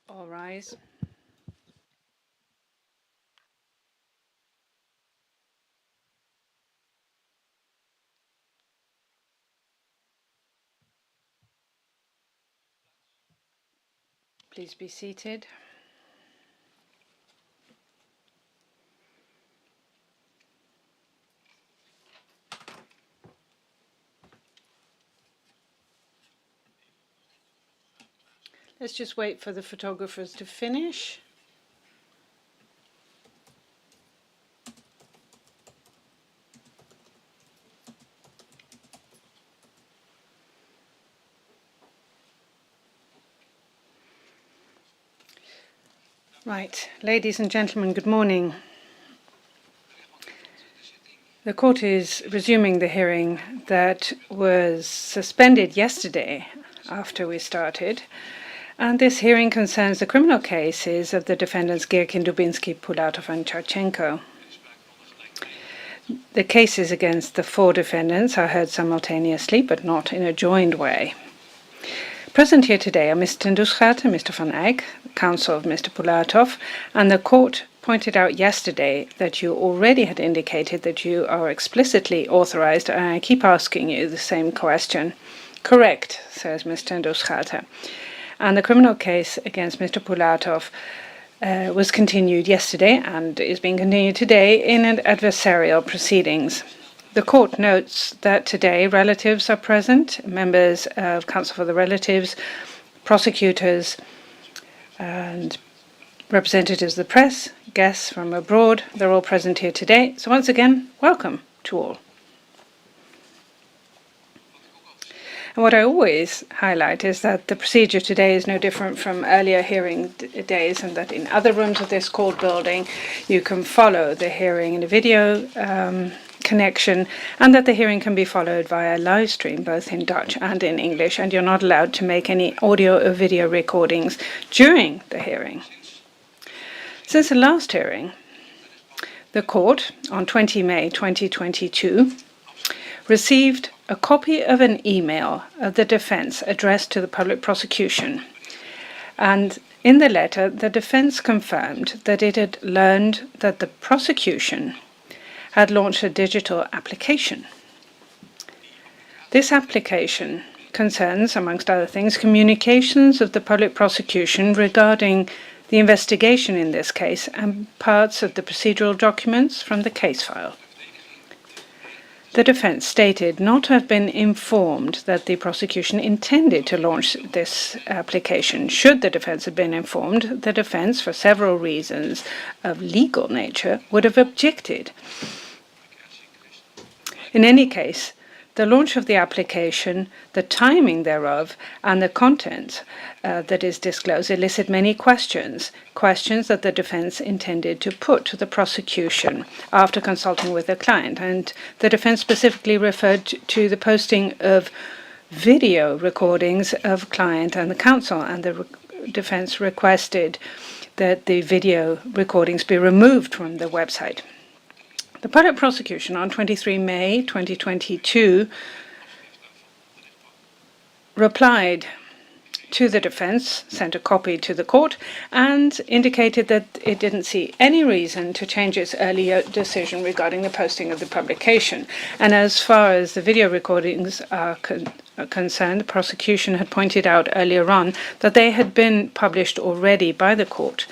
All rise. Please be seated. Let's just wait for the photographers to finish. Right, ladies and gentlemen, good morning. The court is resuming the hearing that was suspended yesterday after we started. And this hearing concerns the criminal cases of the defendants Girkin, Dubinsky, Pulatov and Charchenko. The cases against the 4 defendants are heard simultaneously, but not in a joined way. Present here today are Mr. Duschat and Mr. van Eyck, counsel of Mr. Pulatov, and the court pointed out yesterday that you already had indicated that you are explicitly authorized, and I keep asking you the same question. Correct, says Mr. Duschat. And the criminal case against Mr. Pulatov was continued yesterday and is being continued today in an adversarial proceedings. The court notes that today relatives are present, members of Counsel for the Relatives, prosecutors, and representatives of the press, guests from abroad. They're all present here today. So once again, welcome to all. And what I always highlight is that the procedure today is no different from earlier hearing days, and that in other rooms of this court building you can follow the hearing in a video connection, and that the hearing can be followed via live stream both in Dutch and in English, and you're not allowed to make any audio or video recordings during the hearing. Since the last hearing, the court on 20 May 2022 received a copy of an email of the defense addressed to the public prosecution. And in the letter, the defense confirmed that it had learned that the prosecution had launched a digital application. This application concerns, amongst other things, communications of the public prosecution regarding the investigation in this case and parts of the procedural documents from the case file. The defense stated not to have been informed that the prosecution intended to launch this application. Should the defense have been informed, the defense, for several reasons of legal nature, would have objected. In any case, the launch of the application, the timing thereof, and the content that is disclosed elicit many questions that the defense intended to put to the prosecution after consulting with the client. And the defense specifically referred to the posting of video recordings of client and the counsel, and the defense requested that the video recordings be removed from the website. The public prosecution on 23 May 2022 replied to the defense, sent a copy to the court, and indicated that it didn't see any reason to change its earlier decision regarding the posting of the publication. And as far as the video recordings are concerned, the prosecution had pointed out earlier on that they had been published already by the court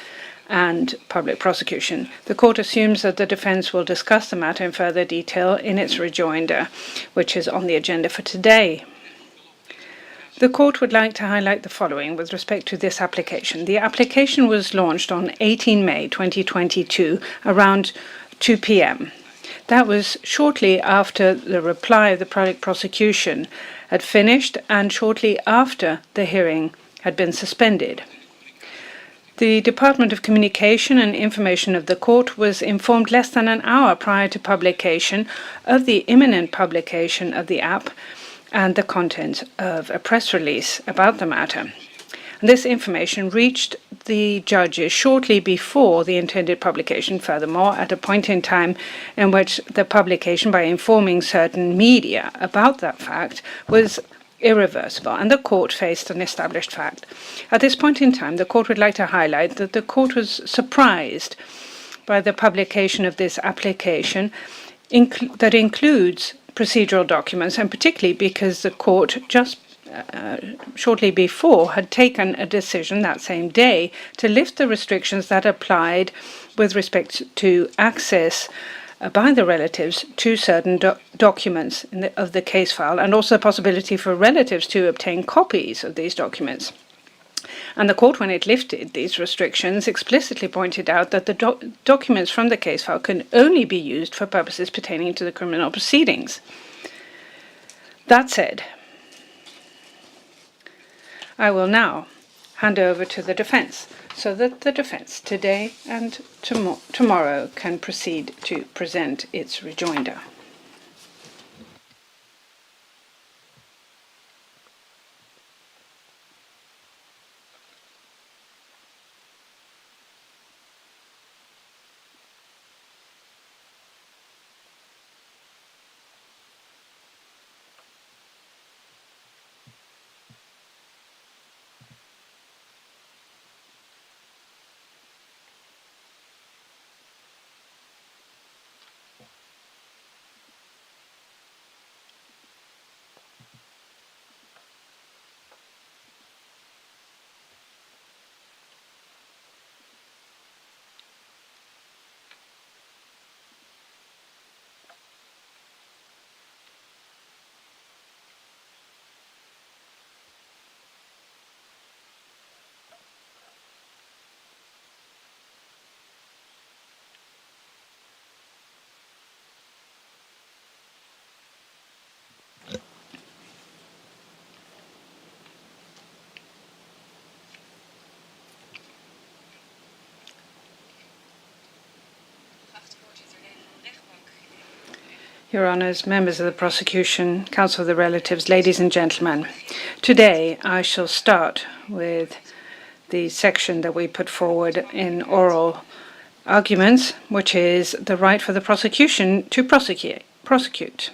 and public prosecution. The court assumes that the defense will discuss the matter in further detail in its rejoinder, which is on the agenda for today. The court would like to highlight the following with respect to this application. The application was launched on 18 May 2022 around 2 p.m. That was shortly after the reply of the public prosecution had finished and shortly after the hearing had been suspended. The Department of Communication and Information of the court was informed less than an hour prior to publication of the imminent publication of the app and the content of a press release about the matter. And this information reached the judges shortly before the intended publication, furthermore, at a point in time in which the publication, by informing certain media about that fact, was irreversible, and the court faced an established fact. At this point in time, the court would like to highlight that the court was surprised by the publication of this application that includes procedural documents, and particularly because the court just shortly before had taken a decision that same day to lift the restrictions that applied with respect to access by the relatives to certain documents of the case file, and also the possibility for relatives to obtain copies of these documents. And the court, when it lifted these restrictions, explicitly pointed out that the documents from the case file can only be used for purposes pertaining to the criminal proceedings. That said, I will now hand over to the defence, so that the defence today and tomorrow can proceed to present its rejoinder. Your Honours, members of the Prosecution Counsel of the Relatives, ladies and gentlemen, today I shall start with the section that we put forward in oral arguments, which is the right for the prosecution to prosecute.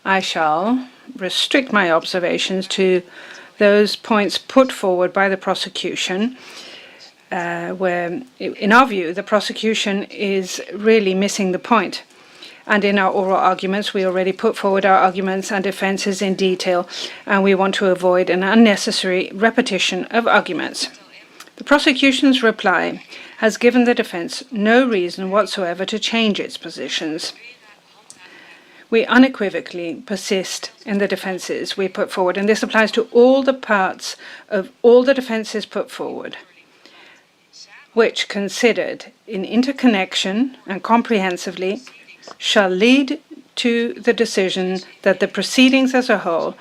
I shall restrict my observations to those points put forward by the prosecution where, in our view, the prosecution is really missing the point. And in our oral arguments, we already put forward our arguments and defences in detail, and we want to avoid an unnecessary repetition of arguments. The prosecution's reply has given the defence no reason whatsoever to change its positions. We unequivocally persist in the defences we put forward, and this applies to all the parts of all the defences put forward, which, considered in interconnection and comprehensively, shall lead to the decision that the proceedings as a whole,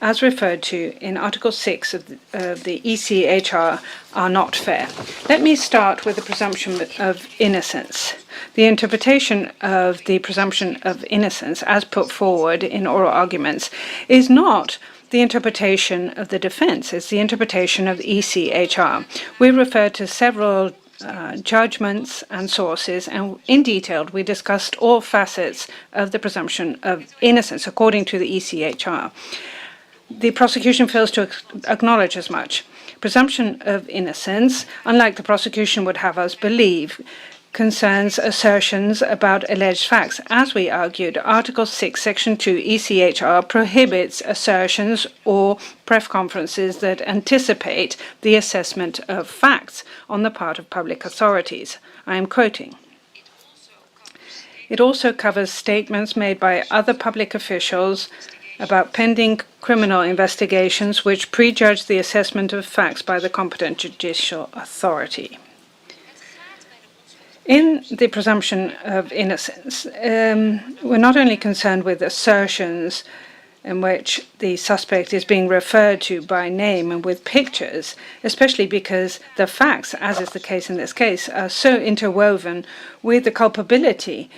as referred to in Article 6 of the ECHR, are not fair. Let me start with the presumption of innocence. The interpretation of the presumption of innocence, as put forward in oral arguments, is not the interpretation of the defence, it's the interpretation of the ECHR. We refer to several judgments and sources, and in detail we discussed all facets of the presumption of innocence according to the ECHR. The prosecution fails to acknowledge as much. Presumption of innocence, unlike the prosecution would have us believe, concerns assertions about alleged facts. As we argued, Article 6, Section 2 ECHR prohibits assertions or press conferences that anticipate the assessment of facts on the part of public authorities. I am quoting. It also covers statements made by other public officials about pending criminal investigations which prejudge the assessment of facts by the competent judicial authority. In the presumption of innocence, we're not only concerned with assertions in which the suspect is being referred to by name and with pictures, especially because the facts, as is the case in this case, are so interwoven with the culpability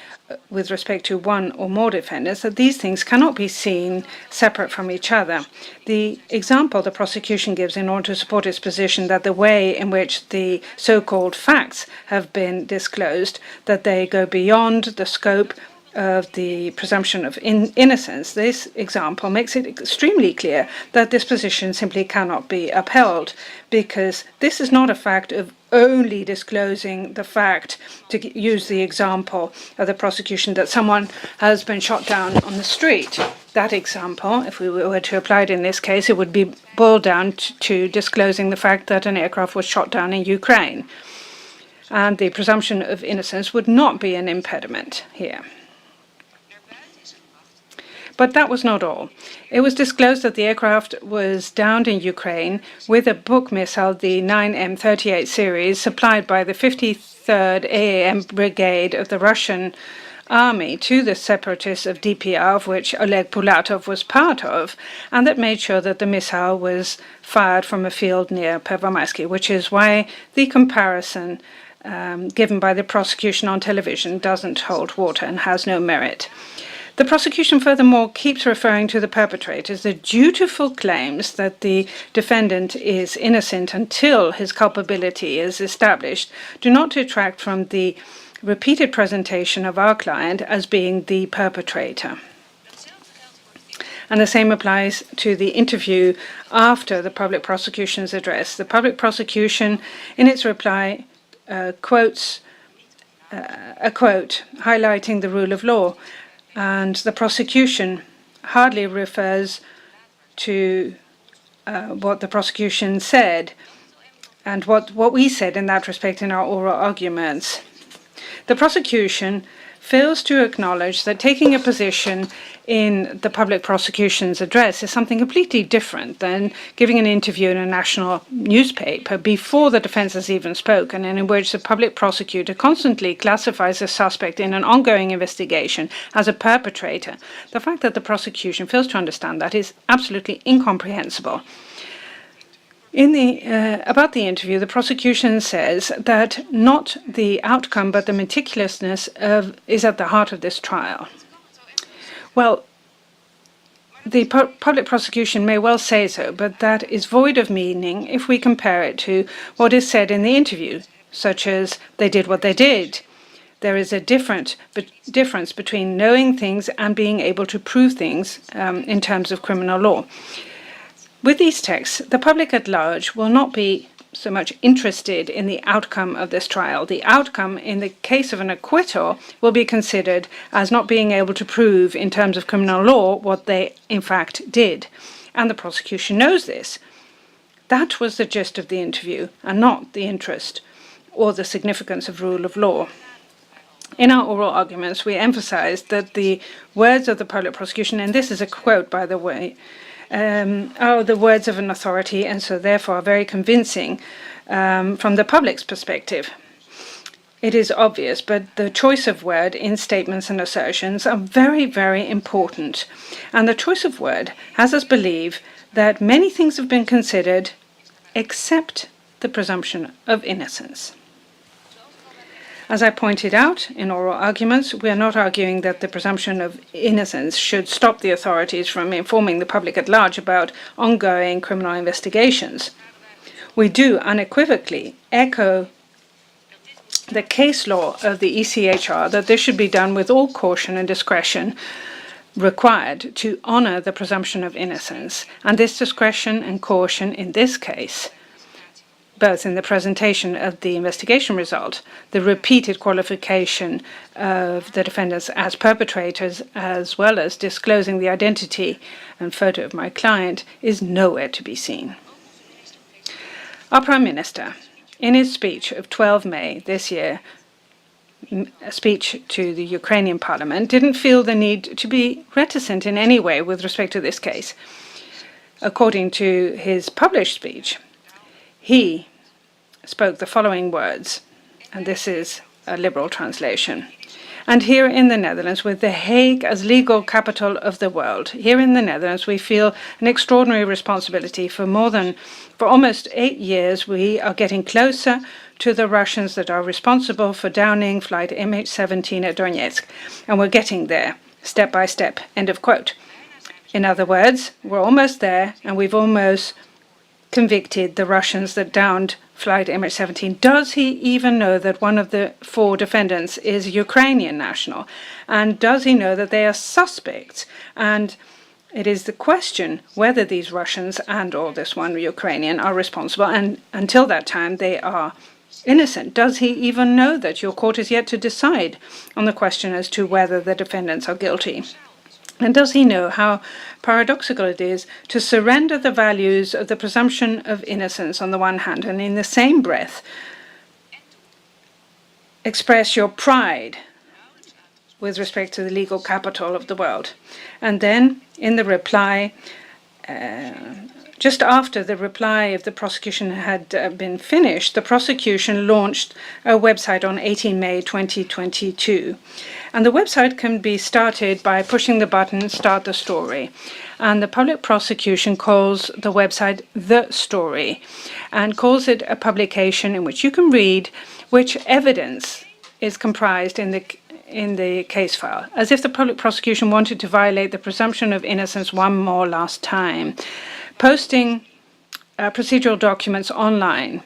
with respect to one or more defendants that these things cannot be seen separate from each other. The example the prosecution gives in order to support its position that the way in which the so-called facts have been disclosed, that they go beyond the scope of the presumption of innocence, this example makes it extremely clear that this position simply cannot be upheld, because this is not a fact of only disclosing the fact, to use the example of the prosecution, that someone has been shot down on the street. That example, if we were to apply it in this case, it would be boiled down to disclosing the fact that an aircraft was shot down in Ukraine. And the presumption of innocence would not be an impediment here. But that was not all. It was disclosed that the aircraft was downed in Ukraine with a Buk missile, the 9M38 series, supplied by the 53rd AAM Brigade of the Russian army to the separatists of DPR, of which Oleg Pulatov was part of, and that made sure that the missile was fired from a field near Pervomaisky, which is why the comparison given by the prosecution on television doesn't hold water and has no merit. The prosecution furthermore keeps referring to the perpetrators. The dutiful claims that the defendant is innocent until his culpability is established do not detract from the repeated presentation of our client as being the perpetrator. And the same applies to the interview after the public prosecution's address. The public prosecution, in its reply, quotes a quote highlighting the rule of law. And the prosecution hardly refers to what the prosecution said and what we said in that respect in our oral arguments. The prosecution fails to acknowledge that taking a position in the public prosecution's address is something completely different than giving an interview in a national newspaper before the defense has even spoken, and in which the public prosecutor constantly classifies a suspect in an ongoing investigation as a perpetrator. The fact that the prosecution fails to understand that is absolutely incomprehensible. About the interview, the prosecution says that not the outcome but the meticulousness is at the heart of this trial. Well, the public prosecution may well say so, but that is void of meaning if we compare it to what is said in the interview, such as they did what they did. There is a difference between knowing things and being able to prove things in terms of criminal law. With these texts, the public at large will not be so much interested in the outcome of this trial. The outcome in the case of an acquittal will be considered as not being able to prove in terms of criminal law what they in fact did. And the prosecution knows this. That was the gist of the interview and not the interest or the significance of rule of law. In our oral arguments, we emphasized that the words of the public prosecution, and this is a quote by the way, are the words of an authority and so therefore are very convincing from the public's perspective. It is obvious, but the choice of word in statements and assertions are very, very important. And the choice of word has us believe that many things have been considered except the presumption of innocence. As I pointed out in oral arguments, we are not arguing that the presumption of innocence should stop the authorities from informing the public at large about ongoing criminal investigations. We do unequivocally echo the case law of the ECHR that this should be done with all caution and discretion required to honor the presumption of innocence. And this discretion and caution in this case, both in the presentation of the investigation result, the repeated qualification of the defendants as perpetrators, as well as disclosing the identity and photo of my client, is nowhere to be seen. Our Prime Minister, in his speech of 12 May this year, a speech to the Ukrainian Parliament, didn't feel the need to be reticent in any way with respect to this case. According to his published speech, he spoke the following words, and this is a liberal translation. And here in the Netherlands, with The Hague as legal capital of the world, here in the Netherlands, we feel an extraordinary responsibility. For almost 8 years, we are getting closer to the Russians that are responsible for downing flight MH17 at Donetsk. And we're getting there, step by step, end of quote. In other words, we're almost there, and we've almost convicted the Russians that downed flight MH17, does he even know that one of the 4 defendants is a Ukrainian national? And does he know that they are suspects? And it is the question whether these Russians and or this one Ukrainian are responsible, and until that time they are innocent. Does he even know that your court is yet to decide on the question as to whether the defendants are guilty? And does he know how paradoxical it is to surrender the values of the presumption of innocence on the one hand, and in the same breath express your pride with respect to the legal capital of the world? And then, in the reply, just after the reply of the prosecution had been finished, the prosecution launched a website on 18 May 2022. And the website can be started by pushing the button, Start the Story. And the public prosecution calls the website The Story and calls it a publication in which you can read which evidence is comprised in the case file, as if the public prosecution wanted to violate the presumption of innocence one more last time. Posting procedural documents online,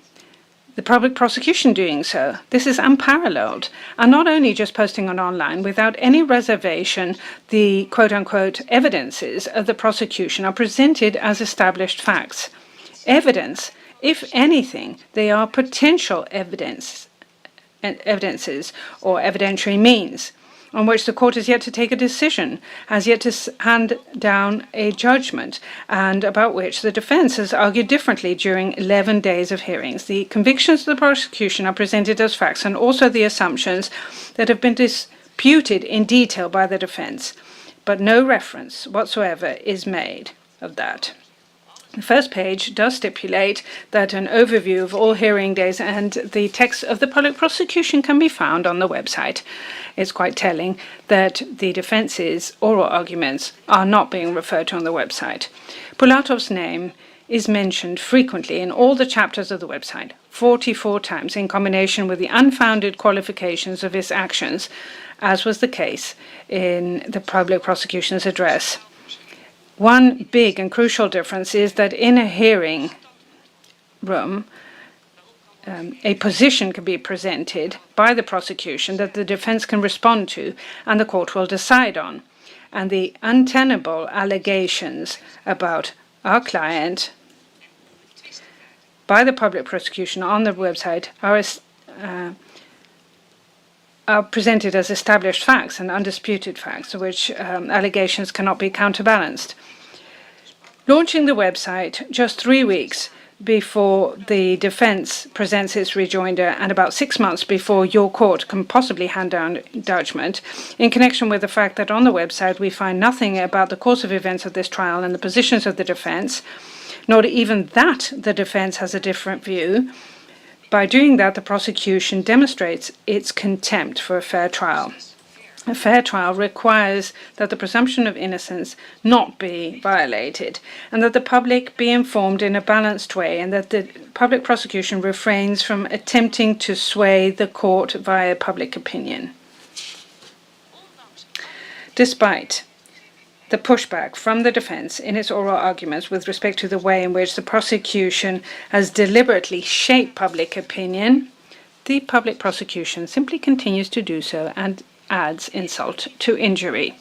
the public prosecution doing so. This is unparalleled. And not only just posting it online, without any reservation, the quote-unquote evidences of the prosecution are presented as established facts. Evidence, if anything, they are potential evidences or evidentiary means on which the court has yet to take a decision, has yet to hand down a judgment, and about which the defense has argued differently during 11 days of hearings. The convictions of the prosecution are presented as facts, and also the assumptions that have been disputed in detail by the defense, but no reference whatsoever is made of that. The first page does stipulate that an overview of all hearing days and the text of the public prosecution can be found on the website. It's quite telling that the defense's oral arguments are not being referred to on the website. Pulatov's name is mentioned frequently in all the chapters of the website, 44 times, in combination with the unfounded qualifications of his actions, as was the case in the public prosecution's address. One big and crucial difference is that in a hearing room, a position can be presented by the prosecution that the defense can respond to and the court will decide on. And the untenable allegations about our client by the public prosecution on the website are presented as established facts and undisputed facts, which allegations cannot be counterbalanced. Launching the website just 3 weeks before the defense presents its rejoinder and about 6 months before your court can possibly hand down judgment, in connection with the fact that on the website we find nothing about the course of events of this trial and the positions of the defense, not even that the defense has a different view. By doing that, the prosecution demonstrates its contempt for a fair trial. A fair trial requires that the presumption of innocence not be violated, and that the public be informed in a balanced way, and that the public prosecution refrains from attempting to sway the court via public opinion. Despite the pushback from the defense in its oral arguments with respect to the way in which the prosecution has deliberately shaped public opinion, the public prosecution simply continues to do so and adds insult to injury.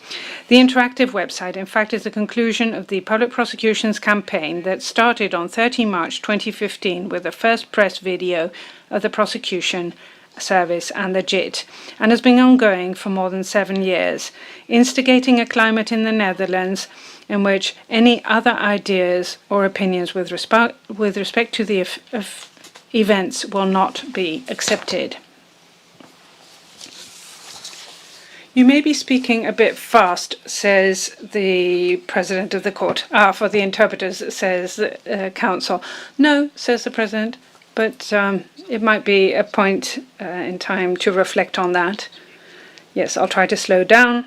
The interactive website, in fact, is the conclusion of the public prosecution's campaign that started on 30 March 2015 with the first press video of the prosecution service and the JIT, and has been ongoing for more than 7 years, instigating a climate in the Netherlands in which any other ideas or opinions with respect to the events will not be accepted. You may be speaking a bit fast, says the president of the court. For the interpreters, says the counsel. No, says the president, but it might be a point in time to reflect on that. Yes, I'll try to slow down,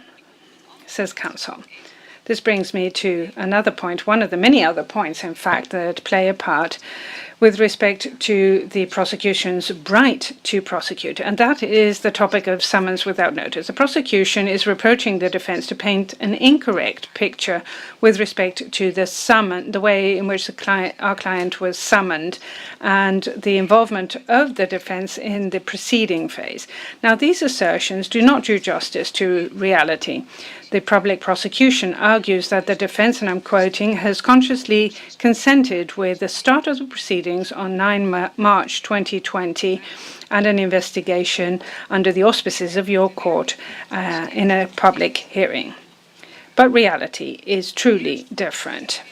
says counsel. This brings me to another point, one of the many other points, in fact, that play a part, with respect to the prosecution's right to prosecute, and that is the topic of summons without notice. The prosecution is reproaching the defense to paint an incorrect picture with respect to the way in which our client was summoned and the involvement of the defense in the proceeding phase. Now, these assertions do not do justice to reality. The public prosecution argues that the defense, and I'm quoting, has consciously consented with the start of the proceedings on 9 March 2020 and an investigation under the auspices of your court in a public hearing. But reality is truly different.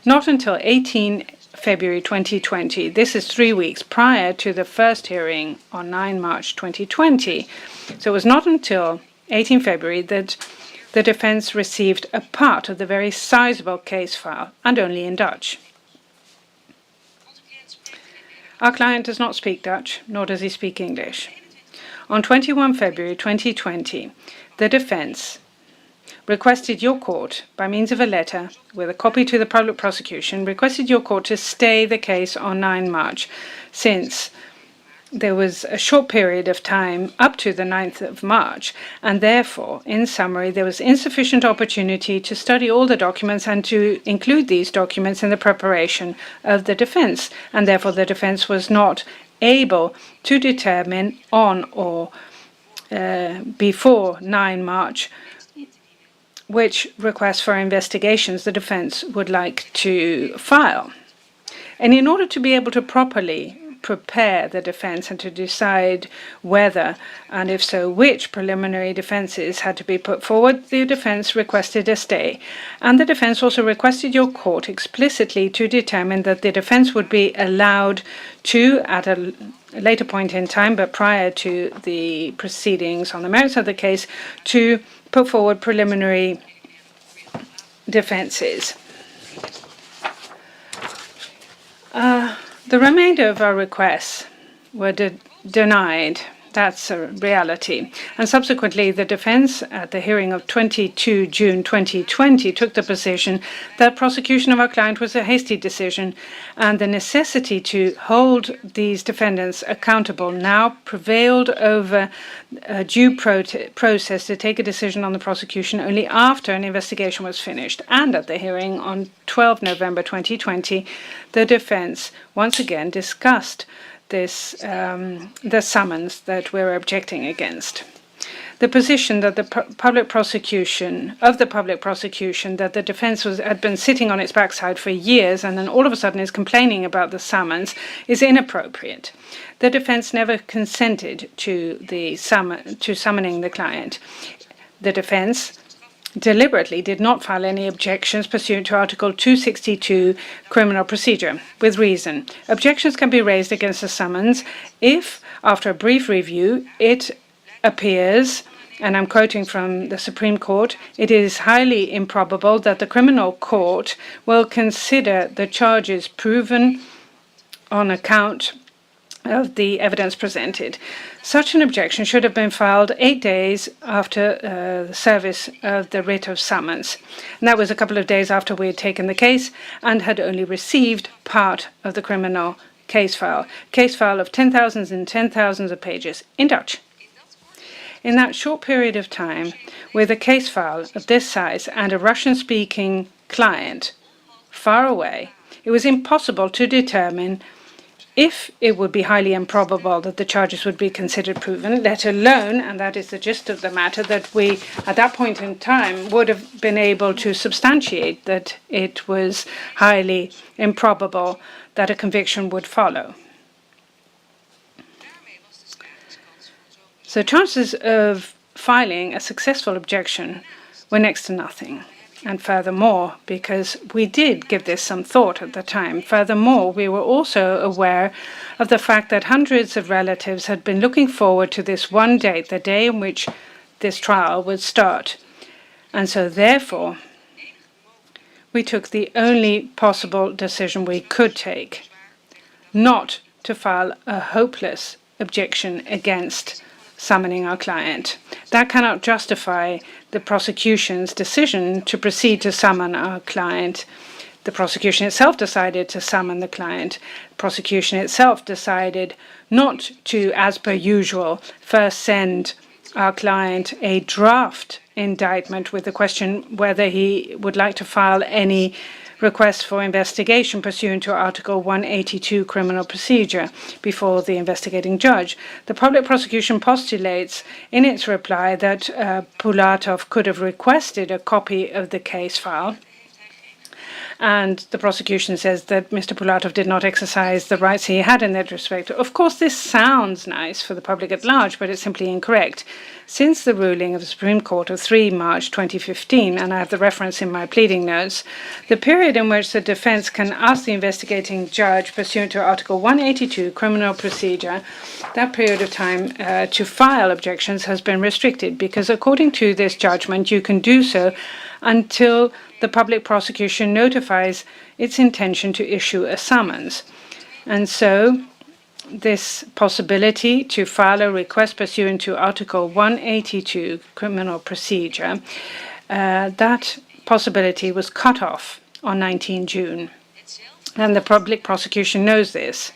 Not until 18 February 2020, this is 3 weeks prior to the first hearing on 9 March 2020, so it was not until 18 February that the defense received a part of the very sizable case file, and only in Dutch. Our client does not speak Dutch, nor does he speak English. On 21 February 2020, the defense requested your court, by means of a letter with a copy to the public prosecution, requested your court to stay the case on 9 March, since there was a short period of time up to the 9th of March, and therefore, in summary, there was insufficient opportunity to study all the documents and to include these documents in the preparation of the defense, and therefore the defense was not able to determine on or before 9 March which requests for investigations the defense would like to file. And in order to be able to properly prepare the defense and to decide whether, and if so, which preliminary defenses had to be put forward, the defense requested a stay. And the defense also requested your court explicitly to determine that the defense would be allowed to, at a later point in time, but prior to the proceedings on the merits of the case, to put forward preliminary defenses. The remainder of our requests were denied. That's a reality. And subsequently, the defense at the hearing of 22 June 2020 took the position that prosecution of our client was a hasty decision, and the necessity to hold these defendants accountable now prevailed over a due process to take a decision on the prosecution only after an investigation was finished. And at the hearing on 12 November 2020, the defense once again discussed the summons that we're objecting against. The position that the public prosecution that the defense had been sitting on its backside for years and then all of a sudden is complaining about the summons is inappropriate. The defense never consented to summoning the client. The defense deliberately did not file any objections pursuant to Article 262 Criminal Procedure, with reason. Objections can be raised against a summons if, after a brief review, it appears, and I'm quoting from the Supreme Court, it is highly improbable that the criminal court will consider the charges proven on account of the evidence presented. Such an objection should have been filed 8 days after the service of the writ of summons. And that was a couple of days after we had taken the case and had only received part of the criminal case file of 10,000s and 10,000s of pages in Dutch. In that short period of time, with a case file of this size and a Russian-speaking client far away, it was impossible to determine if it would be highly improbable that the charges would be considered proven, let alone, and that is the gist of the matter, that we, at that point in time, would have been able to substantiate that it was highly improbable that a conviction would follow. So chances of filing a successful objection were next to nothing. And furthermore, because we did give this some thought at the time, furthermore, we were also aware of the fact that hundreds of relatives had been looking forward to this one date, the day in which this trial would start. And so therefore, we took the only possible decision we could take, not to file a hopeless objection against summoning our client. That cannot justify the prosecution's decision to proceed to summon our client The prosecution itself decided to summon the client. The prosecution itself decided not to, as per usual, first send our client a draft indictment with the question whether he would like to file any request for investigation pursuant to Article 182 criminal procedure before the investigating judge. The public prosecution postulates in its reply that Pulatov could have requested a copy of the case file. And the prosecution says that Mr. Pulatov did not exercise the rights he had in that respect. Of course, this sounds nice for the public at large, but it's simply incorrect. Since the ruling of the Supreme Court of 3 March 2015, and I have the reference in my pleading notes, the period in which the defense can ask the investigating judge pursuant to Article 182 criminal procedure, that period of time to file objections has been restricted because according to this judgment, you can do so until the public prosecution notifies its intention to issue a summons. And so this possibility to file a request pursuant to Article 182 criminal procedure, that possibility was cut off on 19 June. And the public prosecution knows this.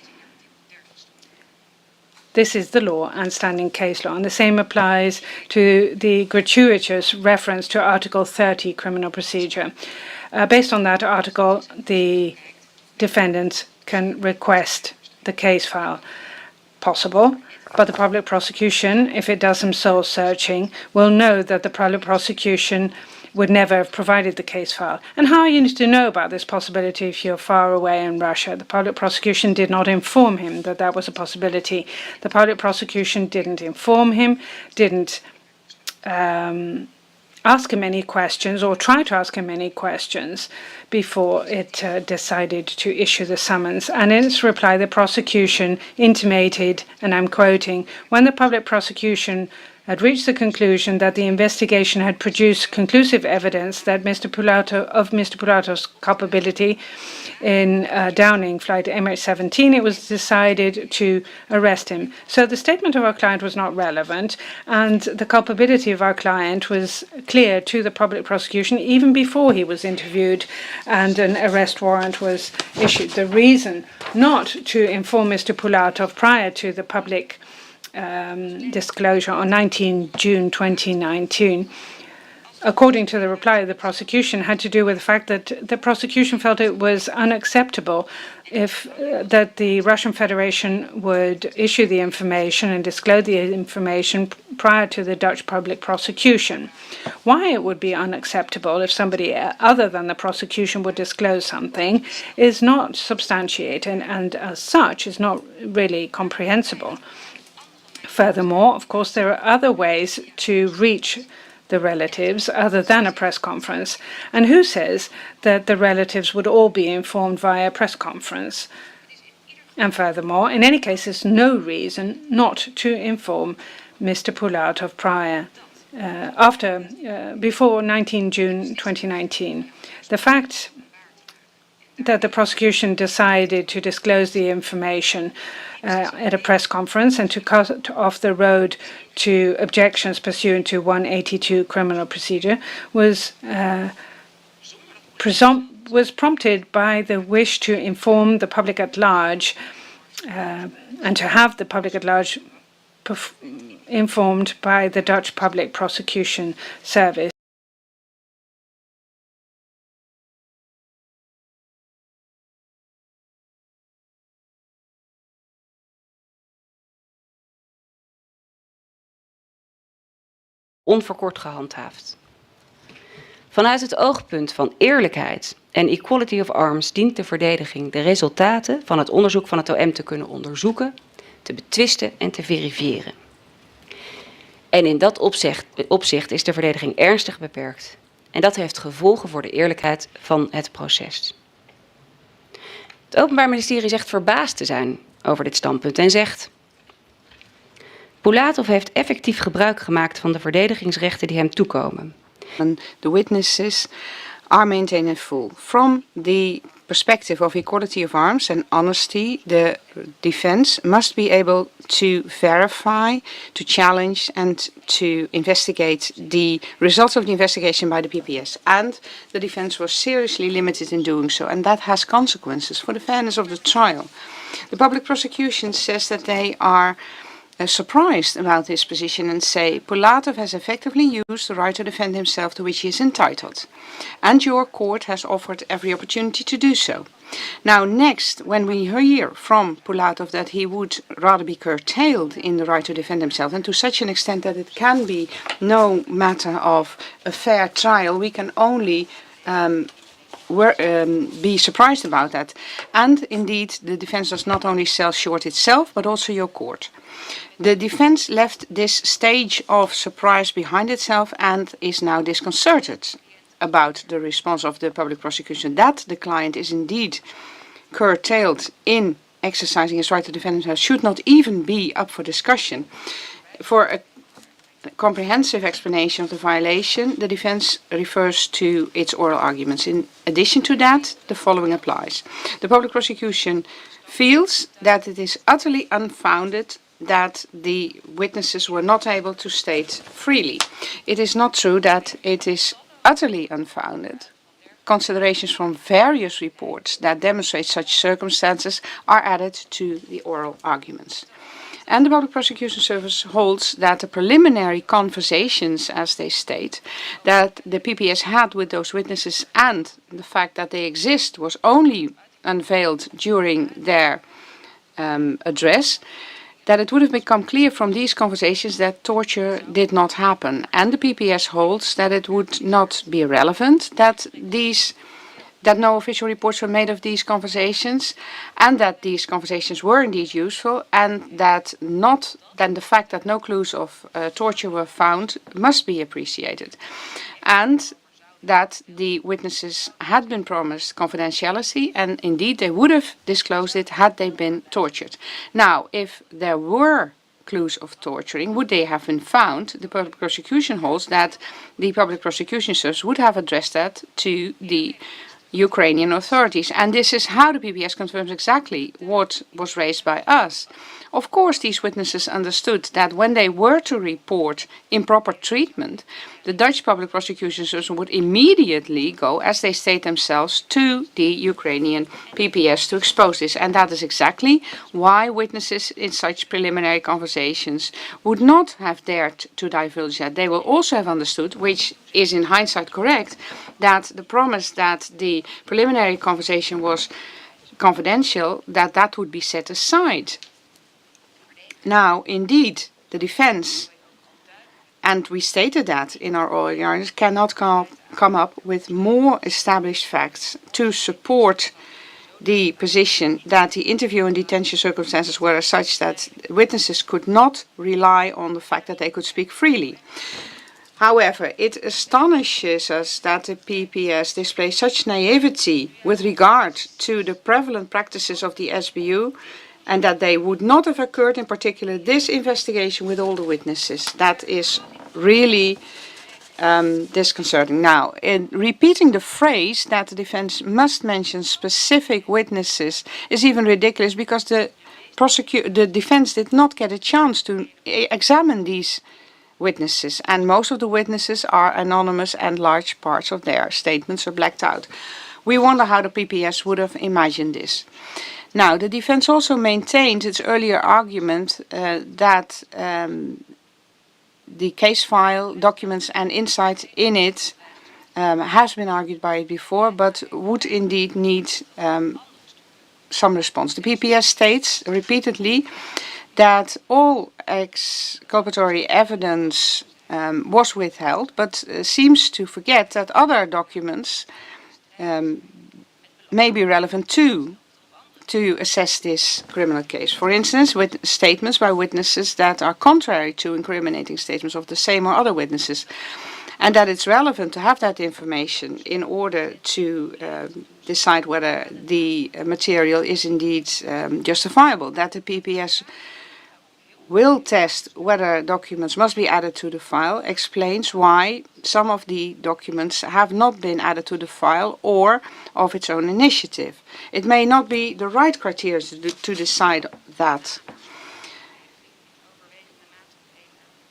This is the law and standing case law, and the same applies to the gratuitous reference to Article 30 criminal procedure. Based on that article, the defendant can request the case file. Possible, but the public prosecution, if it does some soul searching, will know that the public prosecution would never have provided the case file. And how are you to know about this possibility if you're far away in Russia? The public prosecution did not inform him that that was a possibility. The public prosecution didn't inform him, didn't ask him any questions or try to ask him any questions before it decided to issue the summons. And in its reply, the prosecution intimated, and I'm quoting, when the public prosecution had reached the conclusion that the investigation had produced conclusive evidence that Mr. Pulatov's culpability in downing flight MH17, it was decided to arrest him. So the statement of our client was not relevant, and the culpability of our client was clear to the public prosecution even before he was interviewed and an arrest warrant was issued. The reason not to inform Mr. Pulatov prior to the public disclosure on 19 June 2019, according to the reply of the prosecution, had to do with the fact that the prosecution felt it was unacceptable that the Russian Federation would issue the information and disclose the information prior to the Dutch Public Prosecution. Why it would be unacceptable if somebody other than the prosecution would disclose something is not substantiated and as such is not really comprehensible. Furthermore, of course, there are other ways to reach the relatives other than a press conference. And who says that the relatives would all be informed via a press conference? And furthermore, in any case, there's no reason not to inform Mr. Pulatov before 19 June 2019. The fact that the prosecution decided to disclose the information at a press conference and to cut off the road to objections pursuant to 182 criminal procedure was prompted by the wish to inform the public at large and to have the public at large informed by the Dutch Public Prosecution Service. Onverkort gehandhaafd. Vanuit het oogpunt van eerlijkheid en equality of arms dient de verdediging de resultaten van het onderzoek van het OM te kunnen onderzoeken, te betwisten en te verifiëren. En in dat opzicht is de verdediging ernstig beperkt. En dat heeft gevolgen voor de eerlijkheid van het proces. Het Openbaar Ministerie zegt verbaasd te zijn over dit standpunt en zegt: Pulatov heeft effectief gebruik gemaakt van de verdedigingsrechten die hem toekomen. The witnesses are maintained in full. From the perspective of equality of arms and honesty, the defense must be able to verify, to challenge, and to investigate the results of the investigation by the PPS. And the defense was seriously limited in doing so, and that has consequences for the fairness of the trial. The public prosecution says that they are surprised about this position and say Pulatov has effectively used the right to defend himself to which he is entitled, and your court has offered every opportunity to do so. Now next, when we hear from Pulatov that he would rather be curtailed in the right to defend himself, and to such an extent that it can be no matter of a fair trial, we can only be surprised about that. And indeed, the defense does not only sell short itself, but also your court. The defense left this stage of surprise behind itself and is now disconcerted about the response of the public prosecution that the client is indeed curtailed in exercising his right to defend himself should not even be up for discussion. For a comprehensive explanation of the violation, the defense refers to its oral arguments. In addition to that, the following applies. The public prosecution feels that it is utterly unfounded that the witnesses were not able to state freely. It is not true that it is utterly unfounded. Considerations from various reports that demonstrate such circumstances are added to the oral arguments. And the Public Prosecution Service holds that the preliminary conversations, as they state, that the PPS had with those witnesses and the fact that they exist was only unveiled during their address, that it would have become clear from these conversations that torture did not happen. And the PPS holds that it would not be relevant that no official reports were made of these conversations, and that these conversations were indeed useful, and that the fact that no clues of torture were found must be appreciated, and that the witnesses had been promised confidentiality, and indeed they would have disclosed it had they been tortured. Now, if there were clues of torturing, would they have been found? The public prosecution holds that the Public Prosecution Service would have addressed that to the Ukrainian authorities, and this is how the PPS confirms exactly what was raised by us. Of course, these witnesses understood that when they were to report improper treatment, the Dutch Public Prosecution Service would immediately go, as they state themselves, to the Ukrainian PPS to expose this. And that is exactly why witnesses in such preliminary conversations would not have dared to divulge that. They will also have understood, which is in hindsight correct, that the promise that the preliminary conversation was confidential, that would be set aside. Now, indeed, the defense, and we stated that in our oral arguments, cannot come up with more established facts to support the position that the interview and detention circumstances were such that witnesses could not rely on the fact that they could speak freely. However, it astonishes us that the PPS displays such naivety with regard to the prevalent practices of the SBU, and that they would not have occurred, in particular this investigation with all the witnesses. That is really disconcerting. Now, in repeating the phrase that the defense must mention specific witnesses is even ridiculous, because the defense did not get a chance to examine these witnesses, and most of the witnesses are anonymous and large parts of their statements are blacked out. We wonder how the PPS would have imagined this. Now, the defense also maintained its earlier argument that the case file, documents and insight in it has been argued by it before, but would indeed need some response. The PPS states repeatedly that all exculpatory evidence was withheld, but seems to forget that other documents may be relevant too, to assess this criminal case. For instance, with statements by witnesses that are contrary to incriminating statements of the same or other witnesses, and that it's relevant to have that information in order to decide whether the material is indeed justifiable, that the PPS will test whether documents must be added to the file explains why some of the documents have not been added to the file or of its own initiative. It may not be the right criteria to decide that.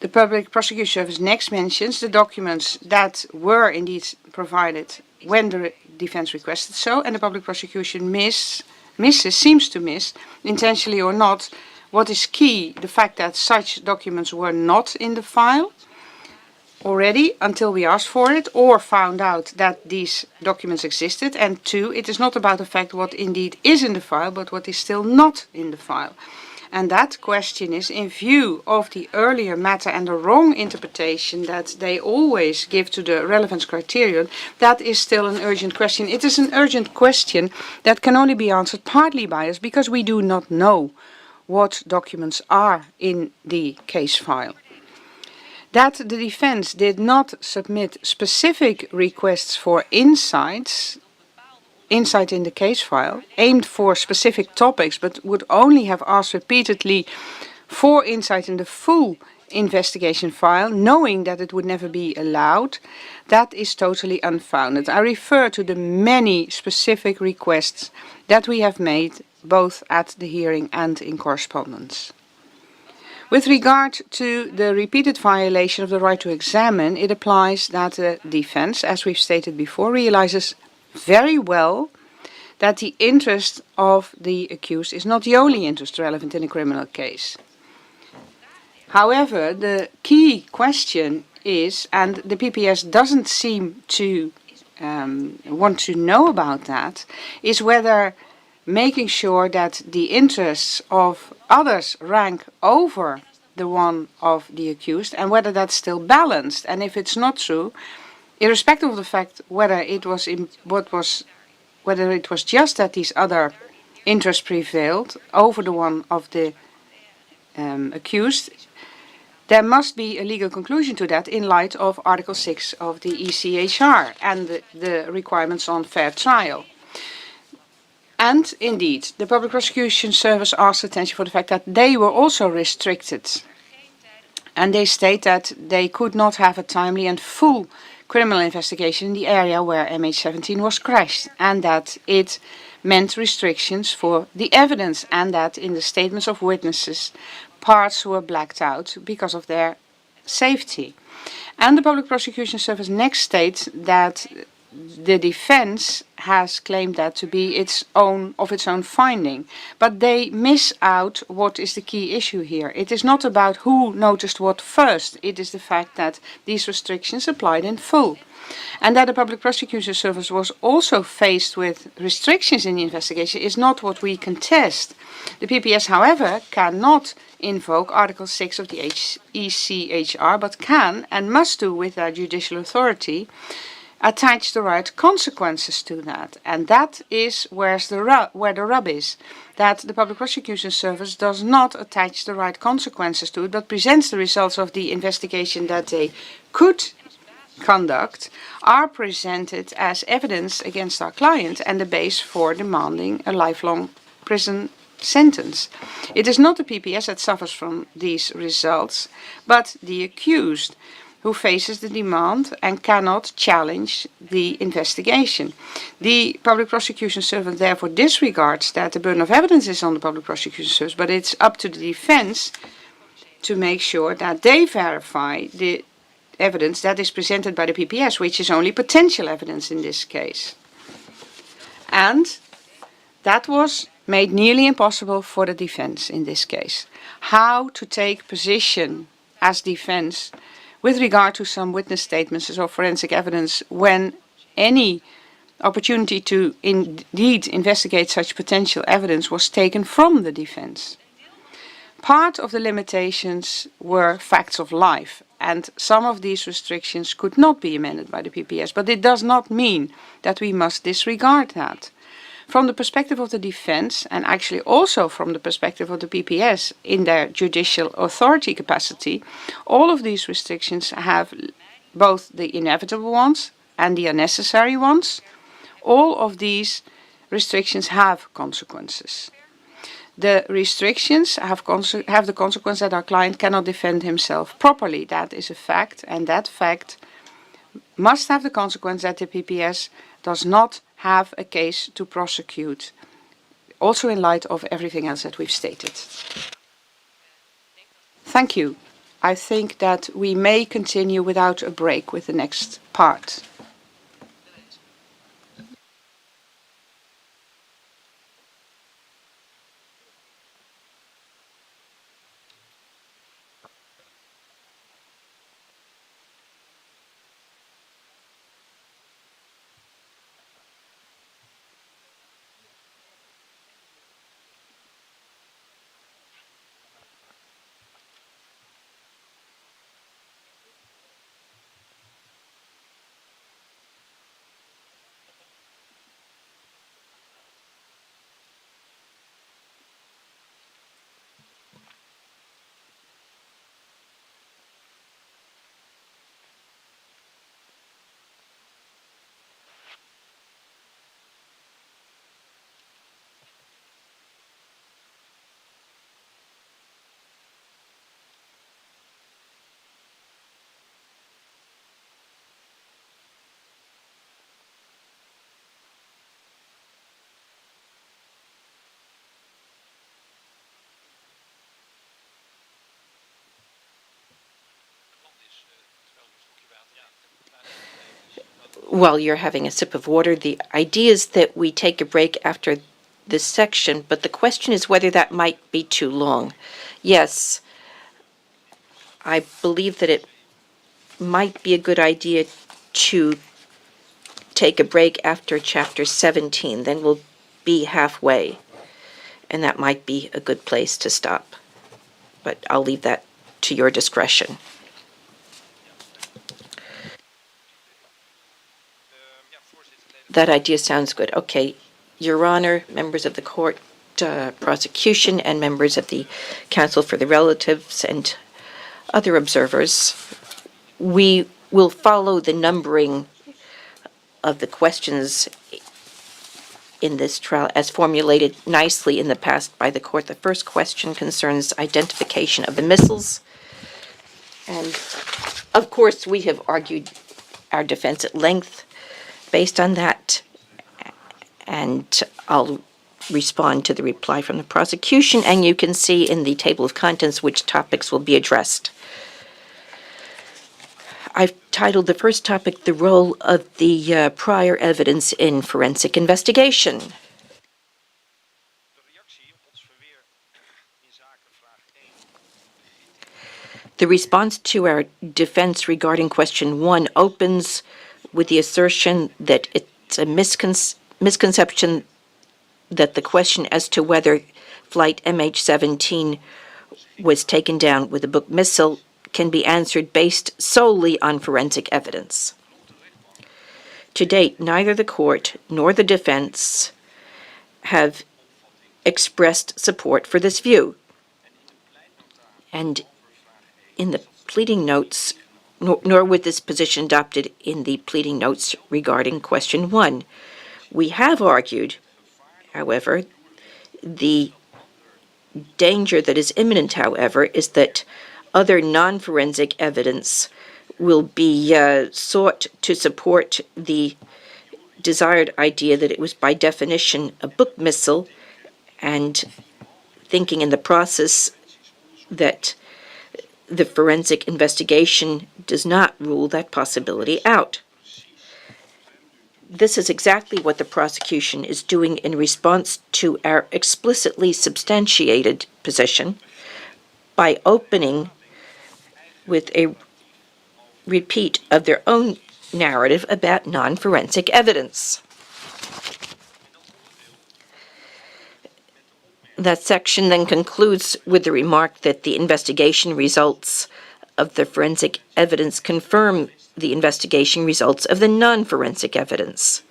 The Public Prosecution Service next mentions the documents that were indeed provided when the defense requested so, and the Public Prosecution seems to miss, intentionally or not, what is key, the fact that such documents were not in the file already until we asked for it or found out that these documents existed. And two, it is not about the fact what indeed is in the file, but what is still not in the file. And that question is, in view of the earlier matter and the wrong interpretation that they always give to the relevance criterion, that is still an urgent question. It is an urgent question that can only be answered partly by us because we do not know what documents are in the case file. That the defense did not submit specific requests for insight in the case file, aimed for specific topics, but would only have asked repeatedly for insight in the full investigation file, knowing that it would never be allowed, that is totally unfounded. I refer to the many specific requests that we have made both at the hearing and in correspondence. With regard to the repeated violation of the right to examine, it applies that the defense, as we've stated before, realizes very well that the interest of the accused is not the only interest relevant in a criminal case. However, the key question is, and the PPS doesn't seem to want to know about that, is whether making sure that the interests of others rank over the one of the accused and whether that's still balanced. And if it's not true, irrespective of the fact whether it was just that these other interests prevailed over the one of the accused, there must be a legal conclusion to that in light of Article 6 of the ECHR and the requirements on fair trial. And indeed, the Public Prosecution Service asked attention for the fact that they were also restricted. And they state that they could not have a timely and full criminal investigation in the area where MH17 was crashed, and that it meant restrictions for the evidence, and that in the statements of witnesses, parts were blacked out because of their safety. And the Public Prosecution Service next states that the defense has claimed that to be its own finding, but they miss out what is the key issue here. It is not about who noticed what first. It is the fact that these restrictions applied in full, and that the Public Prosecution Service was also faced with restrictions in the investigation is not what we contest. The PPS, however, cannot invoke Article 6 of the ECHR, but can and must do with their judicial authority attach the right consequences to that. And that is where the rub is, that the Public Prosecution Service does not attach the right consequences to it, but presents the results of the investigation that they could conduct are presented as evidence against our client and the base for demanding a lifelong prison sentence. It is not the PPS that suffers from these results, but the accused, who faces the demand and cannot challenge the investigation. The Public Prosecution Service therefore disregards that the burden of evidence is on the Public Prosecution Service, but it's up to the defense to make sure that they verify the evidence that is presented by the PPS, which is only potential evidence in this case. And that was made nearly impossible for the defense in this case. How to take position as defense with regard to some witness statements or forensic evidence when any opportunity to indeed investigate such potential evidence was taken from the defense. Part of the limitations were facts of life, and some of these restrictions could not be amended by the PPS, but it does not mean that we must disregard that. From the perspective of the defense, and actually also from the perspective of the PPS in their judicial authority capacity, all of these restrictions have both the inevitable ones and the unnecessary ones. All of these restrictions have consequences. The restrictions have the consequence that our client cannot defend himself properly. That is a fact, and that fact must have the consequence that the PPS does not have a case to prosecute, also in light of everything else that we've stated. Thank you. I think that we may continue without a break with the next part. While you're having a sip of water, the idea is that we take a break after this section, but the question is whether that might be too long. Yes, I believe that it might be a good idea to take a break after chapter 17, then we'll be halfway, and that might be a good place to stop. But I'll leave that to your discretion. That idea sounds good. Okay, Your Honor, members of the court, prosecution, and members of the Counsel for the Relatives and other observers, we will follow the numbering of the questions in this trial as formulated nicely in the past by the court. The first question concerns identification of the missiles. And of course, we have argued our defense at length based on that, and I'll respond to the reply from the prosecution, and you can see in the table of contents which topics will be addressed. I've titled the first topic, the role of the prior evidence in forensic investigation. The response to our defense regarding question 1 opens with the assertion that it's a misconception that the question as to whether flight MH17 was taken down with a Buk missile can be answered based solely on forensic evidence. To date, neither the court nor the defense have expressed support for this view. And in the pleading notes, nor with this position adopted in the pleading notes regarding question 1. We have argued, however, the danger that is imminent, however, is that other non-forensic evidence will be sought to support the desired idea that it was by definition a Buk missile, and thinking in the process that the forensic investigation does not rule that possibility out. This is exactly what the prosecution is doing in response to our explicitly substantiated position by opening with a repeat of their own narrative about non-forensic evidence. That section then concludes with the remark that the investigation results of the forensic evidence confirm the investigation results of the non-forensic evidence.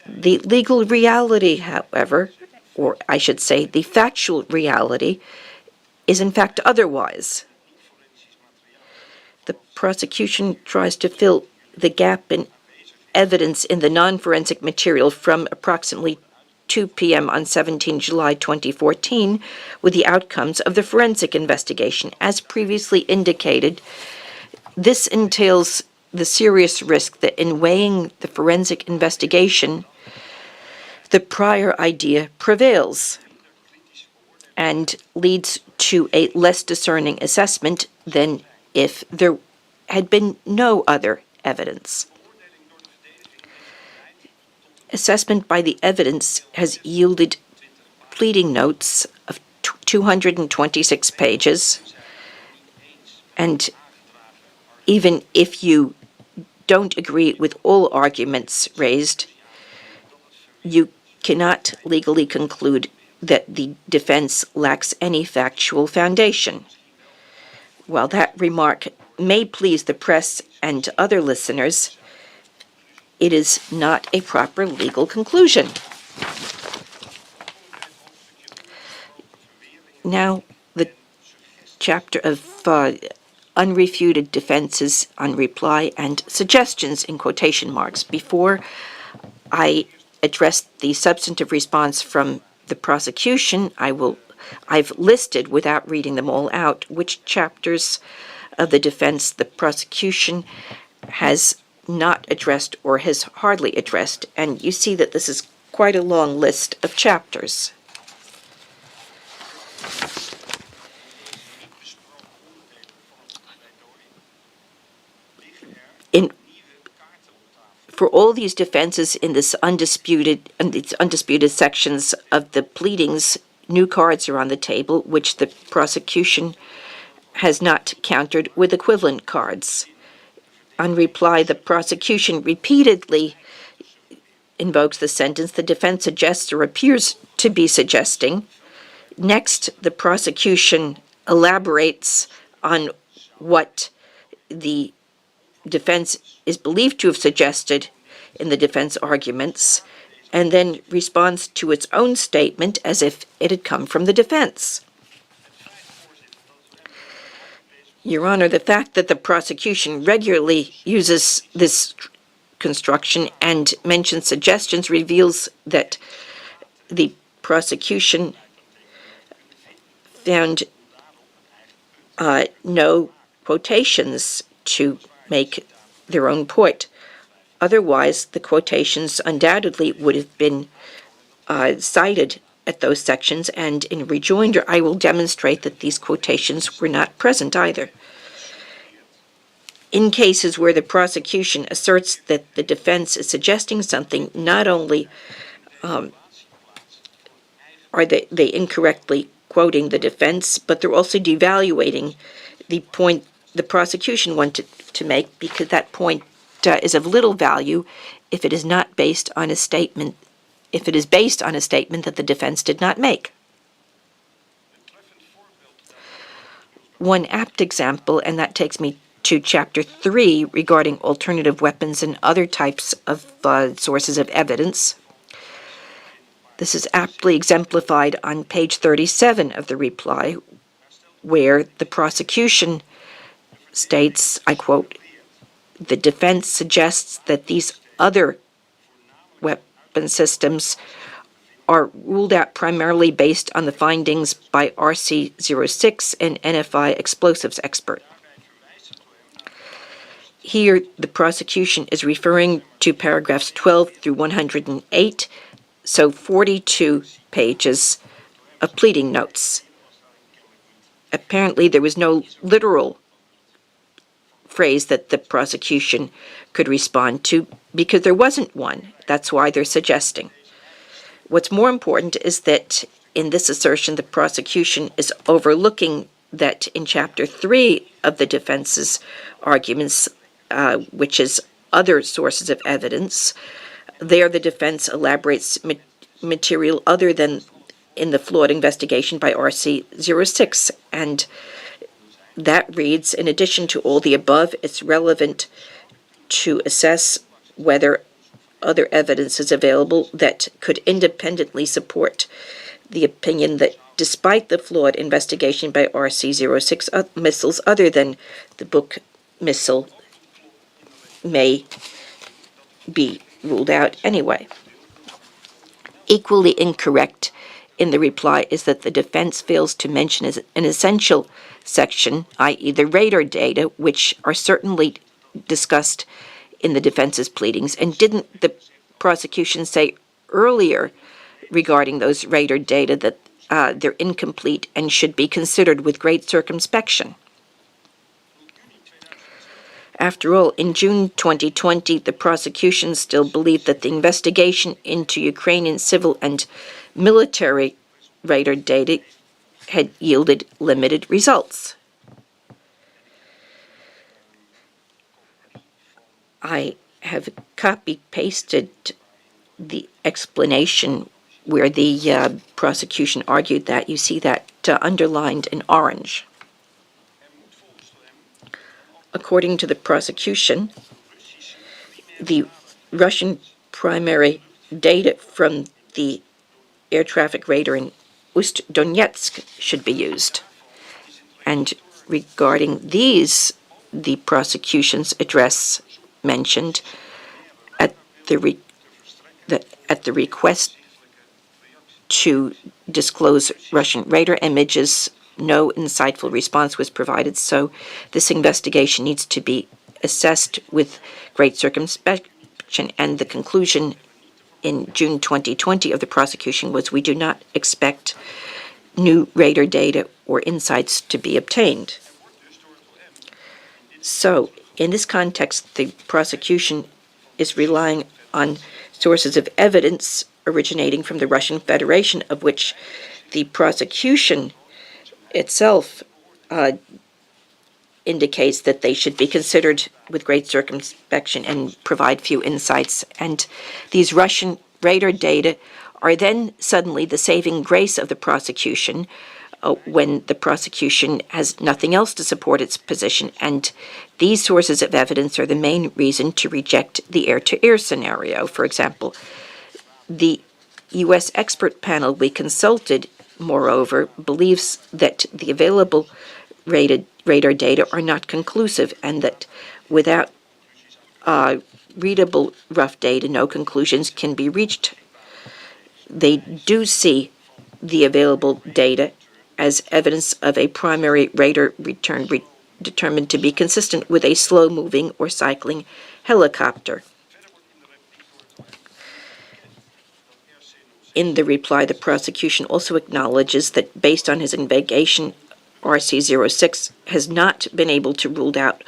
The legal reality, however, or I should say the factual reality, is in fact otherwise. The prosecution tries to fill the gap in evidence in the non-forensic material from approximately 2 p.m. on 17 July 2014 with the outcomes of the forensic investigation. As previously indicated, this entails the serious risk that in weighing the forensic investigation, the prior idea prevails and leads to a less discerning assessment than if there had been no other evidence. Assessment by the evidence has yielded pleading notes of 226 pages, and even if you don't agree with all arguments raised, you cannot legally conclude that the defense lacks any factual foundation. While that remark may please the press and other listeners, it is not a proper legal conclusion. Now, the chapter of unrefuted defenses on reply and suggestions in quotation marks. Before I address the substantive response from the prosecution, I've listed, without reading them all out, which chapters of the defense the prosecution has not addressed or has hardly addressed, and you see that this is quite a long list of chapters. For all these defenses in these undisputed sections of the pleadings, new cards are on the table, which the prosecution has not countered with equivalent cards. On reply, the prosecution repeatedly invokes the sentence the defense suggests or appears to be suggesting. Next, the prosecution elaborates on what the defense is believed to have suggested in the defense arguments, and then responds to its own statement as if it had come from the defense. Your Honor, the fact that the prosecution regularly uses this construction and mentions suggestions reveals that the prosecution found no quotations to make their own point. Otherwise, the quotations undoubtedly would have been cited at those sections, and in rejoinder, I will demonstrate that these quotations were not present either. In cases where the prosecution asserts that the defense is suggesting something, not only are they incorrectly quoting the defense, but they're also devaluating the point the prosecution wanted to make, because that point is of little value if it is not based on a statement, if it is based on a statement that the defense did not make. One apt example, and that takes me to Chapter 3 regarding alternative weapons and other types of sources of evidence. This is aptly exemplified on page 37 of the reply, where the prosecution states, I quote, "The defense suggests that these other weapon systems are ruled out primarily based on the findings by RC06, an NFI explosives expert." Here, the prosecution is referring to paragraphs 12 through 108, so 42 pages of pleading notes. Apparently, there was no literal phrase that the prosecution could respond to, because there wasn't one. That's why they're suggesting. What's more important is that in this assertion, the prosecution is overlooking that in Chapter 3 of the defense's arguments, which is other sources of evidence, there the defense elaborates material other than in the flawed investigation by RC06, and that reads, "In addition to all the above, it's relevant to assess whether other evidence is available that could independently support the opinion that despite the flawed investigation by RC06, missiles other than the Buk missile may be ruled out anyway." Equally incorrect in the reply is that the defense fails to mention as an essential section, i.e. the radar data, which are certainly discussed in the defense's pleadings. And didn't the prosecution say earlier regarding those radar data that they're incomplete and should be considered with great circumspection? After all, in June 2020, the prosecution still believed that the investigation into Ukrainian civil and military radar data had yielded limited results. I have copy-pasted the explanation where the prosecution argued that. You see that underlined in orange. According to the prosecution, the Russian primary data from the air traffic radar in Ust-Donetsk should be used. And regarding these, the prosecution's address mentioned at the request to disclose Russian radar images, no insightful response was provided, so this investigation needs to be assessed with great circumspection, and the conclusion in June 2020 of the prosecution was we do not expect new radar data or insights to be obtained. So, in this context, the prosecution is relying on sources of evidence originating from the Russian Federation, of which the prosecution itself indicates that they should be considered with great circumspection and provide few insights. And these Russian radar data are then suddenly the saving grace of the prosecution when the prosecution has nothing else to support its position. And these sources of evidence are the main reason to reject the air-to-air scenario. For example, the U.S. expert panel we consulted, moreover, believes that the available radar data are not conclusive and that without readable rough data, no conclusions can be reached. They do see the available data as evidence of a primary radar return determined to be consistent with a slow-moving or cycling helicopter. In the reply, the prosecution also acknowledges that based on his investigation, RC-06 has not been able to rule out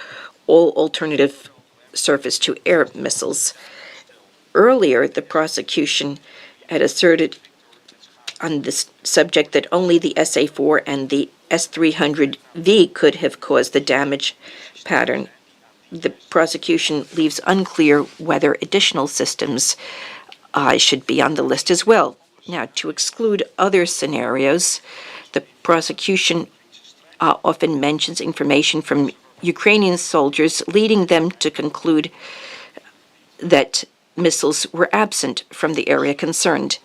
all alternative surface-to-air missiles. Earlier, the prosecution had asserted on this subject that only the SA-4 and the S-300V could have caused the damage pattern. The prosecution leaves unclear whether additional systems should be on the list as well. Now, to exclude other scenarios, the prosecution often mentions information from Ukrainian soldiers, leading them to conclude that missiles were absent from the area concerned.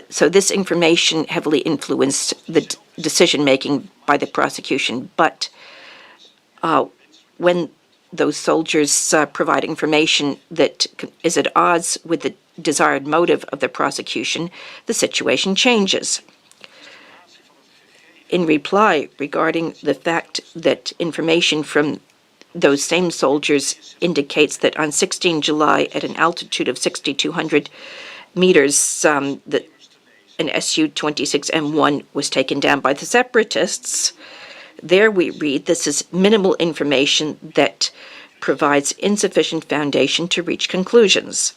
So this information heavily influenced the decision-making by the prosecution, but when those soldiers provide information that is at odds with the desired motive of the prosecution, the situation changes. In reply, regarding the fact that information from those same soldiers indicates that on 16 July, at an altitude of 6,200 meters, an Su-26M1 was taken down by the separatists. There we read this is minimal information that provides insufficient foundation to reach conclusions.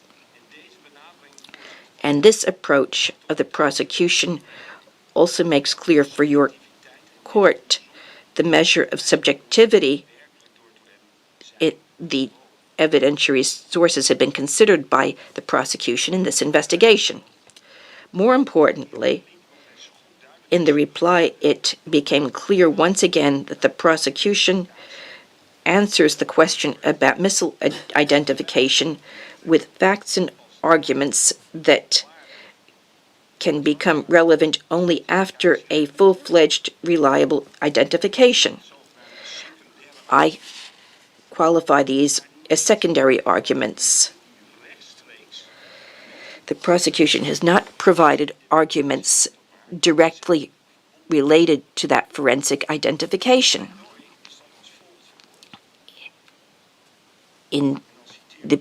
And this approach of the prosecution also makes clear for your court the measure of subjectivity the evidentiary sources have been considered by the prosecution in this investigation. More importantly, in the reply, it became clear once again that the prosecution answers the question about missile identification with facts and arguments that can become relevant only after a full-fledged, reliable identification. I qualify these as secondary arguments. the prosecution has not provided arguments directly related to that forensic identification. In the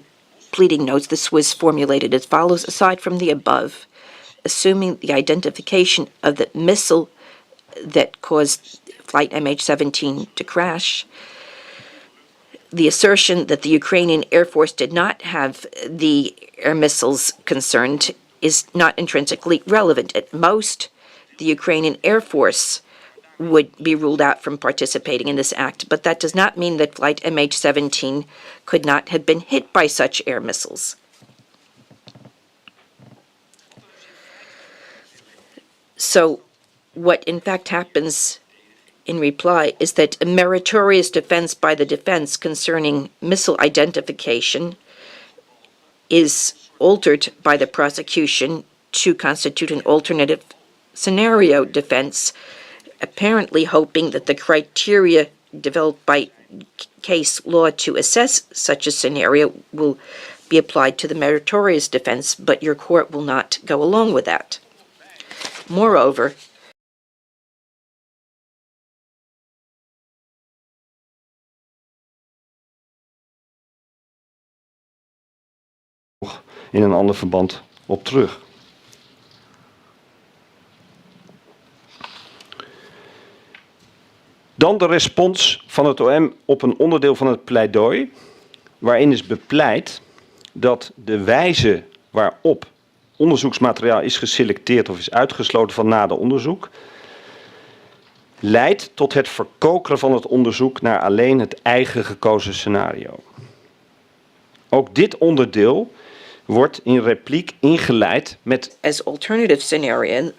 pleading notes, this was formulated as follows: aside from the above, assuming the identification of the missile that caused flight MH17 to crash, the assertion that the Ukrainian Air Force did not have the air missiles concerned is not intrinsically relevant. At most, the Ukrainian Air Force would be ruled out from participating in this act, but that does not mean that flight MH17 could not have been hit by such air missiles. So what in fact happens in reply is that a meritorious defense by the defense concerning missile identification is altered by the prosecution to constitute an alternative scenario defense, apparently hoping that the criteria developed by case law to assess such a scenario will be applied to the meritorious defense, but your court will not go along with that. Moreover, in een ander verband op terug. Dan de respons van het OM op een onderdeel van het pleidooi, waarin is bepleit dat de wijze waarop onderzoeksmateriaal is geselecteerd of is uitgesloten van nader onderzoek, leidt tot het verkokeren van het onderzoek naar alleen het eigen gekozen scenario. Ook dit onderdeel wordt in repliek ingeleid met as alternative scenarios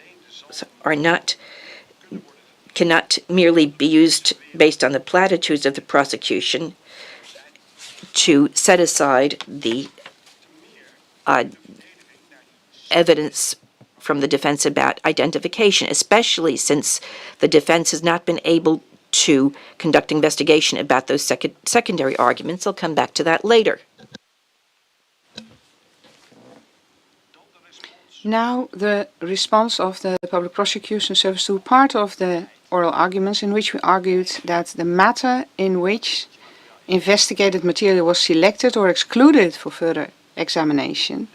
cannot merely be used based on the platitudes of the prosecution to set aside the evidence from the defense about identification, especially since the defense has not been able to conduct investigation about those secondary arguments. I'll come back to that later. Now, the response of the Public Prosecution Service to part of the oral arguments in which we argued that the matter in which investigated material was selected or excluded for further examination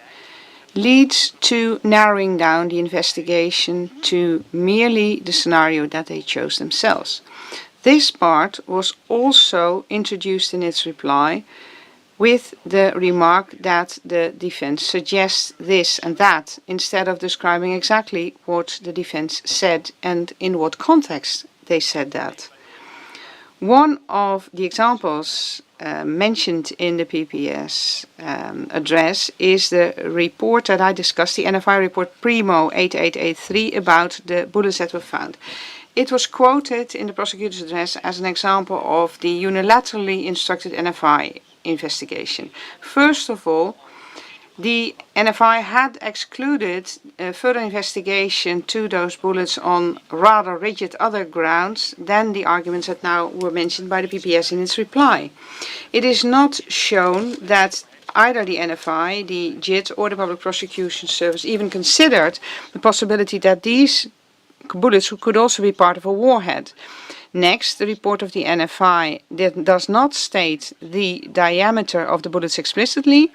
leads to narrowing down the investigation to merely the scenario that they chose themselves. This part was also introduced in its reply with the remark that the defense suggests this and that, instead of describing exactly what the defense said and in what context they said that. One of the examples mentioned in the PPS address is the report that I discussed, the NFI report Primo 8883, about the bullets that were found. It was quoted in the prosecutor's address as an example of the unilaterally instructed NFI investigation. First of all, the NFI had excluded further investigation to those bullets on rather rigid other grounds than the arguments that now were mentioned by the PPS in its reply. It is not shown that either the NFI, the JIT, or the Public Prosecution Service even considered the possibility that these bullets could also be part of a warhead. Next, the report of the NFI does not state the diameter of the bullets explicitly,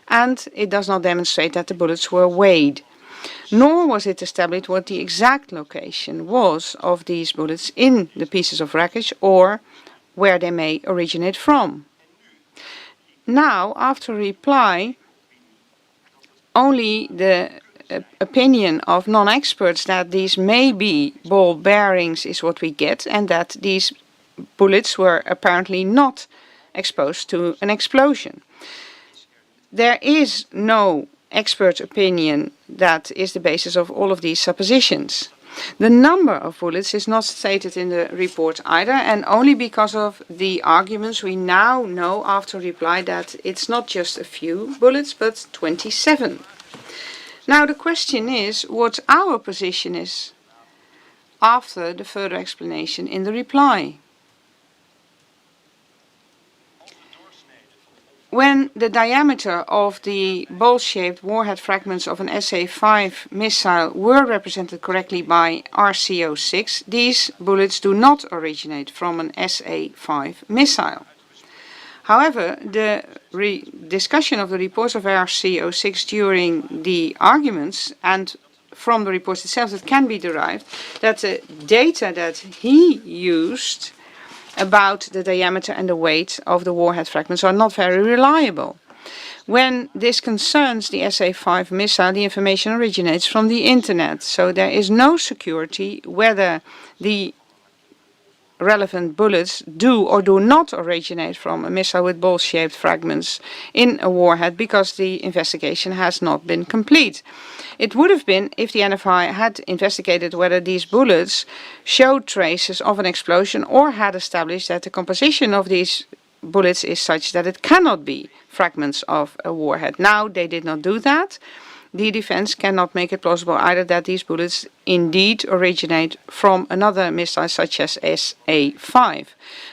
and it does not demonstrate that the bullets were weighed. Nor was it established what the exact location was of these bullets in the pieces of wreckage or where they may originate from. Now, after reply, only the opinion of non-experts that these may be ball bearings is what we get, and that these bullets were apparently not exposed to an explosion. There is no expert opinion that is the basis of all of these suppositions. The number of bullets is not stated in the report either, and only because of the arguments we now know after reply that it's not just a few bullets but 27. Now the question is what our position is after the further explanation in the reply. When the diameter of the ball-shaped warhead fragments of an SA-5 missile were represented correctly by RCO6, these bullets do not originate from an SA-5 missile. However, the discussion of the reports of RCO6 during the arguments and from the reports itself, it can be derived that the data that he used about the diameter and the weight of the warhead fragments are not very reliable. When this concerns the SA-5 missile, the information originates from the internet, so there is no security whether the relevant bullets do or do not originate from a missile with ball-shaped fragments in a warhead because the investigation has not been complete. It would have been if the NFI had investigated whether these bullets showed traces of an explosion or had established that the composition of these bullets is such that it cannot be fragments of a warhead. Now they did not do that. The defense cannot make it plausible either that these bullets indeed originate from another missile such as SA-5.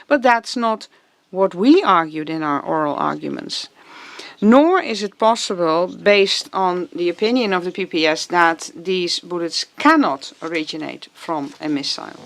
But that's not what we argued in our oral arguments. Nor is it possible, based on the opinion of the PPS, that these bullets cannot originate from a missile.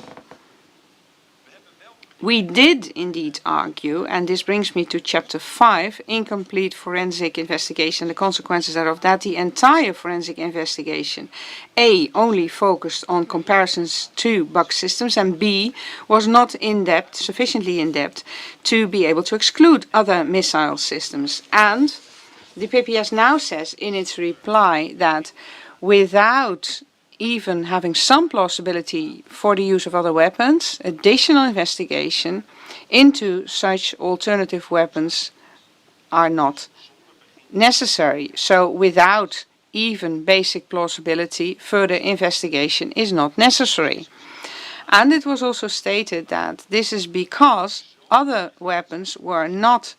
We did indeed argue, and this brings me to chapter 5, incomplete forensic investigation, the consequences thereof, that the entire forensic investigation, A, only focused on comparisons to bug systems, and B, was not in-depth, sufficiently in-depth, to be able to exclude other missile systems. And the PPS now says in its reply that without even having some plausibility for the use of other weapons, additional investigation into such alternative weapons are not necessary. So without even basic plausibility, further investigation is not necessary. And it was also stated that this is because other weapons were not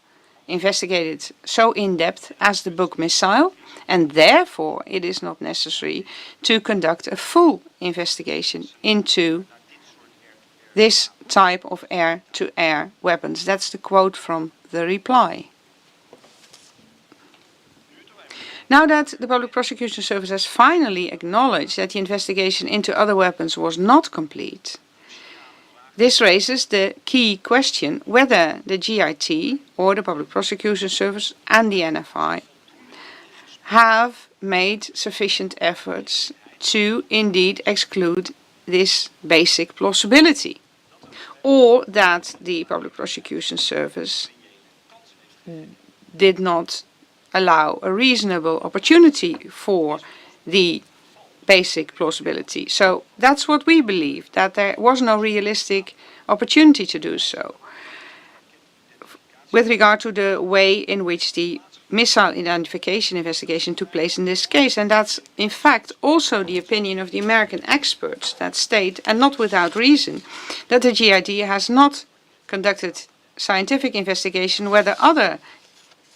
investigated so in-depth as the Buk missile, and therefore it is not necessary to conduct a full investigation into this type of air-to-air weapons. That's the quote from the reply. Now that the Public Prosecution Service has finally acknowledged that the investigation into other weapons was not complete, this raises the key question whether the GIT, or the Public Prosecution Service, and the NFI have made sufficient efforts to indeed exclude this basic plausibility, or that the Public Prosecution Service did not allow a reasonable opportunity for the basic plausibility. So that's what we believe, that there was no realistic opportunity to do so. With regard to the way in which the missile identification investigation took place in this case, and that's in fact also the opinion of the American experts that state, and not without reason, that the GID has not conducted scientific investigation whether other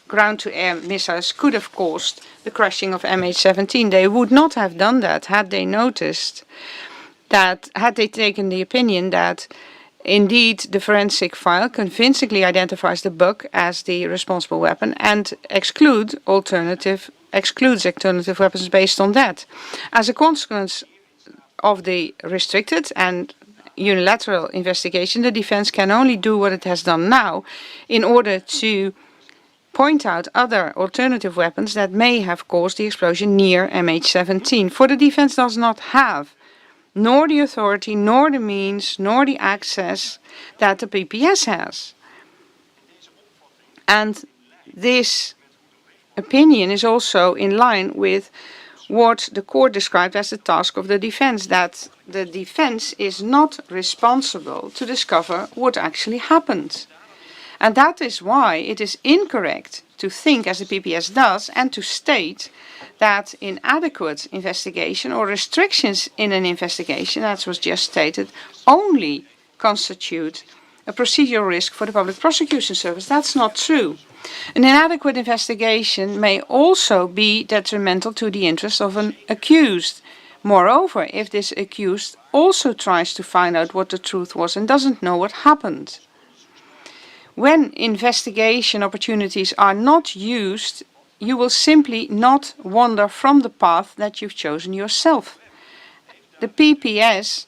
ground-to-air missiles could have caused the crashing of MH17. They would not have done that had they noticed that, had they taken the opinion that indeed the forensic file convincingly identifies the Buk as the responsible weapon and excludes alternative weapons based on that. As a consequence of the restricted and unilateral investigation, the defense can only do what it has done now in order to point out other alternative weapons that may have caused the explosion near MH17. For the defense does not have nor the authority, nor the means, nor the access that the PPS has. And this opinion is also in line with what the court described as the task of the defense, that the defense is not responsible to discover what actually happened. And that is why it is incorrect to think, as the PPS does, and to state that inadequate investigation or restrictions in an investigation, as was just stated, only constitute a procedural risk for the Public Prosecution Service. That's not true. An inadequate investigation may also be detrimental to the interests of an accused. Moreover, if this accused also tries to find out what the truth was and doesn't know what happened. When investigation opportunities are not used, you will simply not wander from the path that you've chosen yourself. The PPS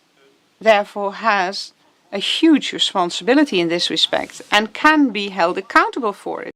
therefore has a huge responsibility in this respect and can be held accountable for it.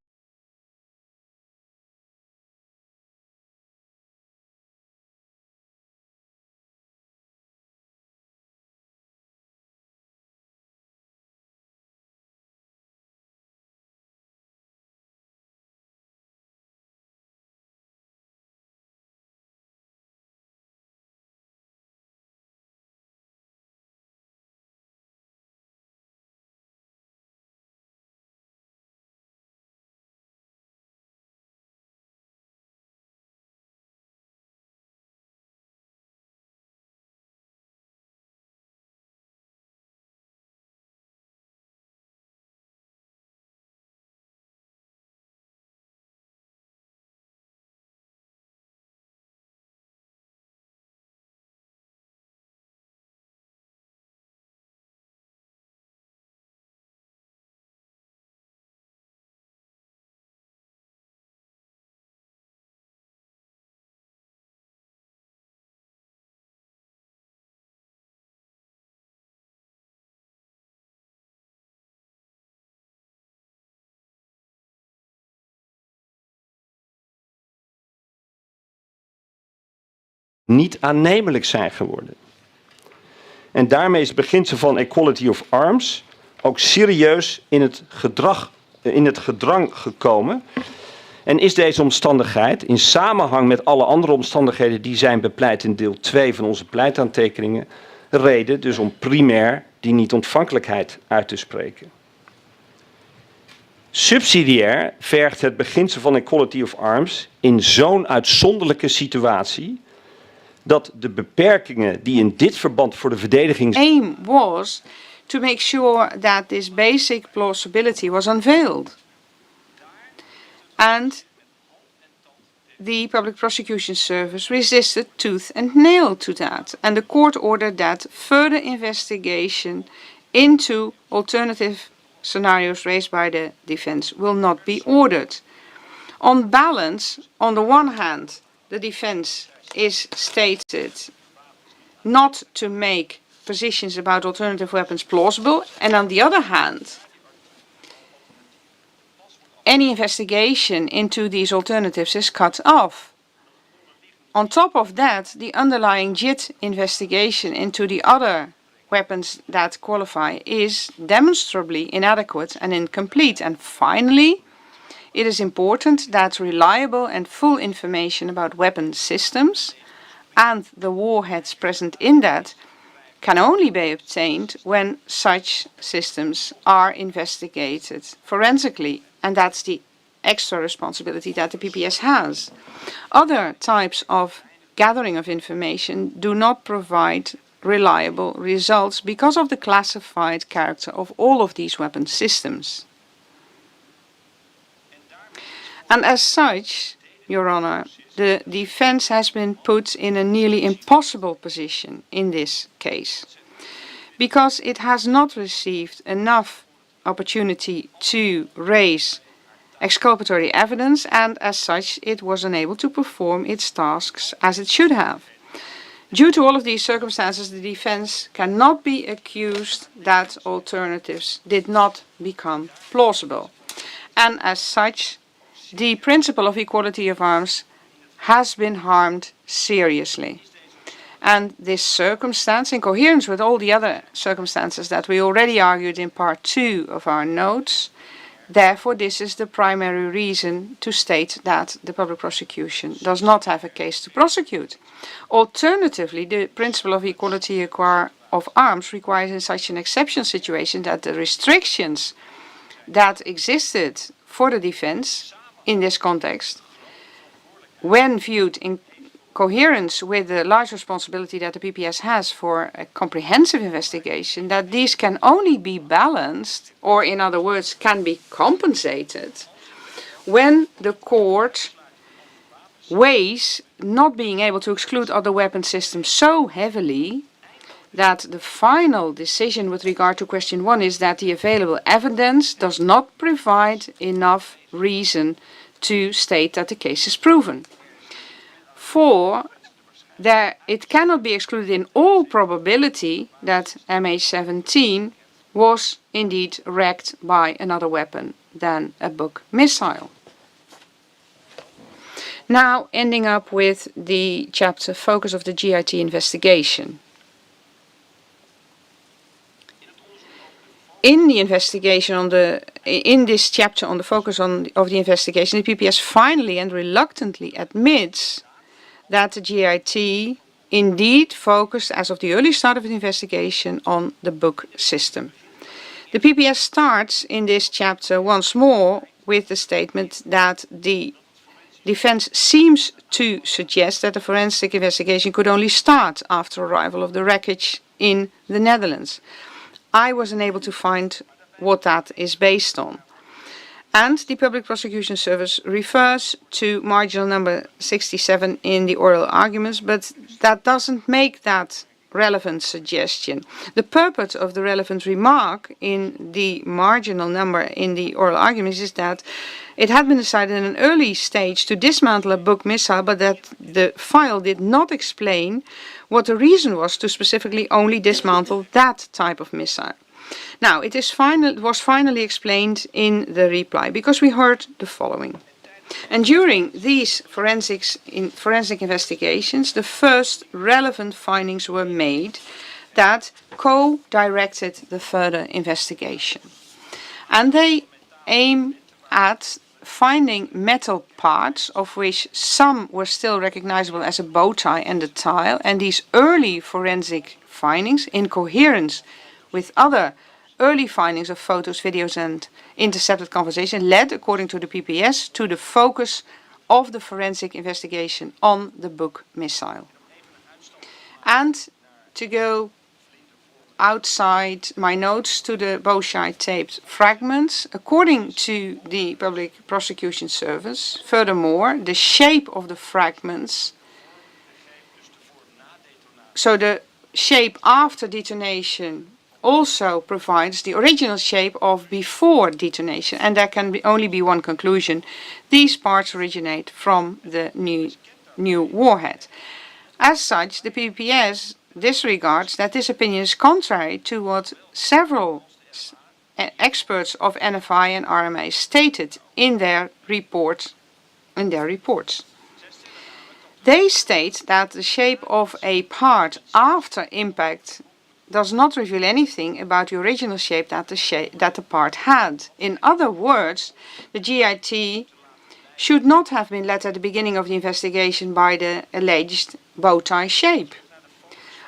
Niet aannemelijk zijn geworden. En daarmee is het beginsel van equality of arms ook serieus in het gedrang gekomen. En is deze omstandigheid in samenhang met alle andere omstandigheden die zijn bepleit in deel 2 van onze pleitaantekeningen, reden dus om primair die niet-ontvankelijkheid uit te spreken. Subsidiair vergt het beginsel van equality of arms in zo'n uitzonderlijke situatie dat de beperkingen die in dit verband voor de verdediging Aim was to make sure that this basic plausibility was unveiled. And the Public Prosecution Service resisted tooth and nail to that. And the court ordered that further investigation into alternative scenarios raised by the defense will not be ordered. On balance, on the one hand, the defense is stated not to make positions about alternative weapons plausible, and on the other hand, any investigation into these alternatives is cut off. On top of that, the underlying JIT investigation into the other weapons that qualify is demonstrably inadequate and incomplete. And finally, it is important that reliable and full information about weapon systems and the warheads present in that can only be obtained when such systems are investigated forensically. And that's the extra responsibility that the PPS has. Other types of gathering of information do not provide reliable results because of the classified character of all of these weapon systems. And as such, Your Honor, the defense has been put in a nearly impossible position in this case because it has not received enough opportunity to raise exculpatory evidence, and as such it was unable to perform its tasks as it should have. Due to all of these circumstances, the defense cannot be accused that alternatives did not become plausible. And as such, the principle of equality of arms has been harmed seriously. And this circumstance, in coherence with all the other circumstances that we already argued in part 2 of our notes, therefore this is the primary reason to state that the public prosecution does not have a case to prosecute. Alternatively, the principle of equality of arms requires in such an exceptional situation that the restrictions that existed for the defense in this context, when viewed in coherence with the large responsibility that the PPS has for a comprehensive investigation, that these can only be balanced, or in other words, can be compensated, when the court weighs not being able to exclude other weapon systems so heavily that the final decision with regard to question 1 is that the available evidence does not provide enough reason to state that the case is proven. 4, it cannot be excluded in all probability that MH17 was indeed wrecked by another weapon than a Buk missile. Now, ending up with the chapter focus of the GIT investigation. In the investigation in this chapter on the focus of the investigation, the PPS finally and reluctantly admits that the GIT indeed focused, as of the early start of the investigation, on the Buk system. The PPS starts in this chapter once more with the statement that the defense seems to suggest that the forensic investigation could only start after arrival of the wreckage in the Netherlands. I was unable to find what that is based on. And the Public Prosecution Service refers to marginal number 67 in the oral arguments, but that doesn't make that relevant suggestion. The purport of the relevant remark in the marginal number in the oral arguments is that it had been decided in an early stage to dismantle a Buk missile, but that the file did not explain what the reason was to specifically only dismantle that type of missile. Now, it was finally explained in the reply, because we heard the following. And during these forensic investigations, the first relevant findings were made that co-directed the further investigation. And they aim at finding metal parts, of which some were still recognizable as a bow tie and a tile, and these early forensic findings, in coherence with other early findings of photos, videos and intercepted conversation, led, according to the PPS, to the focus of the forensic investigation on the Buk missile. And to go outside my notes to the Bowshite taped fragments, according to the Public Prosecution Service, furthermore, the shape of the fragments, so the shape after detonation also provides the original shape of before detonation, and there can only be one conclusion. These parts originate from the new warhead. As such, the PPS disregards that this opinion is contrary to what several experts of NFI and RMA stated in their reports. They state that the shape of a part after impact does not reveal anything about the original shape that the part had. In other words, the GIT should not have been led at the beginning of the investigation by the alleged bow tie shape.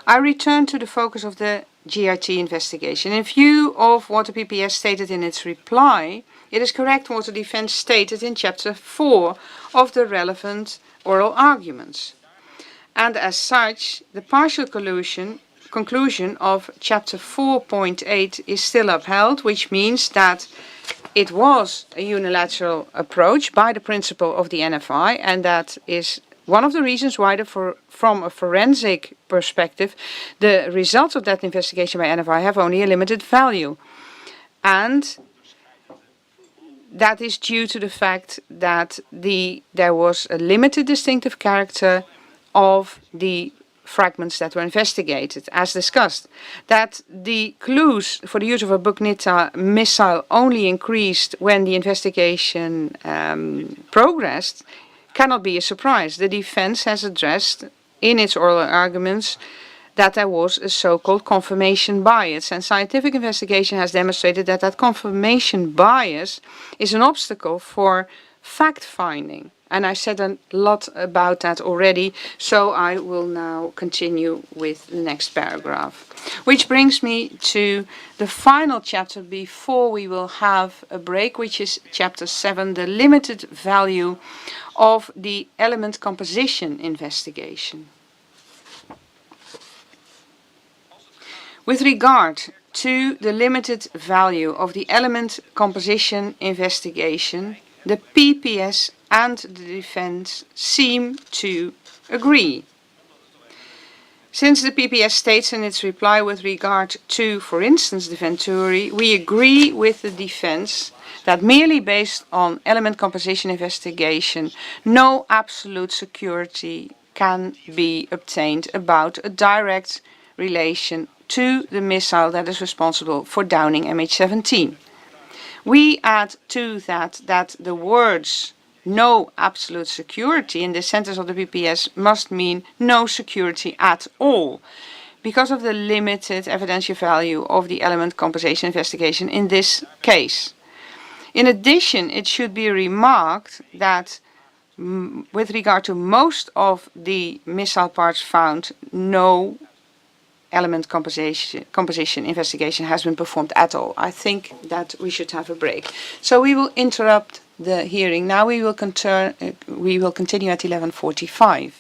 I return to the focus of the GIT investigation. In view of what the PPS stated in its reply, it is correct what the defense stated in Chapter 4 of the relevant oral arguments. And as such, the partial conclusion of Chapter 4.8 is still upheld, which means that it was a unilateral approach by the principle of the NFI, and that is one of the reasons why, from a forensic perspective, the results of that investigation by NFI have only a limited value. And that is due to the fact that there was a limited distinctive character of the fragments that were investigated, as discussed. That the clues for the use of a Buk missile only increased when the investigation progressed cannot be a surprise. The defense has addressed in its oral arguments that there was a so-called confirmation bias, and scientific investigation has demonstrated that that confirmation bias is an obstacle for fact-finding. And I said a lot about that already, so I will now continue with the next paragraph. Which brings me to the final chapter before we will have a break, which is Chapter 7, the limited value of the element composition investigation. With regard to the limited value of the element composition investigation, the PPS and the defense seem to agree. Since the PPS states in its reply with regard to, for instance, the Venturi, we agree with the defense that merely based on element composition investigation, no absolute security can be obtained about a direct relation to the missile that is responsible for downing MH17. We add to that the words no absolute security in the sentence of the PPS must mean no security at all, because of the limited evidential value of the element composition investigation in this case. In addition, it should be remarked that with regard to most of the missile parts found, no element composition investigation has been performed at all. I think that we should have a break. So we will interrupt the hearing. Now we will continue at 11:45.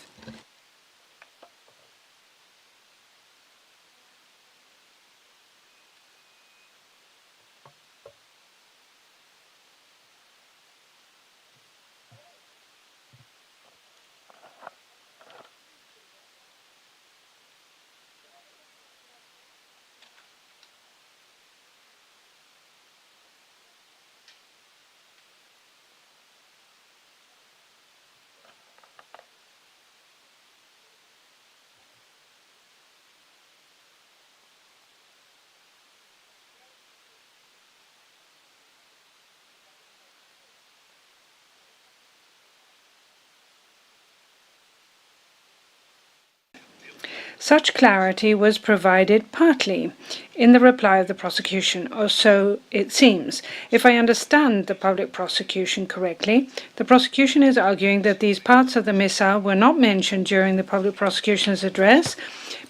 Such clarity was provided partly in the reply of the prosecution, or so it seems. If I understand the public prosecution correctly, the prosecution is arguing that these parts of the missile were not mentioned during the public prosecution's address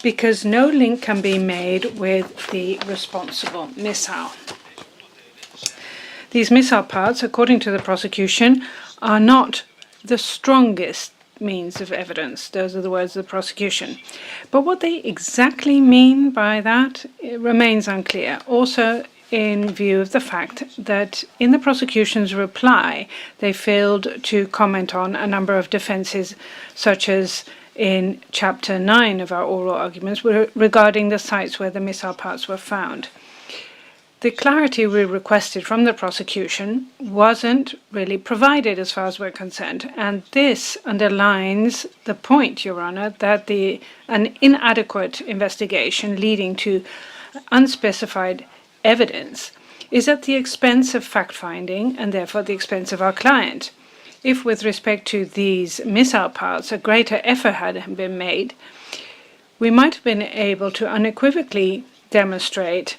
because no link can be made with the responsible missile. These missile parts, according to the prosecution, are not the strongest means of evidence. Those are the words of the prosecution. But what they exactly mean by that remains unclear. Also, in view of the fact that in the prosecution's reply, they failed to comment on a number of defenses, such as in Chapter 9 of our oral arguments, regarding the sites where the missile parts were found. The clarity we requested from the prosecution wasn't really provided as far as we're concerned, and this underlines the point, Your Honour, that an inadequate investigation leading to unspecified evidence is at the expense of fact-finding and therefore the expense of our client. If with respect to these missile parts a greater effort had been made, we might have been able to unequivocally demonstrate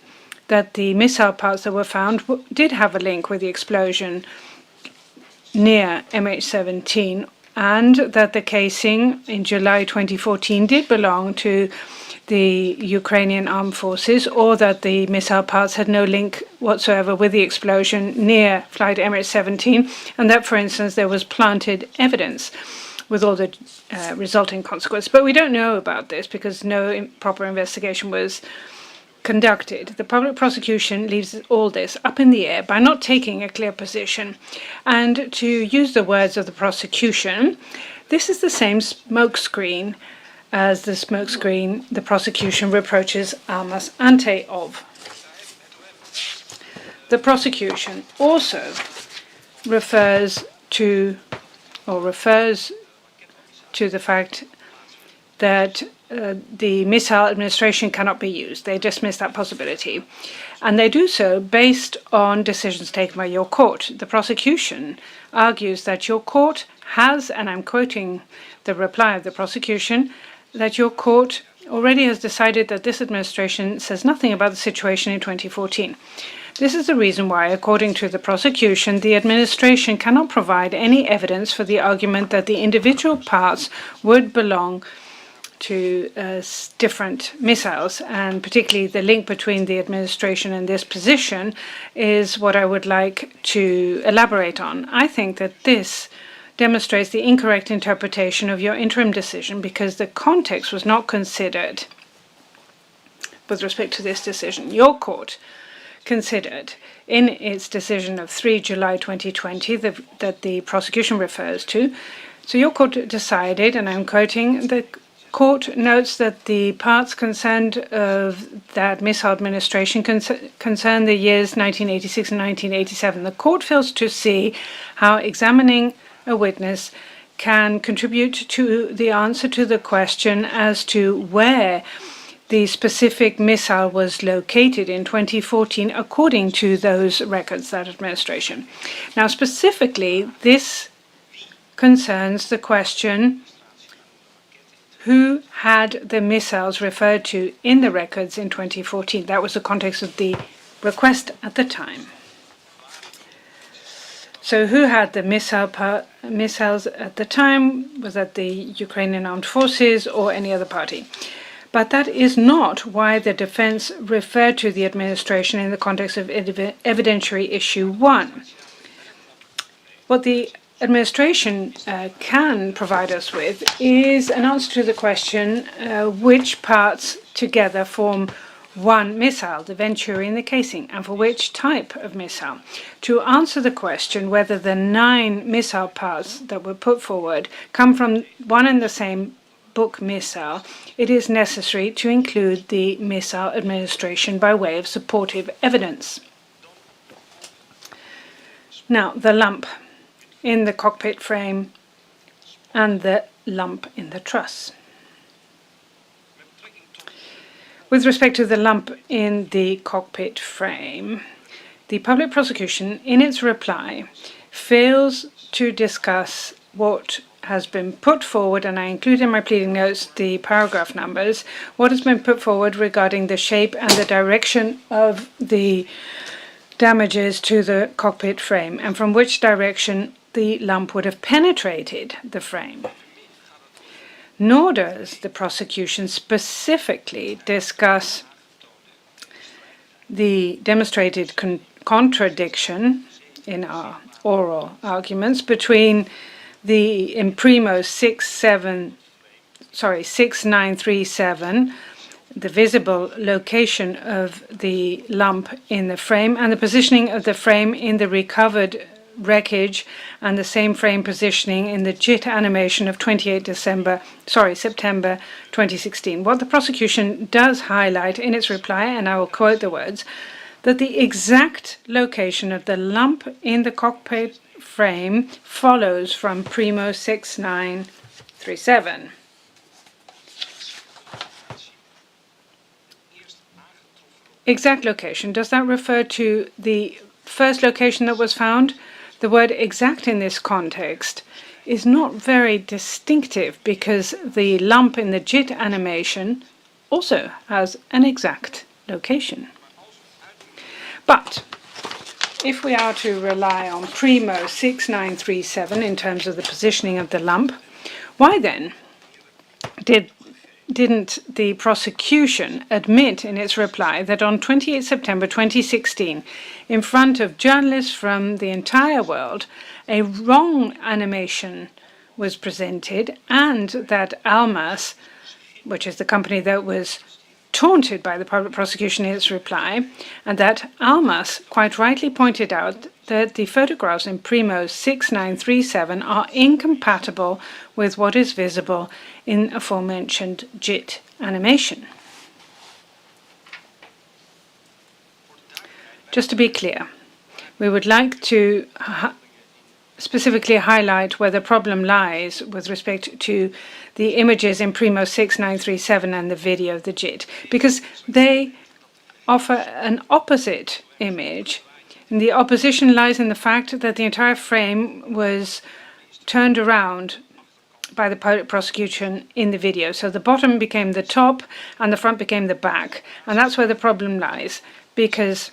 that the missile parts that were found did have a link with the explosion near MH17, and that the casing in July 2014 did belong to the Ukrainian armed forces, or that the missile parts had no link whatsoever with the explosion near flight MH17, and that, for instance, there was planted evidence with all the resulting consequences. But we don't know about this because no proper investigation was conducted. The public prosecution leaves all this up in the air by not taking a clear position. And to use the words of the prosecution, this is the same smokescreen as the smokescreen the prosecution reproaches Almas Ante of. The prosecution also refers to the fact that the missile administration cannot be used. They dismiss that possibility. And they do so based on decisions taken by your court. The prosecution argues that your court has, and I'm quoting the reply of the prosecution, that your court already has decided that this administration says nothing about the situation in 2014. This is the reason why, according to the prosecution, the administration cannot provide any evidence for the argument that the individual parts would belong to different missiles, and particularly the link between the administration and this position is what I would like to elaborate on. I think that this demonstrates the incorrect interpretation of your interim decision because the context was not considered with respect to this decision. Your court considered in its decision of 3 July 2020 that the prosecution refers to. So your court decided, and I'm quoting, court notes that the parts concerned of that missile administration concern the years 1986 and 1987. The court fails to see how examining a witness can contribute to the answer to the question as to where the specific missile was located in 2014 according to those records, that administration. Now, specifically, this concerns the question who had the missiles referred to in the records in 2014. That was the context of the request at the time. So who had the missiles at the time? Was that the Ukrainian Armed Forces or any other party? But that is not why the defense referred to the administration in the context of evidentiary issue 1. What the administration can provide us with is an answer to the question which parts together form one missile, the venturi and the casing, and for which type of missile. To answer the question whether the 9 missile parts that were put forward come from one and the same book missile, it is necessary to include the missile administration by way of supportive evidence. Now, the lump in the cockpit frame and the lump in the truss. With respect to the lump in the cockpit frame, the public prosecution, in its reply, fails to discuss what has been put forward, and I include in my pleading notes the paragraph numbers, what has been put forward regarding the shape and the direction of the damages to the cockpit frame, and from which direction the lump would have penetrated the frame. Nor does the prosecution specifically discuss the demonstrated contradiction in our oral arguments between the Imprimo 6937, the visible location of the lump in the frame, and the positioning of the frame in the recovered wreckage, and the same frame positioning in the JIT animation of September 2016. What the prosecution does highlight in its reply, and I will quote the words, that the exact location of the lump in the cockpit frame follows from Primo 6937. Exact location, does that refer to the first location that was found? The word exact in this context is not very distinctive because the lump in the JIT animation also has an exact location. But if we are to rely on Primo 6937 in terms of the positioning of the lump, why then didn't the prosecution admit in its reply that on 28 September 2016, in front of journalists from the entire world, a wrong animation was presented, and that Almas, which is the company that was taunted by the public prosecution in its reply, and that Almas quite rightly pointed out that the photographs in Primo 6937 are incompatible with what is visible in aforementioned JIT animation. Just to be clear, we would like to specifically highlight where the problem lies with respect to the images in Primo 6937 and the video of the JIT, because they offer an opposite image. And the opposition lies in the fact that the entire frame was turned around by the public prosecution in the video. So the bottom became the top and the front became the back. And that's where the problem lies, because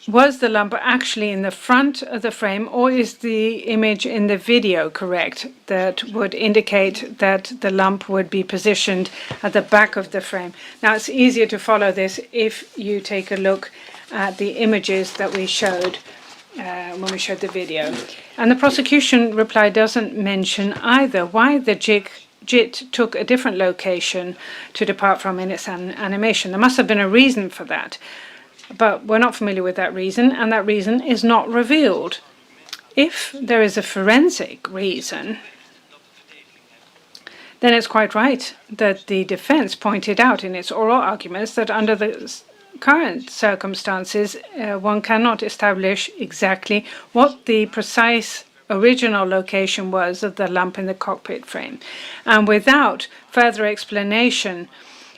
was the lump actually in the front of the frame, or is the image in the video correct that would indicate that the lump would be positioned at the back of the frame? Now, it's easier to follow this if you take a look at the images that we showed when we showed the video. And the prosecution reply doesn't mention either why the JIT took a different location to depart from in its animation. There must have been a reason for that. But we're not familiar with that reason, and that reason is not revealed. If there is a forensic reason, then it's quite right that the defense pointed out in its oral arguments that under the current circumstances, one cannot establish exactly what the precise original location was of the lump in the cockpit frame. And without further explanation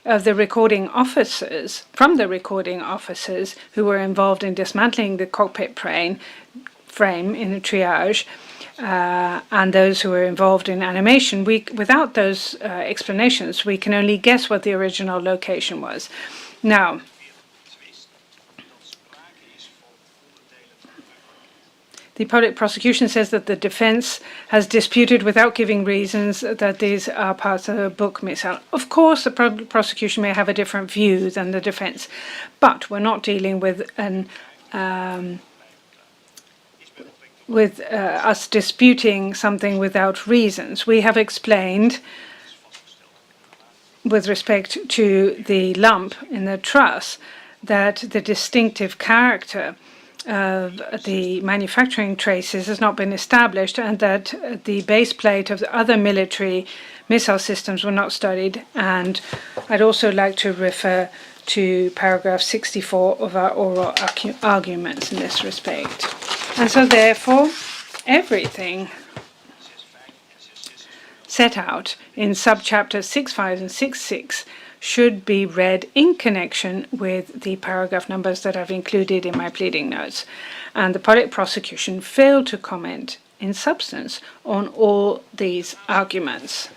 of the recording officers, from the recording officers who were involved in dismantling the cockpit frame in the triage, and those who were involved in animation, without those explanations, we can only guess what the original location was. Now, the public prosecution says that the defense has disputed without giving reasons that these are parts of a Buk missile. Of course, the public prosecution may have a different view than the defense, but we're not dealing with us disputing something without reasons. We have explained, with respect to the lump in the truss, that the distinctive character of the manufacturing traces has not been established, and that the base plate of the other military missile systems were not studied. And I'd also like to refer to paragraph 64 of our oral arguments in this respect. And so therefore, everything set out in subchapters 6.5 and 6.6 should be read in connection with the paragraph numbers that I've included in my pleading notes. And the public prosecution failed to comment in substance on all these arguments.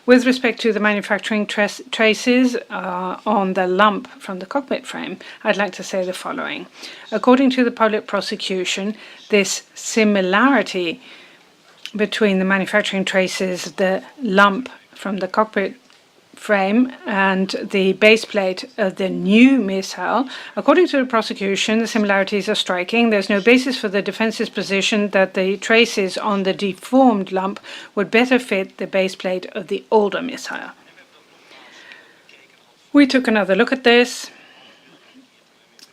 With respect to the manufacturing traces on the lump from the cockpit frame, I'd like to say the following. According to the public prosecution, this similarity between the manufacturing traces, the lump from the cockpit frame and the base plate of the new missile, according to the prosecution, the similarities are striking. There's no basis for the defense's position that the traces on the deformed lump would better fit the base plate of the older missile. We took another look at this.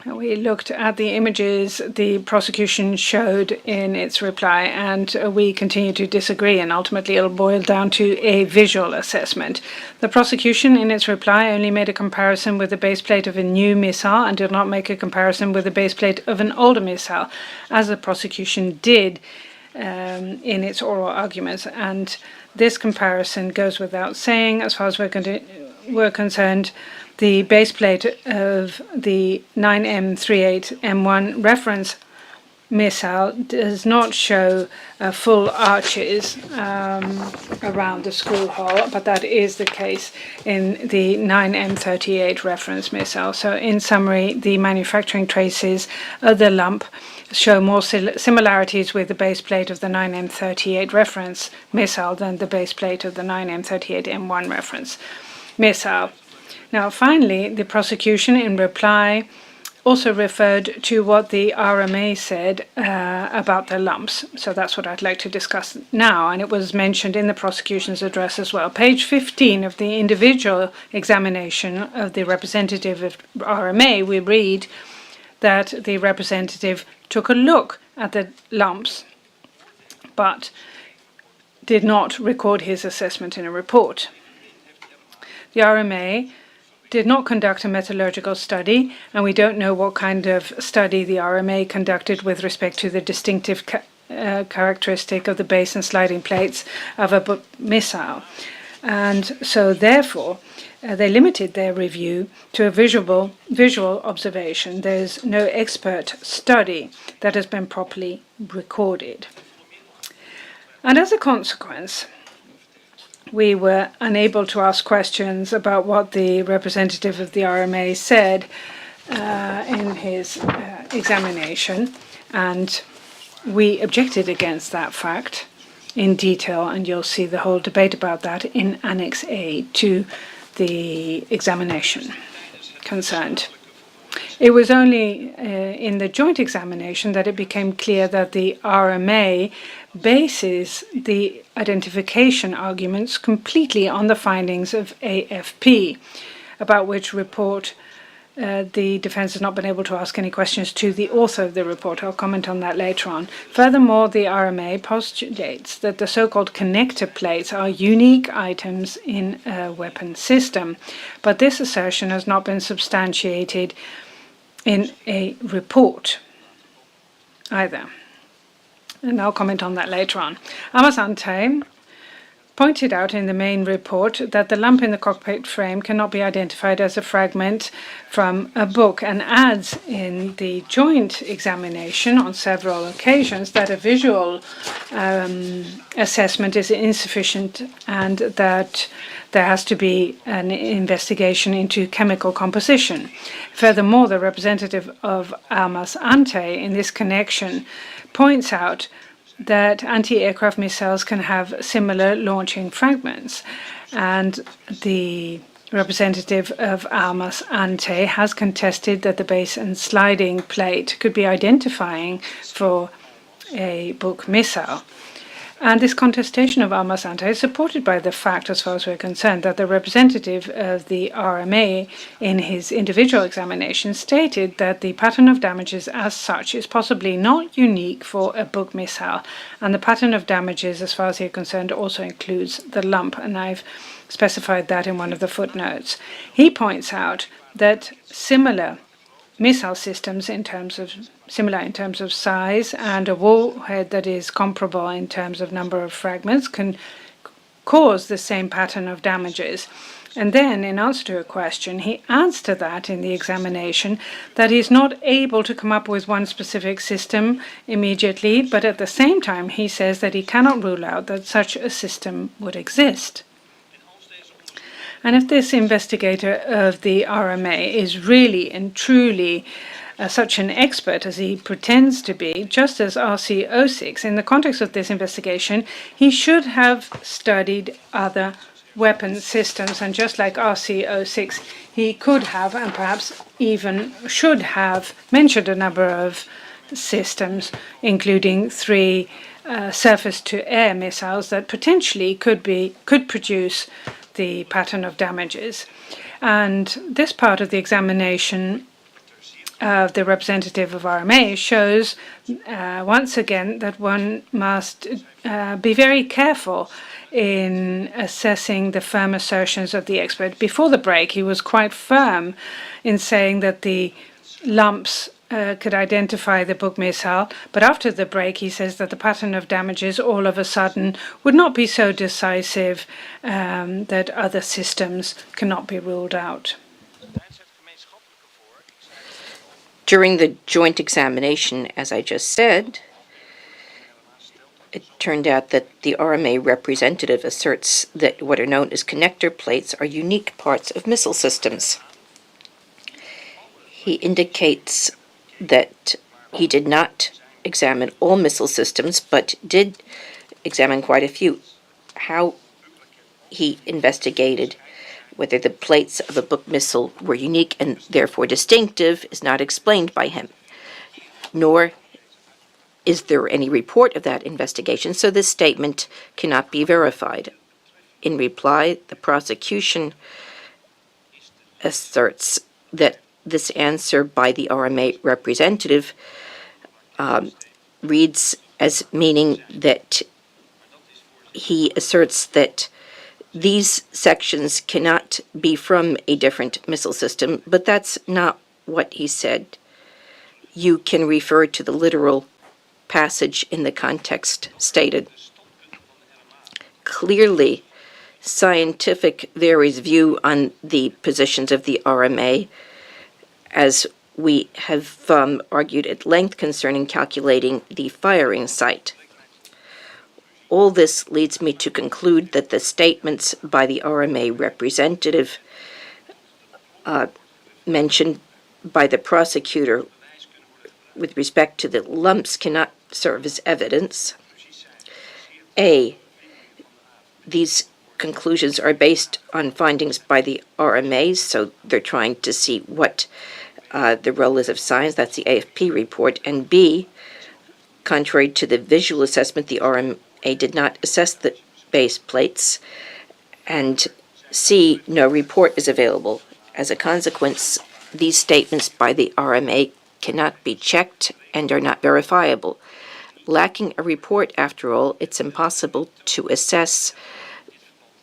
We looked at the images the prosecution showed in its reply, and we continue to disagree, and ultimately it'll boil down to a visual assessment. The prosecution in its reply only made a comparison with the base plate of a new missile and did not make a comparison with the base plate of an older missile, as the prosecution did in its oral arguments. And this comparison goes without saying. As far as we're concerned, the base plate of the 9M38M1 reference missile does not show full arches around the screw hole, but that is the case in the 9M38 reference missile. So in summary, the manufacturing traces of the lump show more similarities with the base plate of the 9M38 reference missile than the base plate of the 9M38M1 reference missile. Now, finally, the prosecution in reply also referred to what the RMA said about the lumps. So that's what I'd like to discuss now, and it was mentioned in the prosecution's address as well. Page 15 of the individual examination of the representative of RMA, we read that the representative took a look at the lumps, but did not record his assessment in a report. The RMA did not conduct a metallurgical study, and we don't know what kind of study the RMA conducted with respect to the distinctive characteristic of the base and sliding plates of a missile. And so therefore, they limited their review to a visual observation. There's no expert study that has been properly recorded. And as a consequence, we were unable to ask questions about what the representative of the RMA said in his examination, and we objected against that fact in detail, and you'll see the whole debate about that in Annex A to the examination concerned. It was only in the joint examination that it became clear that the RMA bases the identification arguments completely on the findings of AFP, about which report the defense has not been able to ask any questions to the author of the report. I'll comment on that later on. Furthermore, the RMA postulates that the so-called connector plates are unique items in a weapon system, but this assertion has not been substantiated in a report either. And I'll comment on that later on. Amos Ante pointed out in the main report that the lump in the cockpit frame cannot be identified as a fragment from a book, and adds in the joint examination on several occasions that a visual assessment is insufficient and that there has to be an investigation into chemical composition. Furthermore, the representative of Amos Ante in this connection points out that anti-aircraft missiles can have similar launching fragments, and the representative of Amos Ante has contested that the base and sliding plate could be identifying for a Buk missile. And this contestation of Amos Ante is supported by the fact, as far as we're concerned, that the representative of the RMA in his individual examination stated that the pattern of damages as such is possibly not unique for a Buk missile, and the pattern of damages, as far as they're concerned, also includes the lump, and I've specified that in one of the footnotes. He points out that similar missile systems similar in terms of size and a warhead that is comparable in terms of number of fragments can cause the same pattern of damages. And then, in answer to a question, he adds to that in the examination that he's not able to come up with one specific system immediately, but at the same time he says that he cannot rule out that such a system would exist. And if this investigator of the RMA is really and truly such an expert as he pretends to be, just as RC06, in the context of this investigation, he should have studied other weapon systems, and just like RC06, he could have, and perhaps even should have, mentioned a number of systems, including 3 surface-to-air missiles that potentially could produce the pattern of damages. And this part of the examination of the representative of RMA shows once again that one must be very careful in assessing the firm assertions of the expert. Before the break, he was quite firm in saying that the lumps could identify the Buk missile, but after the break he says that the pattern of damages all of a sudden would not be so decisive that other systems cannot be ruled out. During the joint examination, as I just said, it turned out that the RMA representative asserts that what are known as connector plates are unique parts of missile systems. He indicates that he did not examine all missile systems, but did examine quite a few. How he investigated whether the plates of a Buk missile were unique and therefore distinctive is not explained by him, nor is there any report of that investigation, so this statement cannot be verified. In reply, the prosecution asserts that this answer by the RMA representative reads as meaning that he asserts that these sections cannot be from a different missile system, but that's not what he said. You can refer to the literal passage in the context stated. Clearly, scientific varies view on the positions of the RMA, as we have argued at length concerning calculating the firing site. All this leads me to conclude that the statements by the RMA representative mentioned by the prosecutor with respect to the lumps cannot serve as evidence. A, these conclusions are based on findings by the RMA, so they're trying to see what the role is of science, that's the AFP report, and B, contrary to the visual assessment, the RMA did not assess the base plates, and C, no report is available. As a consequence, these statements by the RMA cannot be checked and are not verifiable. Lacking a report, after all, it's impossible to assess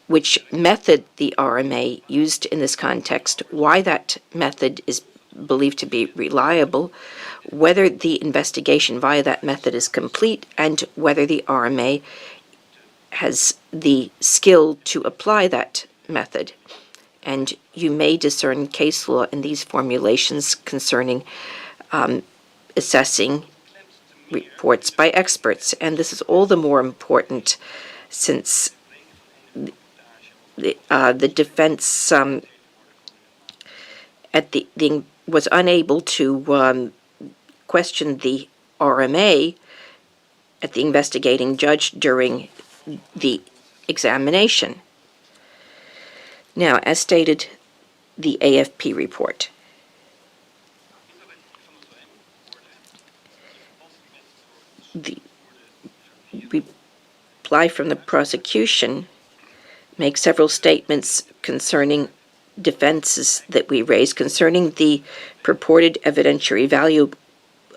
which method the RMA used in this context, why that method is believed to be reliable, whether the investigation via that method is complete, and whether the RMA has the skill to apply that method. And you may discern case law in these formulations concerning assessing reports by experts. And this is all the more important since the defense was unable to question the RMA at the investigating judge during the examination. Now, as stated, the AFP report. The reply from the prosecution makes several statements concerning defenses that we raised concerning the purported evidentiary value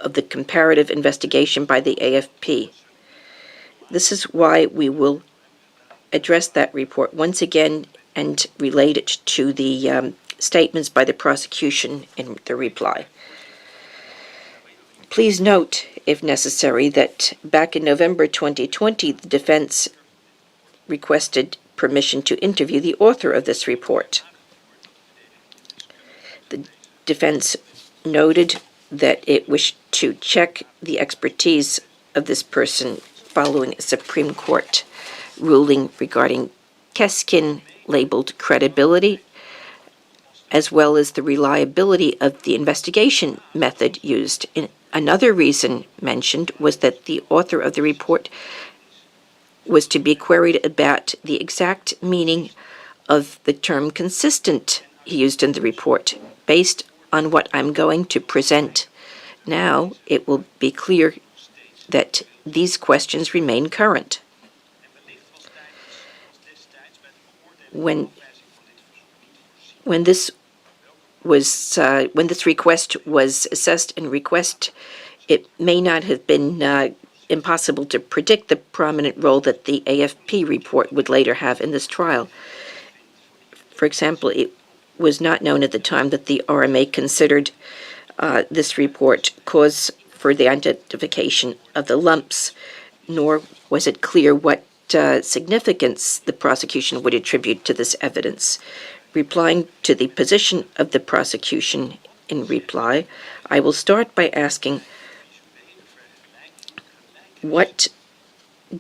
of the comparative investigation by the AFP. This is why we will address that report once again and relate it to the statements by the prosecution in the reply. Please note, if necessary, that back in November 2020, the defense requested permission to interview the author of this report. The defense noted that it wished to check the expertise of this person following a Supreme Court ruling regarding Keskin labeled credibility, as well as the reliability of the investigation method used. Another reason mentioned was that the author of the report was to be queried about the exact meaning of the term consistent he used in the report. Based on what I'm going to present now, it will be clear that these questions remain current. When this request was assessed and request, it may not have been impossible to predict the prominent role that the AFP report would later have in this trial. For example, it was not known at the time that the RMA considered this report cause for the identification of the lumps, nor was it clear what significance the prosecution would attribute to this evidence. Replying to the position of the prosecution in reply, I will start by asking, what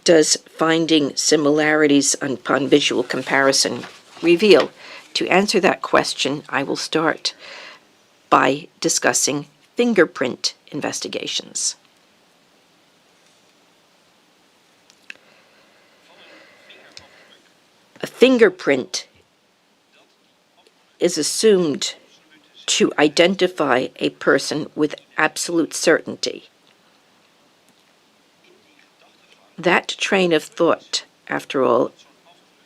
does finding similarities upon visual comparison reveal? To answer that question, I will start by discussing fingerprint investigations. A fingerprint is assumed to identify a person with absolute certainty. That train of thought, after all,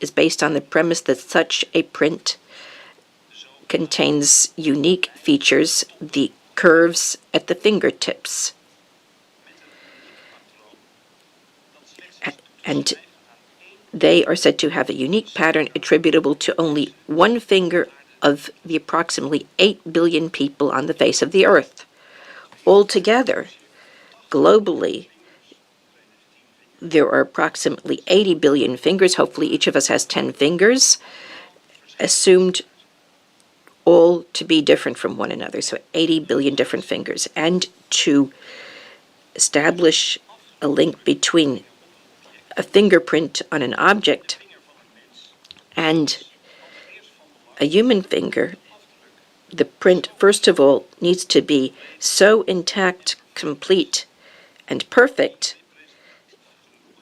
is based on the premise that such a print contains unique features, the curves at the fingertips. And they are said to have a unique pattern attributable to only one finger of the approximately 8 billion people on the face of the earth. Altogether, globally, there are approximately 80 billion fingers. Hopefully each of us has 10 fingers, assumed all to be different from one another, so 80 billion different fingers. And to establish a link between a fingerprint on an object and a human finger, the print, first of all, needs to be so intact, complete, and perfect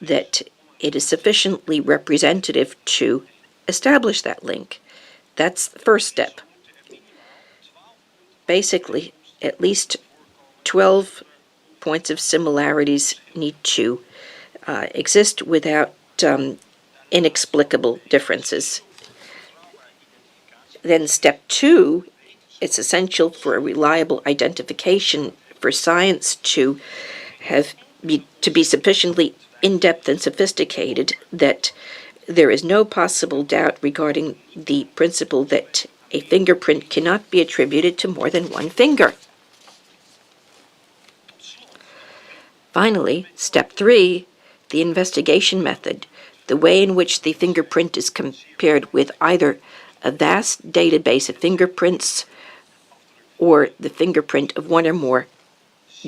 that it is sufficiently representative to establish that link. That's the first step. Basically, at least 12 points of similarities need to exist without inexplicable differences. Then step 2 it's essential for a reliable identification for science to be sufficiently in-depth and sophisticated that there is no possible doubt regarding the principle that a fingerprint cannot be attributed to more than one finger. Finally, step 3, the investigation method, the way in which the fingerprint is compared with either a vast database of fingerprints or the fingerprint of one or more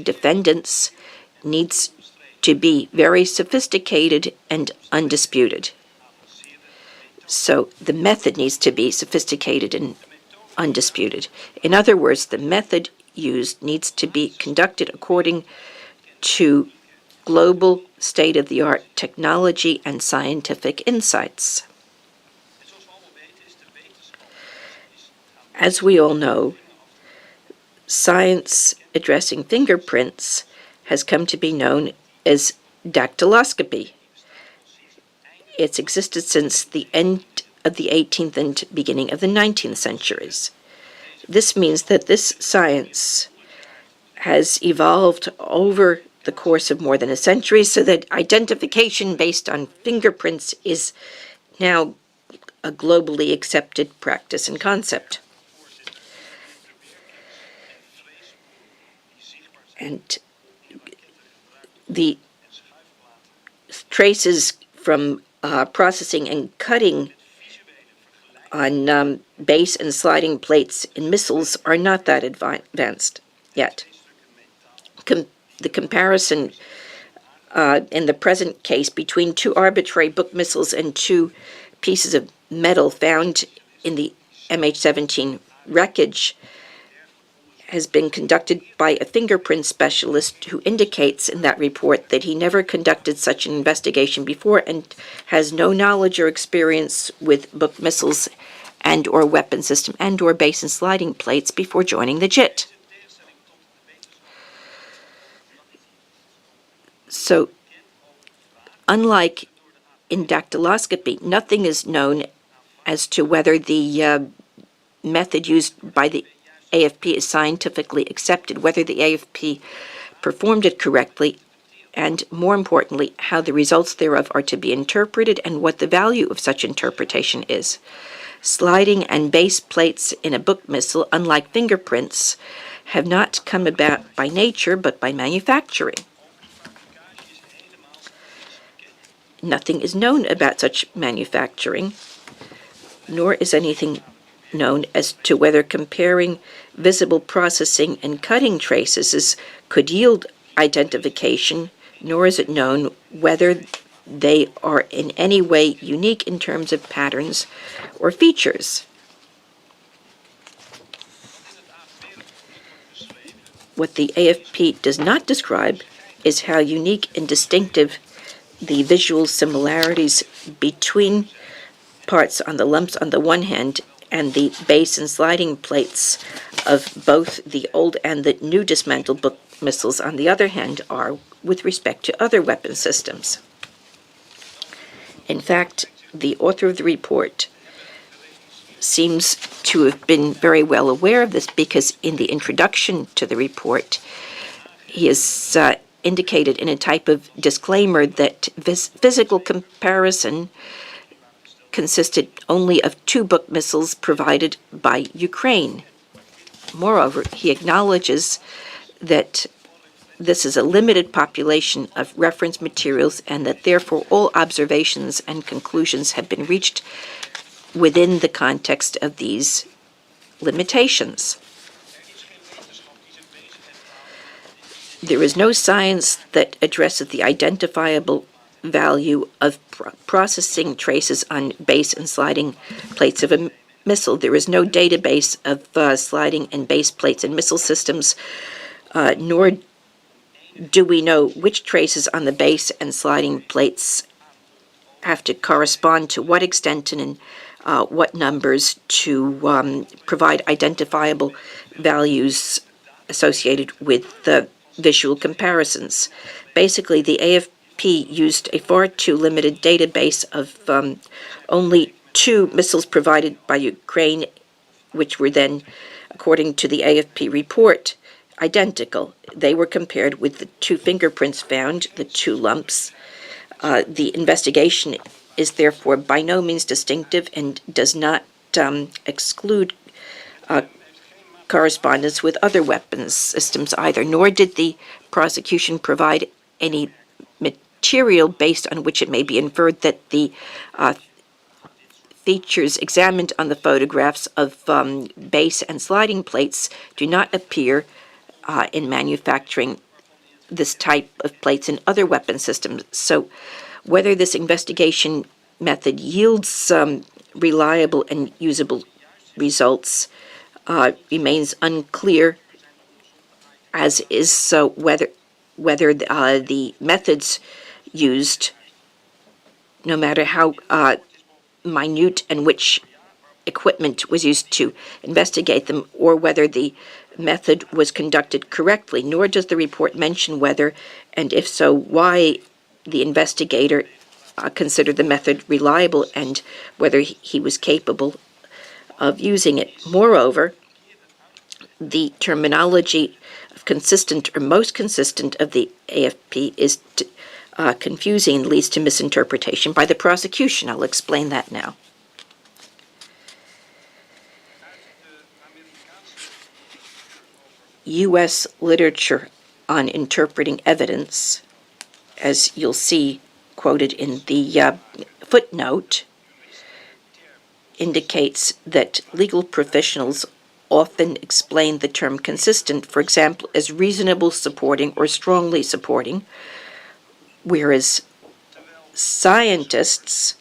defendants, needs to be very sophisticated and undisputed. So the method needs to be sophisticated and undisputed. In other words, the method used needs to be conducted according to global state-of-the-art technology and scientific insights. As we all know, science addressing fingerprints has come to be known as dactyloscopy. It's existed since the end of the 18th and beginning of the 19th centuries. This means that this science has evolved over the course of more than a century so that identification based on fingerprints is now a globally accepted practice and concept. And the traces from processing and cutting on base and sliding plates in missiles are not that advanced yet. The comparison in the present case between two arbitrary book missiles and two pieces of metal found in the MH17 wreckage has been conducted by a fingerprint specialist who indicates in that report that he never conducted such an investigation before and has no knowledge or experience with book missiles and or weapon system and or base and sliding plates before joining the JIT. So, unlike in dactyloscopy, nothing is known as to whether the method used by the AFP is scientifically accepted, whether the AFP performed it correctly, and more importantly, how the results thereof are to be interpreted and what the value of such interpretation is. Sliding and base plates in a book missile, unlike fingerprints, have not come about by nature but by manufacturing. Nothing is known about such manufacturing, nor is anything known as to whether comparing visible processing and cutting traces could yield identification, nor is it known whether they are in any way unique in terms of patterns or features. What the AFP does not describe is how unique and distinctive the visual similarities between parts on the lumps on the one hand and the base and sliding plates of both the old and the new dismantled book missiles on the other hand are with respect to other weapon systems. In fact, the author of the report seems to have been very well aware of this because in the introduction to the report, he has indicated in a type of disclaimer that physical comparison consisted only of 2 book missiles provided by Ukraine. Moreover, he acknowledges that this is a limited population of reference materials and that therefore all observations and conclusions have been reached within the context of these limitations. There is no science that addresses the identifiable value of processing traces on base and sliding plates of a missile. There is no database of sliding and base plates and missile systems, nor do we know which traces on the base and sliding plates have to correspond to what extent and in what numbers to provide identifiable values associated with the visual comparisons. Basically, the AFP used a far too limited database of only 2 missiles provided by Ukraine, which were then according to the AFP report, identical. They were compared with the 2 fingerprints found, the 2 lumps. The investigation is therefore by no means distinctive and does not exclude correspondence with other weapons systems either, nor did the prosecution provide any material based on which it may be inferred that the features examined on the photographs of base and sliding plates do not appear in manufacturing this type of plates in other weapon systems. So whether this investigation method yields reliable and usable results remains unclear, as is so whether the methods used, no matter how minute and which equipment was used to investigate them, or whether the method was conducted correctly, nor does the report mention whether, and if so, why the investigator considered the method reliable and whether he was capable of using it. Moreover, the terminology of consistent or most consistent of the AFP is confusing and leads to misinterpretation by the prosecution. I'll explain that now. U.S. literature on interpreting evidence, as you'll see quoted in the footnote, indicates that legal professionals often explain the term consistent, for example, as reasonable supporting or strongly supporting, whereas scientists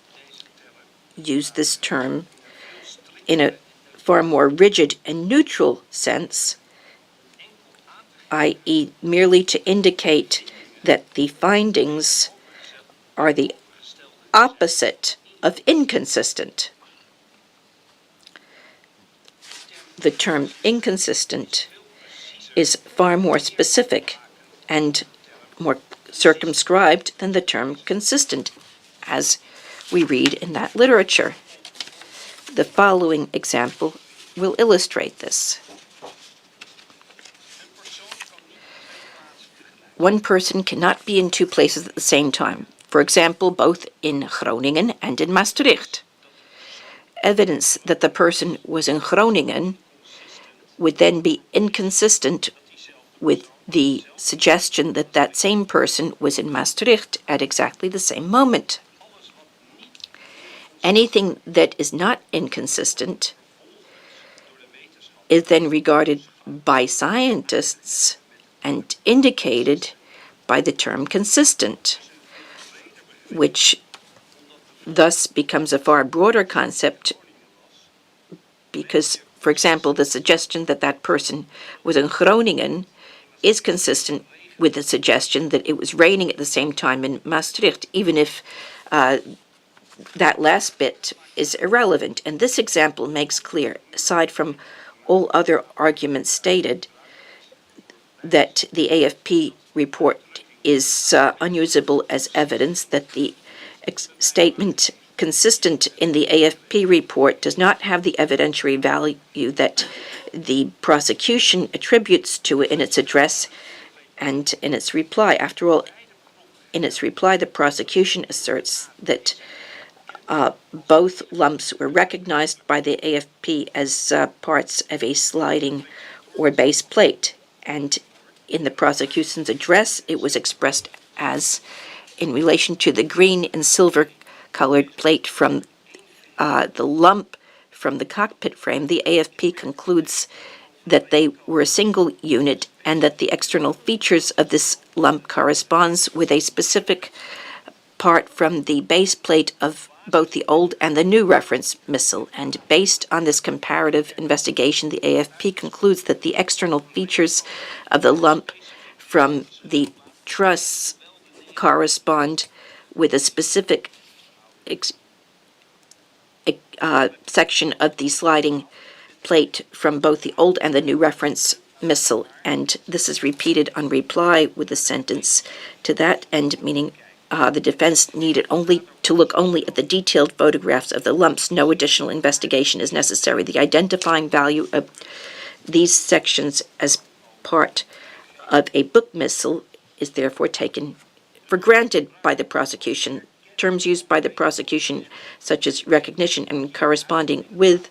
use this term in a far more rigid and neutral sense, i.e., merely to indicate that the findings are the opposite of inconsistent. The term inconsistent is far more specific and more circumscribed than the term consistent, as we read in that literature. The following example will illustrate this. One person cannot be in 2 places at the same time, for example, both in Groningen and in Maastricht. Evidence that the person was in Groningen would then be inconsistent with the suggestion that that same person was in Maastricht at exactly the same moment. Anything that is not inconsistent is then regarded by scientists and indicated by the term consistent, which thus becomes a far broader concept because, for example, the suggestion that that person was in Groningen is consistent with the suggestion that it was raining at the same time in Maastricht, even if that last bit is irrelevant. And this example makes clear, aside from all other arguments stated, that the AFP report is unusable as evidence, that the statement consistent in the AFP report does not have the evidentiary value that the prosecution attributes to it in its address and in its reply. After all, in its reply, the prosecution asserts that both lumps were recognized by the AFP as parts of a sliding or base plate, and in the prosecution's address, it was expressed as, in relation to the green and silver-colored plate from the lump from the cockpit frame, the AFP concludes that they were a single unit and that the external features of this lump corresponds with a specific part from the base plate of both the old and the new reference missile. And based on this comparative investigation, the AFP concludes that the external features of the lump from the truss correspond with a specific section of the sliding plate from both the old and the new reference missile. And this is repeated on reply with a sentence to that end, meaning the defense needed only to look only at the detailed photographs of the lumps. No additional investigation is necessary. The identifying value of these sections as part of a book missile is therefore taken for granted by the prosecution. Terms used by the prosecution, such as recognition and corresponding with,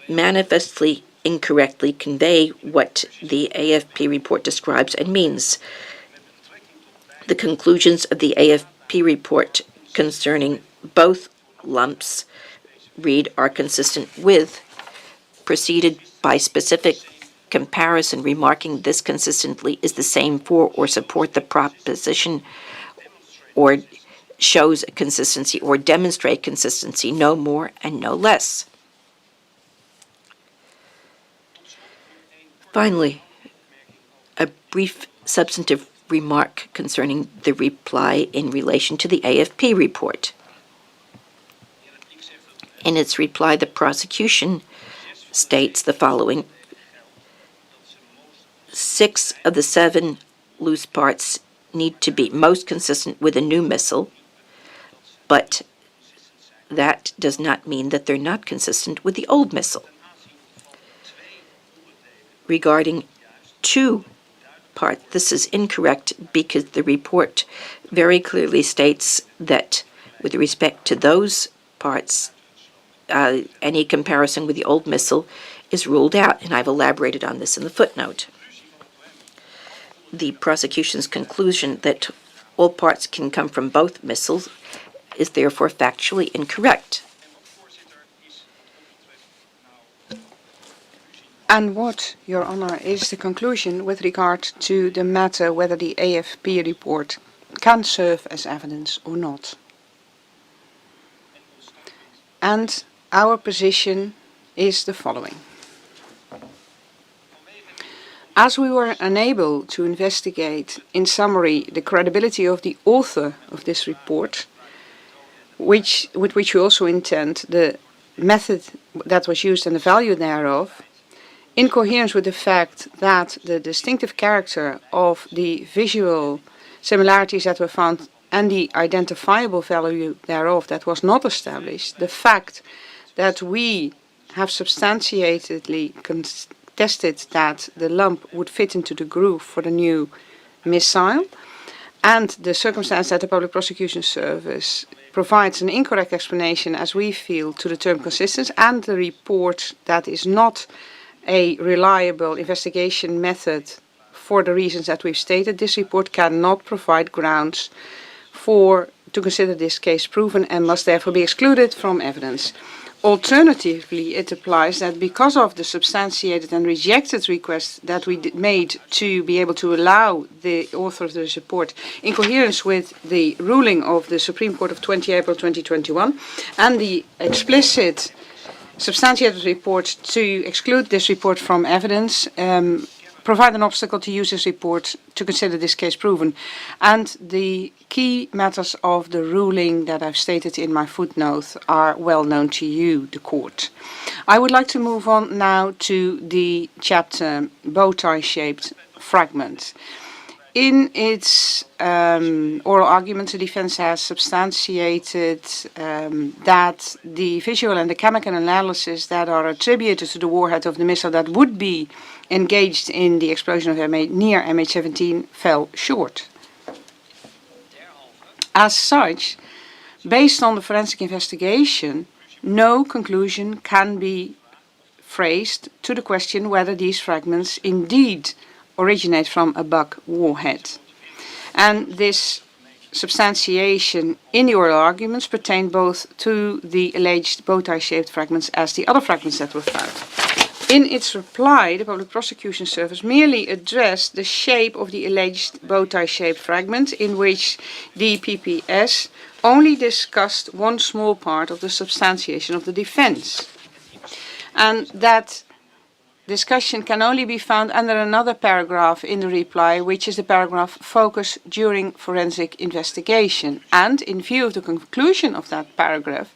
manifestly incorrectly convey what the AFP report describes and means. The conclusions of the AFP report concerning both lumps read are consistent with, preceded by specific comparison remarking this consistently is the same for or support the proposition or shows consistency or demonstrate consistency, no more and no less. Finally, a brief substantive remark concerning the reply in relation to the AFP report. In its reply, the prosecution states the following: 6 of the 7 loose parts need to be most consistent with a new missile, but that does not mean that they're not consistent with the old missile. Regarding 2 parts, this is incorrect because the report very clearly states that with respect to those parts, any comparison with the old missile is ruled out, and I've elaborated on this in the footnote. The prosecution's conclusion that all parts can come from both missiles is therefore factually incorrect. And what, Your Honor, is the conclusion with regard to the matter whether the AFP report can serve as evidence or not? And our position is the following. As we were unable to investigate, in summary, the credibility of the author of this report, with which we also intend the method that was used and the value thereof, in coherence with the fact that the distinctive character of the visual similarities that were found and the identifiable value thereof that was not established, the fact that we have substantiatedly contested that the lump would fit into the groove for the new missile, and the circumstance that the Public Prosecution Service provides an incorrect explanation, as we feel, to the term consistence, and the report that is not a reliable investigation method for the reasons that we've stated, this report cannot provide grounds to consider this case proven and must therefore be excluded from evidence. Alternatively, it applies that because of the substantiated and rejected request that we made to be able to allow the author of this report, in coherence with the ruling of the Supreme Court of 20 April 2021 and the explicit substantiated report, to exclude this report from evidence, provide an obstacle to use this report to consider this case proven. And the key matters of the ruling that I've stated in my footnote are well known to you, the court. I would like to move on now to the chapter bow tie-shaped fragment. In its oral argument, the defense has substantiated that the visual and the chemical analysis that are attributed to the warhead of the missile that would be engaged in the explosion of near MH17 fell short. As such, based on the forensic investigation, no conclusion can be phrased to the question whether these fragments indeed originate from a Buck warhead. And this substantiation in the oral arguments pertained both to the alleged bow tie-shaped fragments as the other fragments that were found. In its reply, the Public Prosecution Service merely addressed the shape of the alleged bow tie-shaped fragment, in which the PPS only discussed one small part of the substantiation of the defense. And that discussion can only be found under another paragraph in the reply, which is the paragraph focus during forensic investigation. And in view of the conclusion of that paragraph,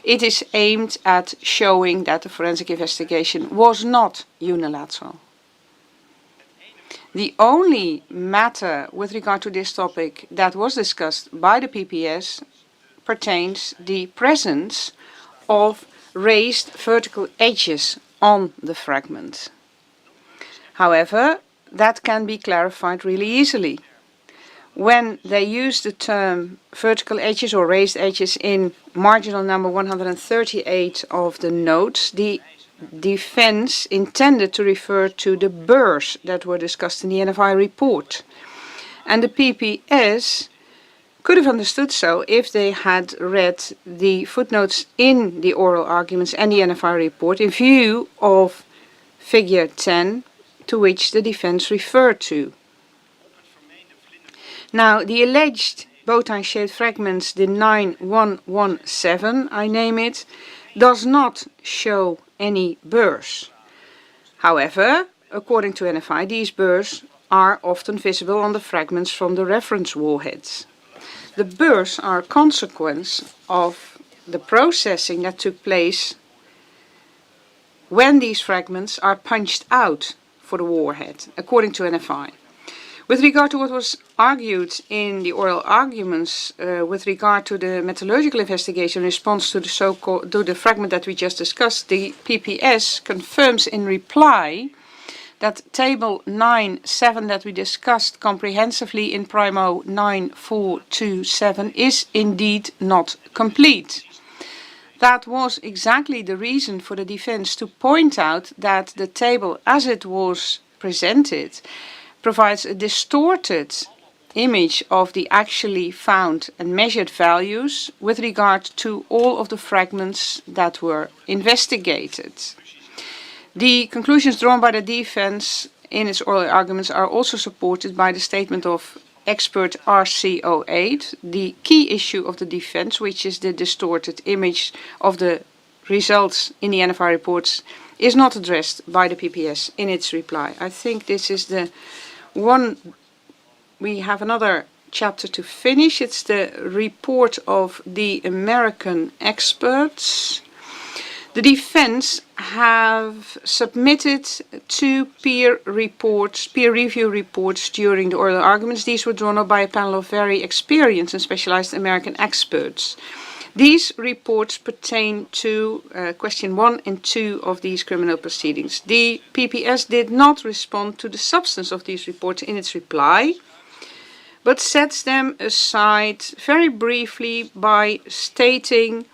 it is aimed at showing that the forensic investigation was not unilateral. The only matter with regard to this topic that was discussed by the PPS pertains the presence of raised vertical edges on the fragment. However, that can be clarified really easily. When they use the term vertical edges or raised edges in marginal number 138 of the notes, the defense intended to refer to the burrs that were discussed in the NFI report. And the PPS could have understood so if they had read the footnotes in the oral arguments and the NFI report in view of figure 10 to which the defense referred to. Now, the alleged bow-tie-shaped fragments, the 9117, I name it, does not show any burrs. However, according to NFI, these burrs are often visible on the fragments from the reference warheads. The burrs are a consequence of the processing that took place when these fragments are punched out for the warhead, according to NFI. With regard to what was argued in the oral arguments with regard to the metallurgical investigation in response to the fragment that we just discussed, the PPS confirms in reply that table 9.7 that we discussed comprehensively in Primo 9427 is indeed not complete. That was exactly the reason for the defense to point out that the table as it was presented provides a distorted image of the actually found and measured values with regard to all of the fragments that were investigated. The conclusions drawn by the defense in its oral arguments are also supported by the statement of expert RCO8, the key issue of the defense, which is the distorted image of the results in the NFI reports, is not addressed by the PPS in its reply. I think this is the one. We have another chapter to finish. It's the report of the American experts. The defense have submitted two peer review reports during the oral arguments. These were drawn up by a panel of very experienced and specialized American experts. These reports pertain to question 1 and 2 of these criminal proceedings. The PPS did not respond to the substance of these reports in its reply, but sets them aside very briefly by stating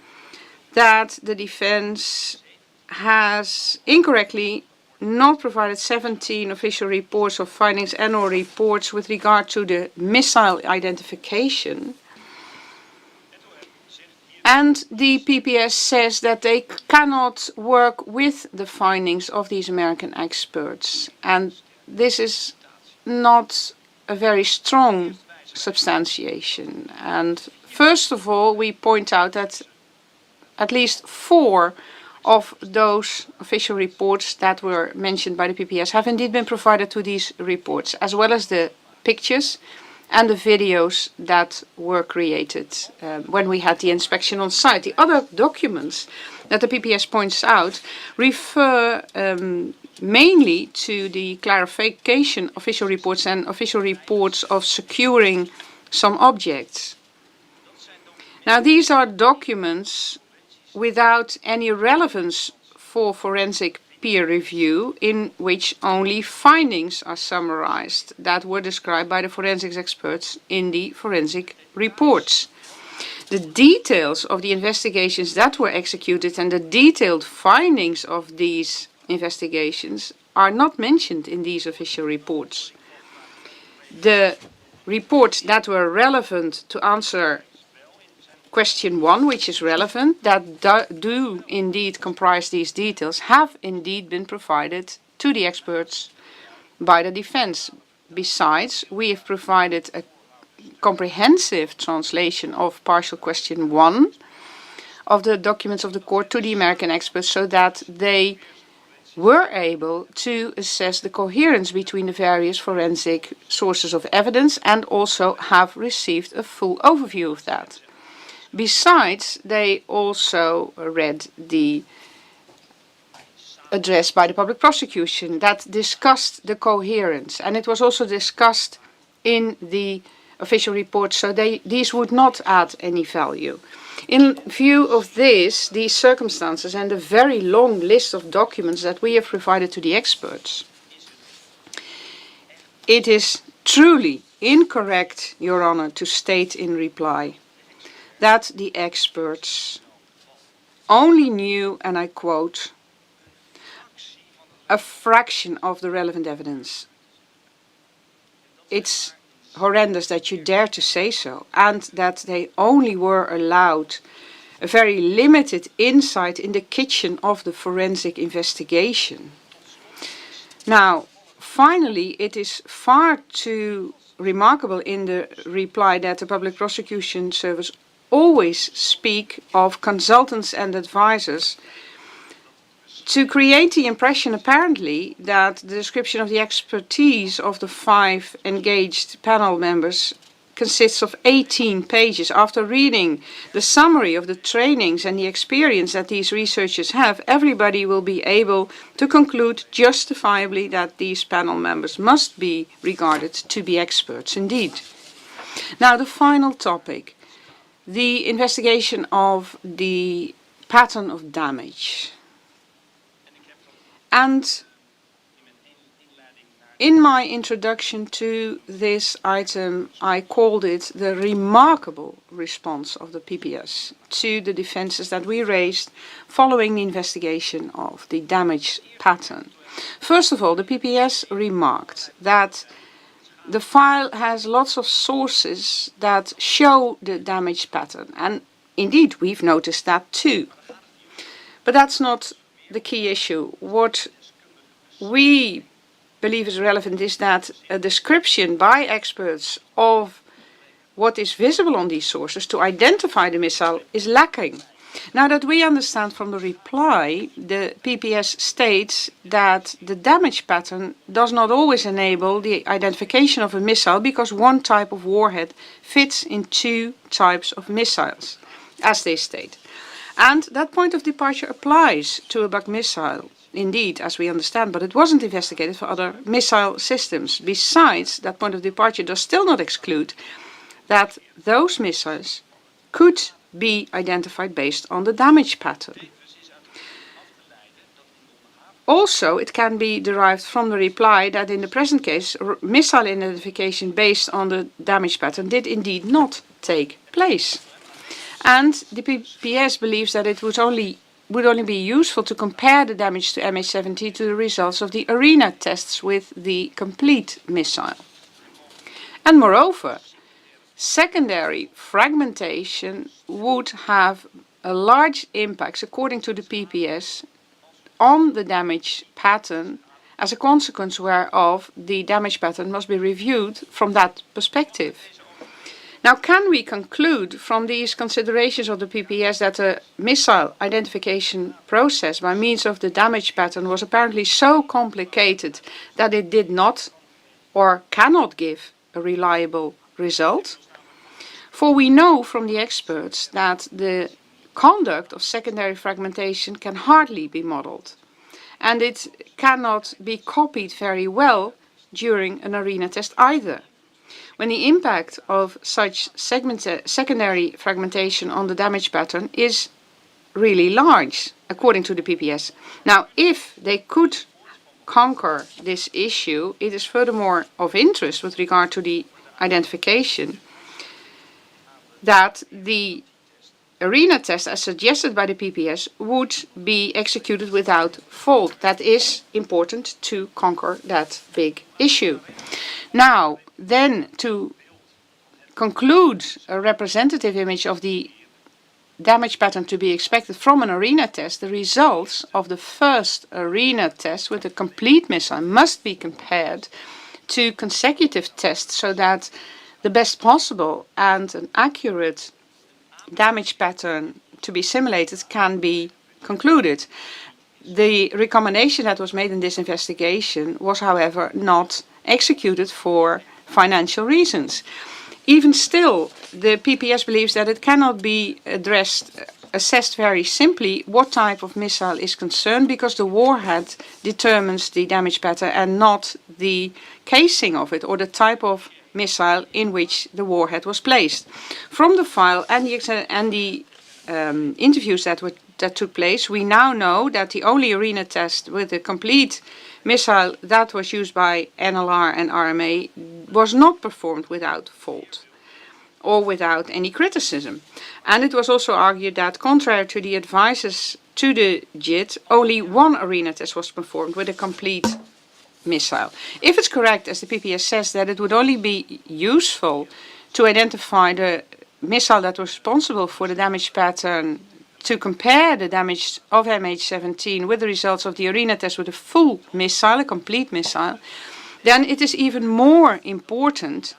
that the defense has incorrectly not provided 17 official reports of findings and or reports with regard to the missile identification. And the PPS says that they cannot work with the findings of these American experts. And this is not a very strong substantiation. And first of all, we point out that at least 4 of those official reports that were mentioned by the PPS have indeed been provided to these reports, as well as the pictures and the videos that were created when we had the inspection on site. The other documents that the PPS points out refer mainly to the clarification official reports and official reports of securing some objects. Now, these are documents without any relevance for forensic peer review, in which only findings are summarized that were described by the forensics experts in the forensic reports. The details of the investigations that were executed and the detailed findings of these investigations are not mentioned in these official reports. The reports that were relevant to answer question 1, which is relevant, that do indeed comprise these details, have indeed been provided to the experts by the defense. Besides, we have provided a comprehensive translation of partial question 1 of the documents of the court to the American experts so that they were able to assess the coherence between the various forensic sources of evidence and also have received a full overview of that. Besides, they also read the address by the public prosecution that discussed the coherence, and it was also discussed in the official report, so these would not add any value. In view of this, these circumstances and the very long list of documents that we have provided to the experts, it is truly incorrect, Your Honor, to state in reply that the experts only knew, and I quote, a fraction of the relevant evidence. It's horrendous that you dare to say so, and that they only were allowed a very limited insight in the kitchen of the forensic investigation. Now, finally, it is far too remarkable in the reply that the Public Prosecution Service always speak of consultants and advisors to create the impression, apparently, that the description of the expertise of the 5 engaged panel members consists of 18 pages. After reading the summary of the trainings and the experience that these researchers have, everybody will be able to conclude justifiably that these panel members must be regarded to be experts indeed. Now, the final topic, the investigation of the pattern of damage. And in my introduction to this item, I called it the remarkable response of the PPS to the defences that we raised following the investigation of the damage pattern. First of all, the PPS remarked that the file has lots of sources that show the damage pattern, and indeed we've noticed that too. But that's not the key issue. What we believe is relevant is that a description by experts of what is visible on these sources to identify the missile is lacking. Now that we understand from the reply, the PPS states that the damage pattern does not always enable the identification of a missile because one type of warhead fits in 2 types of missiles, as they state. And that point of departure applies to a Buk missile, indeed, as we understand, but it wasn't investigated for other missile systems. Besides, that point of departure does still not exclude that those missiles could be identified based on the damage pattern. Also, it can be derived from the reply that in the present case, missile identification based on the damage pattern did indeed not take place. And the PPS believes that it would only be useful to compare the damage to MH17 to the results of the arena tests with the complete missile. And moreover, secondary fragmentation would have a large impact, according to the PPS, on the damage pattern, as a consequence whereof the damage pattern must be reviewed from that perspective. Now, can we conclude from these considerations of the PPS that the missile identification process by means of the damage pattern was apparently so complicated that it did not or cannot give a reliable result? For we know from the experts that the conduct of secondary fragmentation can hardly be modeled, and it cannot be copied very well during an arena test either. When the impact of such secondary fragmentation on the damage pattern is really large, according to the PPS. Now, if they could conquer this issue, it is furthermore of interest with regard to the identification that the arena test, as suggested by the PPS, would be executed without fault. That is important to conquer that big issue. Now, then, to conclude a representative image of the damage pattern to be expected from an arena test, the results of the first arena test with a complete missile must be compared to consecutive tests so that the best possible and an accurate damage pattern to be simulated can be concluded. The recommendation that was made in this investigation was, however, not executed for financial reasons. Even still, the PPS believes that it cannot be assessed very simply what type of missile is concerned, because the warhead determines the damage pattern and not the casing of it or the type of missile in which the warhead was placed. From the file and the interviews that were that took place, we now know that the only arena test with a complete missile that was used by NLR and RMA was not performed without fault or without any criticism. And it was also argued that, contrary to the advices to the JIT, only one arena test was performed with a complete missile. If it's correct, as the PPS says, that it would only be useful to identify the missile that was responsible for the damage pattern, to compare the damage of MH17 with the results of the arena test with a full missile, a complete missile, then it is even more important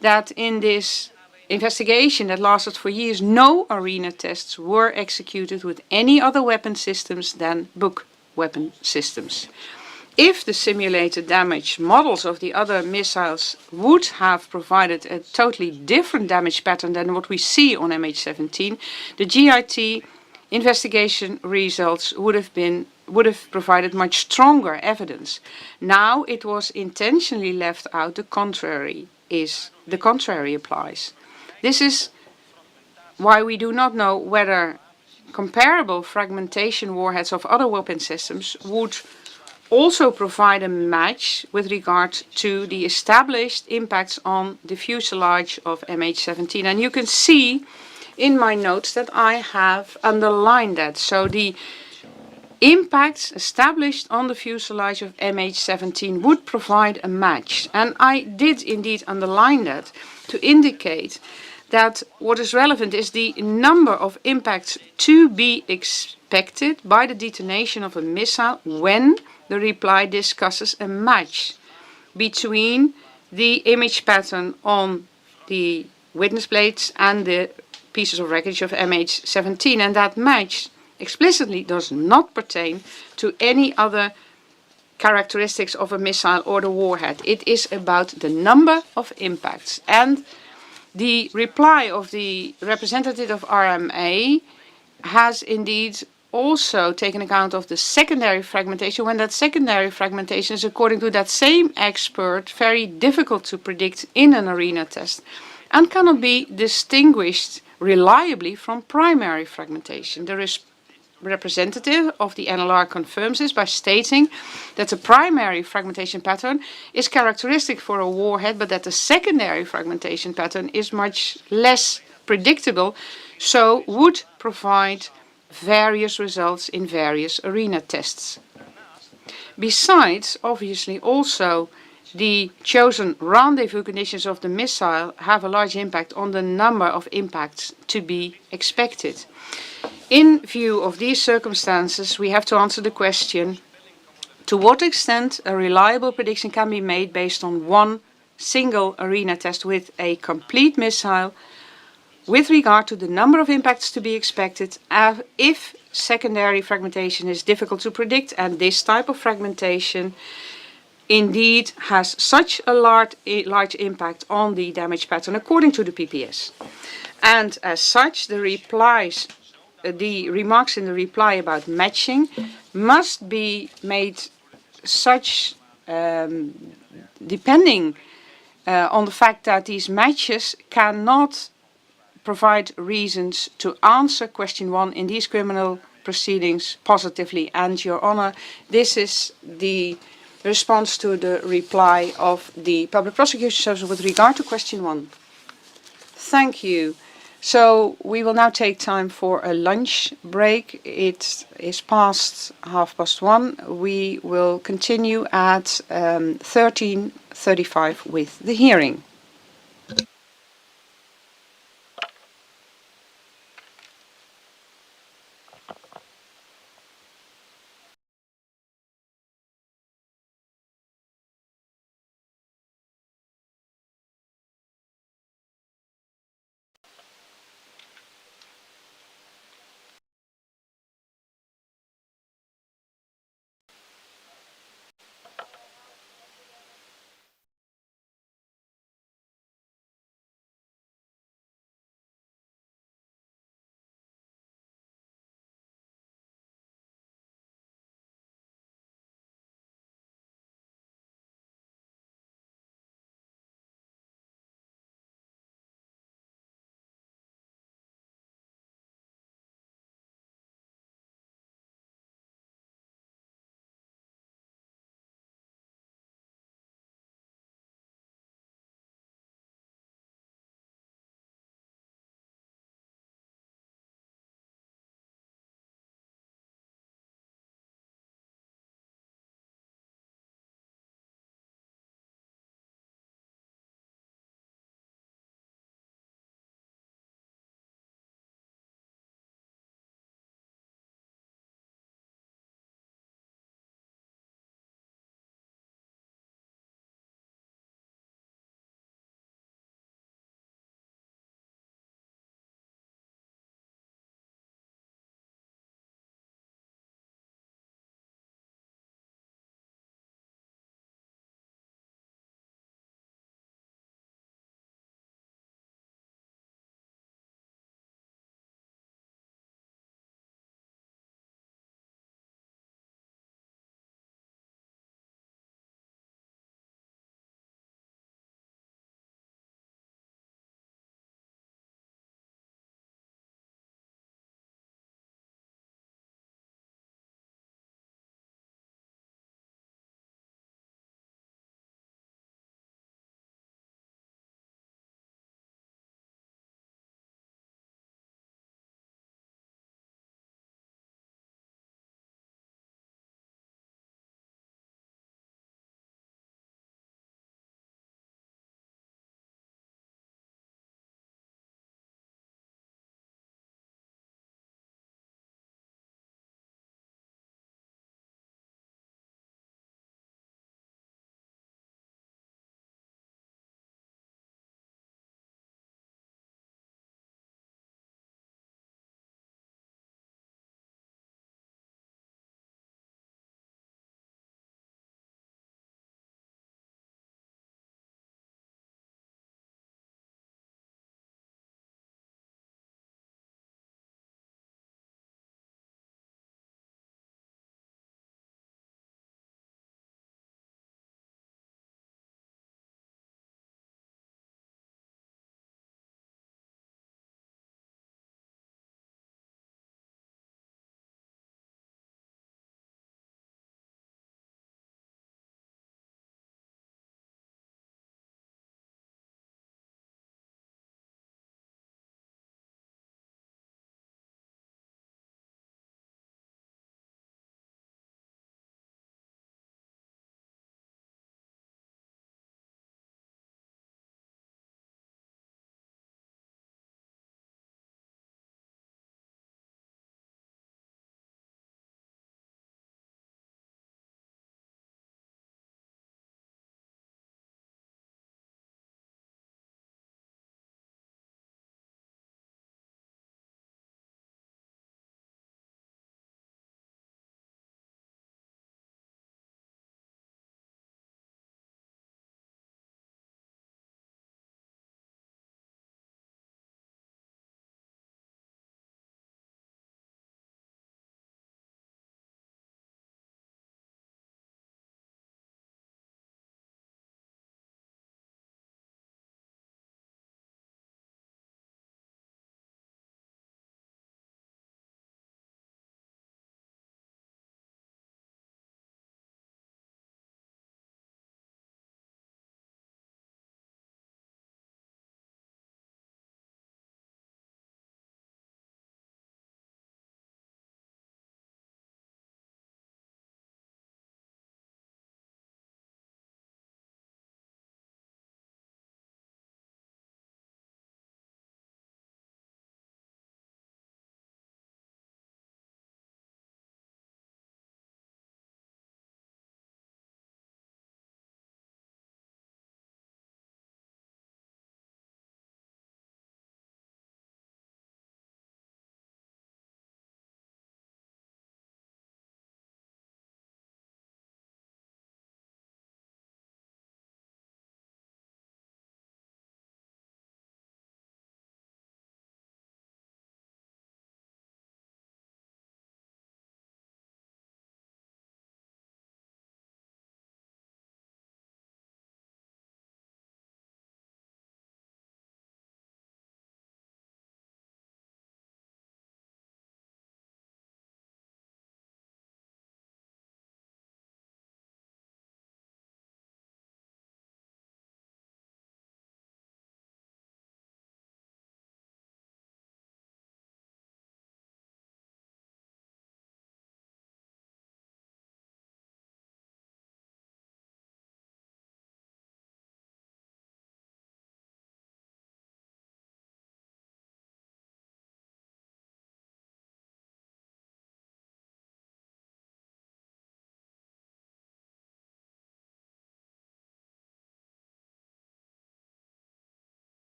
that in this investigation that lasted for years, no arena tests were executed with any other weapon systems than book weapon systems. If the simulated damage models of the other missiles would have provided a totally different damage pattern than what we see on MH17, the GIT investigation results would have provided much stronger evidence. Now it was intentionally left out. The contrary applies. This is why we do not know whether comparable fragmentation warheads of other weapon systems would also provide a match with regard to the established impacts on the fuselage of MH17. And you can see in my notes that I have underlined that. So the impacts established on the fuselage of MH17 would provide a match. And I did indeed underline that to indicate that what is relevant is the number of impacts to be expected by the detonation of a missile when the reply discusses a match between the image pattern on the witness plates and the pieces of wreckage of MH17. And that match explicitly does not pertain to any other characteristics of a missile or the warhead. It is about the number of impacts. And the reply of the representative of RMA has indeed also taken account of the secondary fragmentation, when that secondary fragmentation is, according to that same expert, very difficult to predict in an arena test and cannot be distinguished reliably from primary fragmentation. The representative of the NLR confirms this by stating that the primary fragmentation pattern is characteristic for a warhead, but that the secondary fragmentation pattern is much less predictable, so would provide various results in various arena tests. Besides, obviously also, the chosen rendezvous conditions of the missile have a large impact on the number of impacts to be expected. In view of these circumstances, we have to answer the question, to what extent a reliable prediction can be made based on one single arena test with a complete missile with regard to the number of impacts to be expected if secondary fragmentation is difficult to predict, and this type of fragmentation indeed has such a large impact on the damage pattern according to the PPS. And as such, the remarks in the reply about matching must be made such, depending on the fact that these matches cannot provide reasons to answer question 1 in these criminal proceedings positively. And, Your Honour, this is the response to the reply of the Public Prosecution Service with regard to question 1. Thank you. So we will now take time for a lunch break. It is past 1:30. We will continue at 13:35 with the hearing.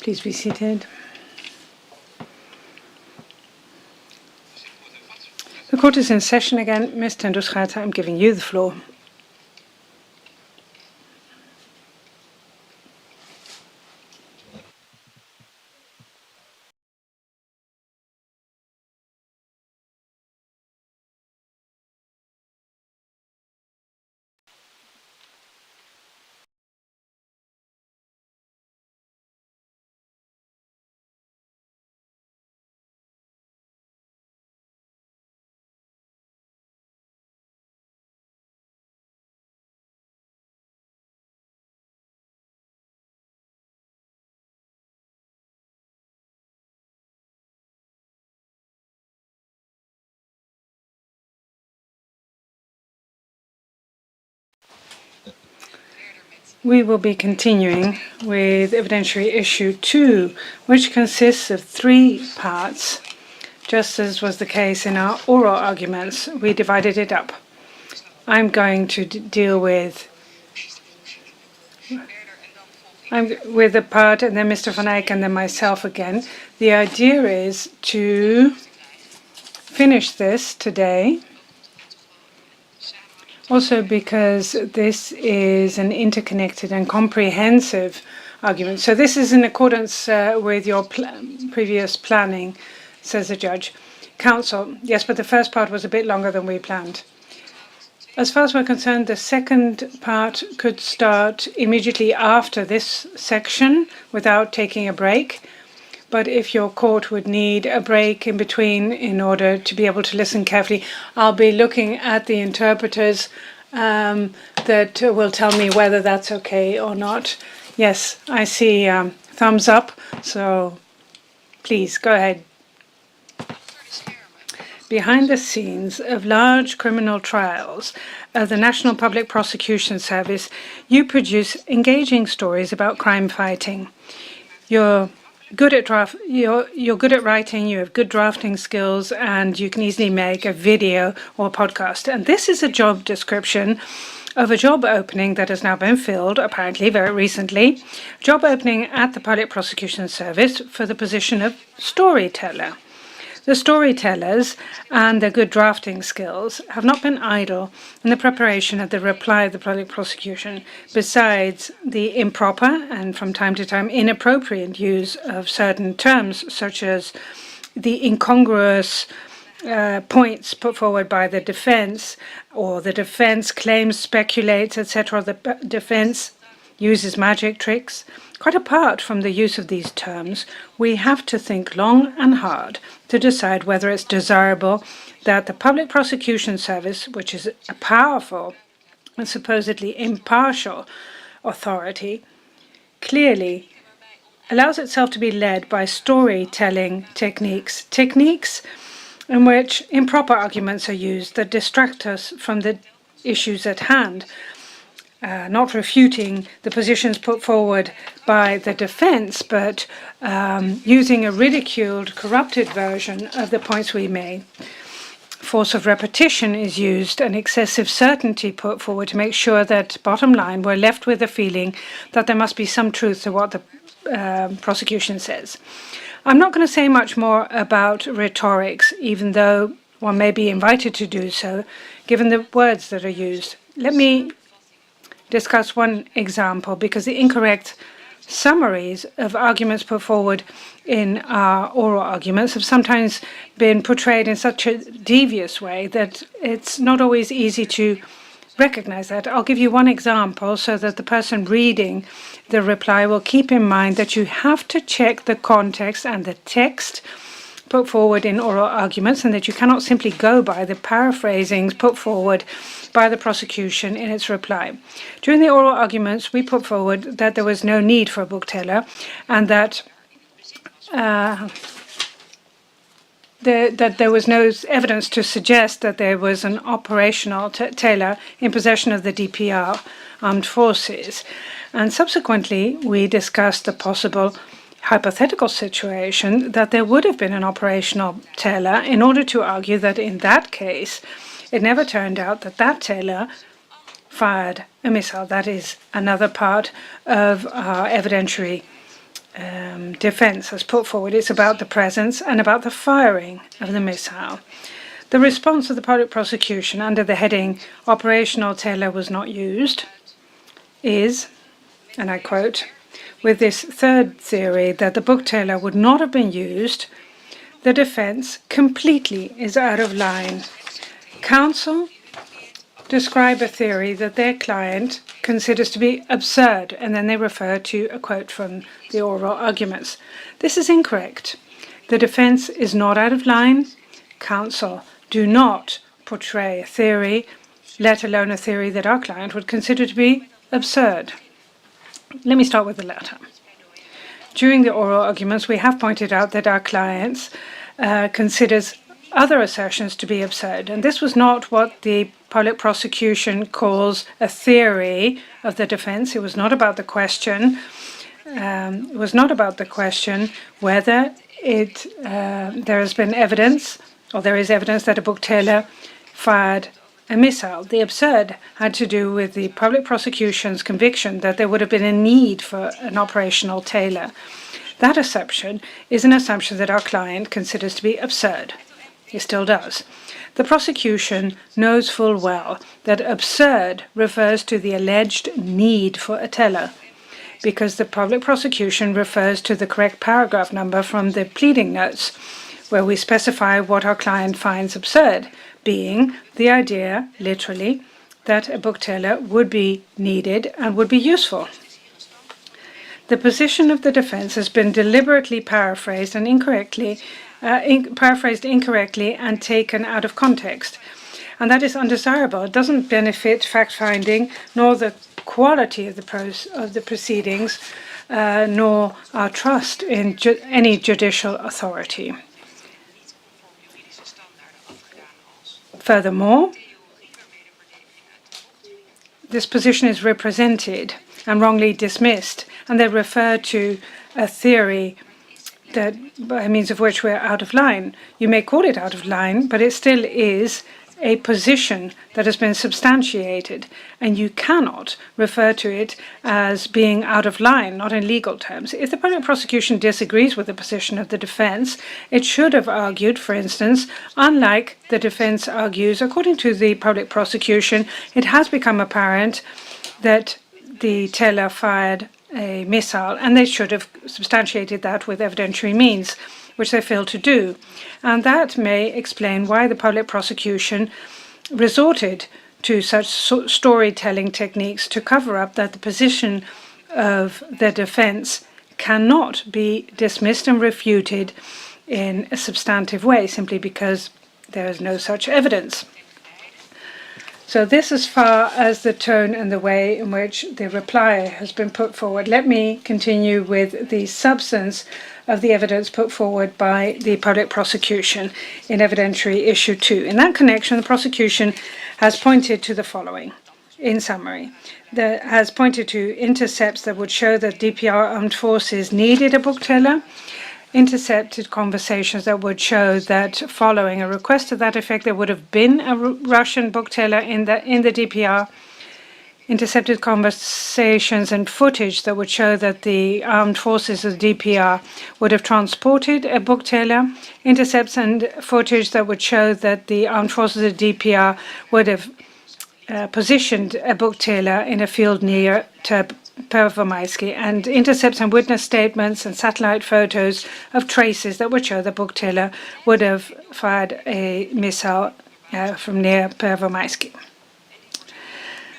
Please be seated. The court is in session again. Ms. ten Doeschate, I'm giving you the floor. We will be continuing with evidentiary issue 2, which consists of 3 parts. Just as was the case in our oral arguments, we divided it up. I'm going to deal with the part, and then Mr. van Eyck, and then myself again. The idea is to finish this today, also because this is an interconnected and comprehensive argument. So this is in accordance with your previous planning, says the judge. Counsel, yes, but the first part was a bit longer than we planned. As far as we're concerned, the second part could start immediately after this section without taking a break. But if your court would need a break in between in order to be able to listen carefully, I'll be looking at the interpreters that will tell me whether that's okay or not. Yes, I see thumbs up, so please go ahead. Behind the scenes of large criminal trials of the National Public Prosecution Service, you produce engaging stories about crime fighting. You're good at you're good at writing, you have good drafting skills, and you can easily make a video or podcast. And this is a job description of a job opening that has now been filled, apparently very recently. Job opening at the Public Prosecution Service for the position of storyteller. The storytellers and their good drafting skills have not been idle in the preparation of the reply of the public prosecution, besides the improper and from time to time inappropriate use of certain terms, such as the incongruous points put forward by the defense, or the defense claims, speculates, etc. The defense uses magic tricks. Quite apart from the use of these terms, we have to think long and hard to decide whether it's desirable that the Public Prosecution Service, which is a powerful and supposedly impartial authority, clearly allows itself to be led by storytelling techniques in which improper arguments are used that distract us from the issues at hand, not refuting the positions put forward by the defense, but using a ridiculed, corrupted version of the points we made. Force of repetition is used and excessive certainty put forward to make sure that, bottom line, we're left with the feeling that there must be some truth to what the prosecution says. I'm not going to say much more about rhetorics, even though one may be invited to do so, given the words that are used. Let me discuss one example, because the incorrect summaries of arguments put forward in our oral arguments have sometimes been portrayed in such a devious way that it's not always easy to recognize that. I'll give you one example so that the person reading the reply will keep in mind that you have to check the context and the text put forward in oral arguments, and that you cannot simply go by the paraphrasings put forward by the prosecution in its reply. During the oral arguments, we put forward that there was no need for a bookteller, and that that there was no evidence to suggest that there was an operational tailor in possession of the DPR armed forces. And subsequently, we discussed the possible hypothetical situation that there would have been an operational tailor, in order to argue that in that case, it never turned out that that tailor fired a missile. That is another part of our evidentiary defense has put forward is about the presence and about the firing of the missile. The response of the public prosecution under the heading "Operational Tailor was not used" is, and I quote, "With this third theory that the book tailor would not have been used, the defense completely is out of line. Counsel describe a theory that their client considers to be absurd," and then they refer to a quote from the oral arguments. This is incorrect. The defense is not out of line. Counsel do not portray a theory, let alone a theory that our client would consider to be absurd. Let me start with the latter. During the oral arguments, we have pointed out that our client considers other assertions to be absurd, and this was not what the public prosecution calls a theory of the defense. It was not about the question. It was not about the question whether there has been evidence, or there is evidence that a book tailor fired a missile. The absurd had to do with the public prosecution's conviction that there would have been a need for an operational tailor. That assumption is an assumption that our client considers to be absurd. He still does. The prosecution knows full well that absurd refers to the alleged need for a tailor, because the public prosecution refers to the correct paragraph number from the pleading notes, where we specify what our client finds absurd, being the idea, literally, that a book tailor would be needed and would be useful. The position of the defense has been deliberately paraphrased incorrectly and taken out of context. And that is undesirable. It doesn't benefit fact-finding, nor the quality of the proceedings, nor our trust in any judicial authority. Furthermore, this position is represented and wrongly dismissed, and they refer to a theory that by means of which we're out of line. You may call it out of line, but it still is a position that has been substantiated, and you cannot refer to it as being out of line, not in legal terms. If the public prosecution disagrees with the position of the defense, it should have argued, for instance, unlike the defense argues, according to the public prosecution, it has become apparent that the tailor fired a missile, and they should have substantiated that with evidentiary means, which they failed to do. And that may explain why the public prosecution resorted to such storytelling techniques to cover up that the position of the defense cannot be dismissed and refuted in a substantive way, simply because there is no such evidence. So this as far as the tone and the way in which the reply has been put forward. Let me continue with the substance of the evidence put forward by the public prosecution in evidentiary issue 2. In that connection, the prosecution has pointed to the following. In summary, has pointed to intercepts that would show that DPR armed forces needed a book tailor, intercepted conversations that would show that following a request to that effect there would have been a Russian book tailor in the DPR, intercepted conversations and footage that would show that the armed forces of the DPR would have transported a book tailor, intercepts and footage that would show that the armed forces of the DPR would have positioned a book tailor in a field near Pervomaisky, and intercepts and witness statements and satellite photos of traces that would show the book tailor would have fired a missile from near Pervomaisky.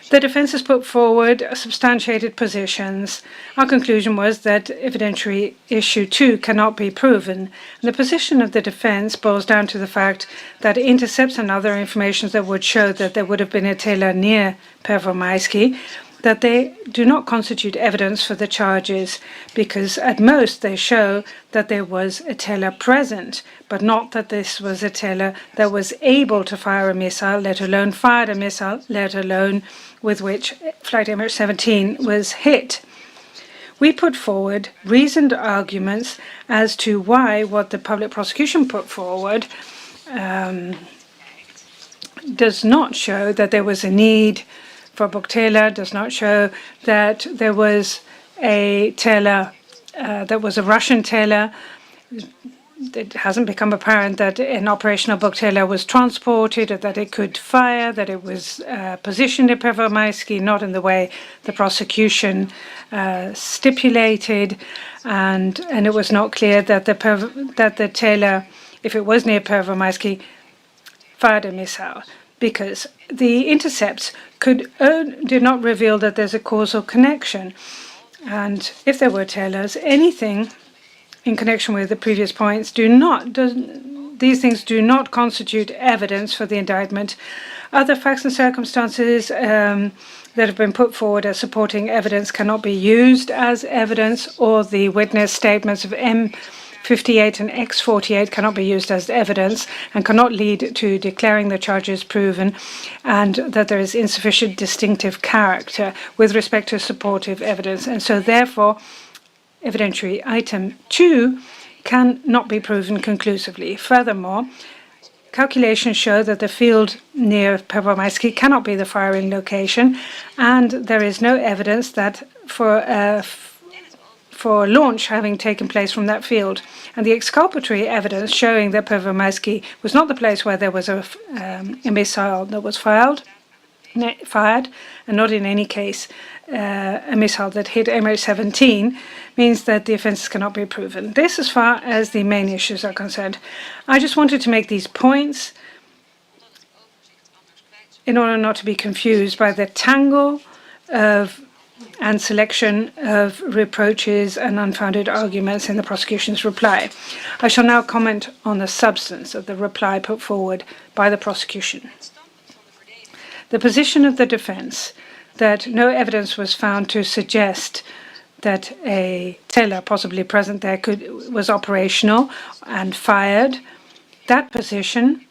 The defense has put forward substantiated positions. Our conclusion was that evidentiary issue 2 cannot be proven. And the position of the defense boils down to the fact that intercepts and other information that would show that there would have been a tailor near Pervomaisky, that they do not constitute evidence for the charges, because at most they show that there was a tailor present, but not that this was a tailor that was able to fire a missile, let alone fired a missile, let alone with which flight MH17 was hit. We put forward reasoned arguments as to why what the public prosecution put forward does not show that there was a need for a book tailor, does not show that there was a tailor there was a Russian tailor. It hasn't become apparent that an operational book tailor was transported, or that it could fire, that it was positioned in Pervomaisky, not in the way the prosecution stipulated, and it was not clear that the tailor, if it was near Pervomaisky, fired a missile, because the intercepts did not reveal that there's a causal connection. And if there were tailors, anything in connection with the previous points these things do not constitute evidence for the indictment. Other facts and circumstances that have been put forward as supporting evidence cannot be used as evidence, or the witness statements of M58 and X48 cannot be used as evidence and cannot lead to declaring the charges proven, and that there is insufficient distinctive character with respect to supportive evidence. And so therefore, evidentiary item 2 cannot be proven conclusively. Furthermore, calculations show that the field near Pervomaisky cannot be the firing location, and there is no evidence that for launch having taken place from that field. And the exculpatory evidence showing that Pervomaisky was not the place where there was a missile that was fired, and not in any case a missile that hit MH17, means that the offences cannot be proven. This as far as the main issues are concerned. I just wanted to make these points in order not to be confused by the tangle and selection of reproaches and unfounded arguments in the prosecution's reply. I shall now comment on the substance of the reply put forward by the prosecution. The position of the defence that no evidence was found to suggest that a tailor possibly present there was operational and fired. That position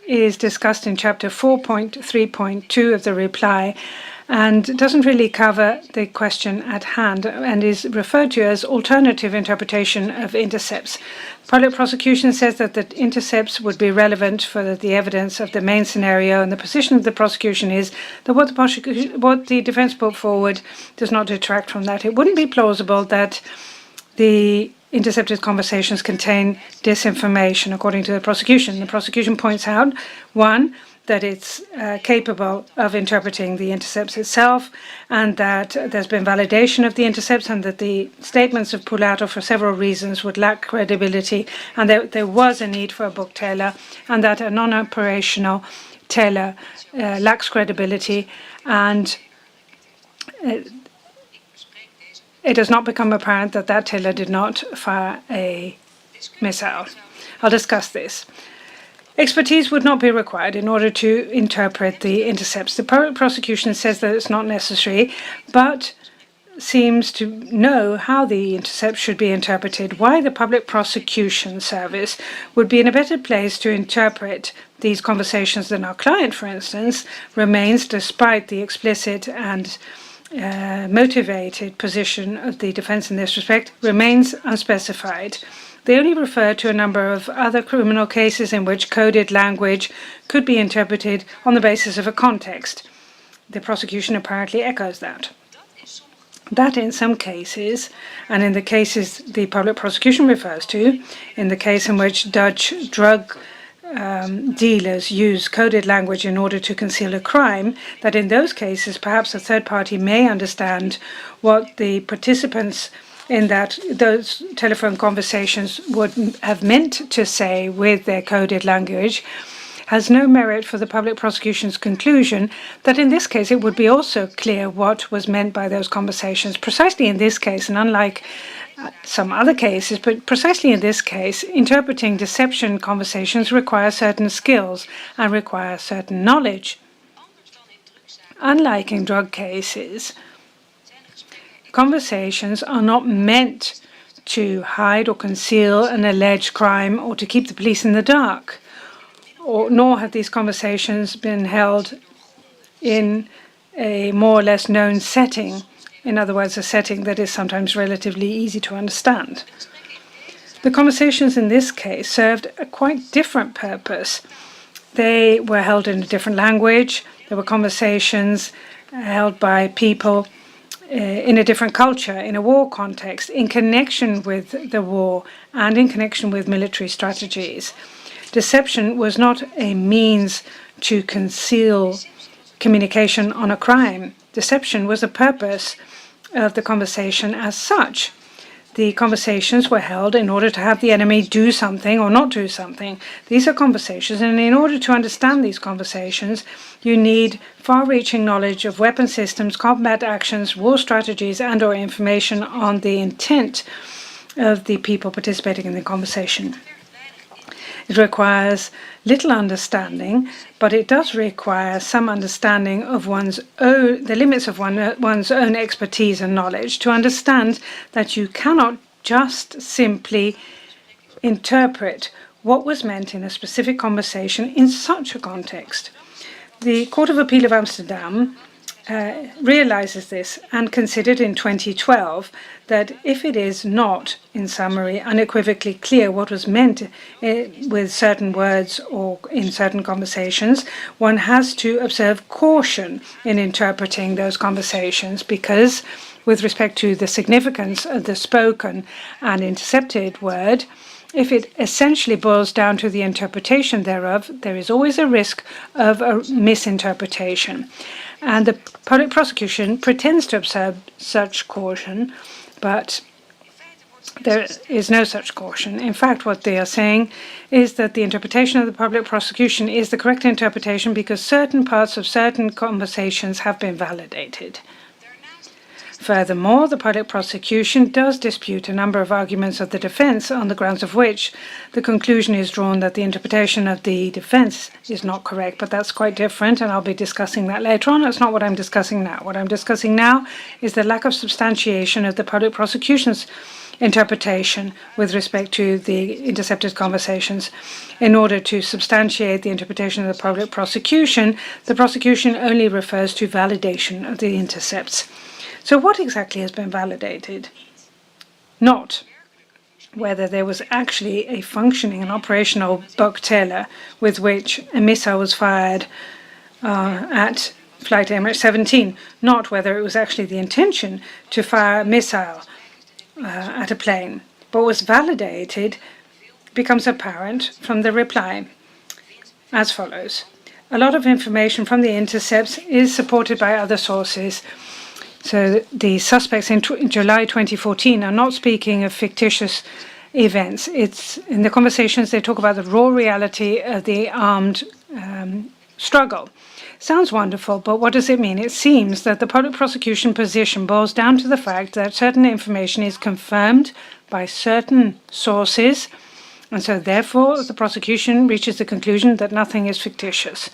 is discussed in chapter 4.3.2 of the reply, and doesn't really cover the question at hand, and is referred to as alternative interpretation of intercepts. Public prosecution says that the intercepts would be relevant for the evidence of the main scenario, and the position of the prosecution is that what the defense put forward does not detract from that. It wouldn't be plausible that the intercepted conversations contain disinformation, according to the prosecution. The prosecution points out, one, that it's capable of interpreting the intercepts itself, and that there's been validation of the intercepts, and that the statements of Pulato, for several reasons, would lack credibility, and there was a need for a book tailor, and that a non-operational tailor lacks credibility, and it has not become apparent that that tailor did not fire a missile. I'll discuss this. Expertise would not be required in order to interpret the intercepts. The prosecution says that it's not necessary, but seems to know how the intercepts should be interpreted. Why the Public Prosecution Service would be in a better place to interpret these conversations than our client, for instance, remains, despite the explicit and motivated position of the defense in this respect, remains unspecified. They only refer to a number of other criminal cases in which coded language could be interpreted on the basis of a context. The prosecution apparently echoes that. That in some cases, and in the cases the public prosecution refers to, in the case in which Dutch drug dealers use coded language in order to conceal a crime, that in those cases perhaps a third party may understand what the participants in those telephone conversations would have meant to say with their coded language, has no merit for the public prosecution's conclusion that in this case it would be also clear what was meant by those conversations. Precisely in this case, and unlike some other cases, but precisely in this case, interpreting deception conversations require certain skills and require certain knowledge. Unlike in drug cases, conversations are not meant to hide or conceal an alleged crime or to keep the police in the dark, nor have these conversations been held in a more or less known setting. In other words, a setting that is sometimes relatively easy to understand. The conversations in this case served a quite different purpose. They were held in a different language. There were conversations held by people in a different culture, in a war context, in connection with the war and in connection with military strategies. Deception was not a means to conceal communication on a crime. Deception was the purpose of the conversation as such. The conversations were held in order to have the enemy do something or not do something. These are conversations, and in order to understand these conversations, you need far-reaching knowledge of weapon systems, combat actions, war strategies, and/or information on the intent of the people participating in the conversation. It requires little understanding, but it does require some understanding of the limits of one's own expertise and knowledge to understand that you cannot just simply interpret what was meant in a specific conversation in such a context. The Court of Appeal of Amsterdam realizes this and considered in 2012 that if it is not, in summary, unequivocally clear what was meant with certain words or in certain conversations, one has to observe caution in interpreting those conversations because, with respect to the significance of the spoken and intercepted word, if it essentially boils down to the interpretation thereof, there is always a risk of a misinterpretation. And the public prosecution pretends to observe such caution, but there is no such caution. In fact, what they are saying is that the interpretation of the public prosecution is the correct interpretation because certain parts of certain conversations have been validated. Furthermore, the public prosecution does dispute a number of arguments of the defense on the grounds of which the conclusion is drawn that the interpretation of the defense is not correct, but that's quite different, and I'll be discussing that later on. That's not what I'm discussing now. What I'm discussing now is the lack of substantiation of the public prosecution's interpretation with respect to the intercepted conversations. In order to substantiate the interpretation of the public prosecution only refers to validation of the intercepts. So what exactly has been validated? Not whether there was actually a functioning and operational bugtailor with which a missile was fired at flight MH17, not whether it was actually the intention to fire a missile at a plane. But what was validated becomes apparent from the reply as follows. A lot of information from the intercepts is supported by other sources. So the suspects in July 2014 are not speaking of fictitious events. It's in the conversations they talk about the raw reality of the armed struggle. Sounds wonderful, but what does it mean? It seems that the public prosecution position boils down to the fact that certain information is confirmed by certain sources, and so therefore the prosecution reaches the conclusion that nothing is fictitious.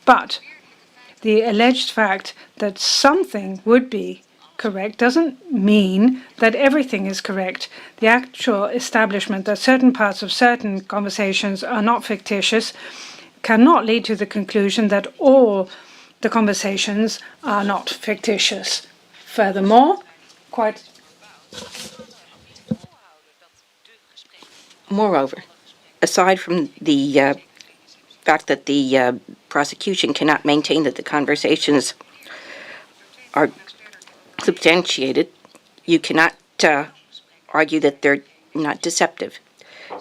But the alleged fact that something would be correct doesn't mean that everything is correct. The actual establishment that certain parts of certain conversations are not fictitious cannot lead to the conclusion that all the conversations are not fictitious. Furthermore, Moreover, aside from the fact that the prosecution cannot maintain that the conversations are substantiated, you cannot argue that they're not deceptive.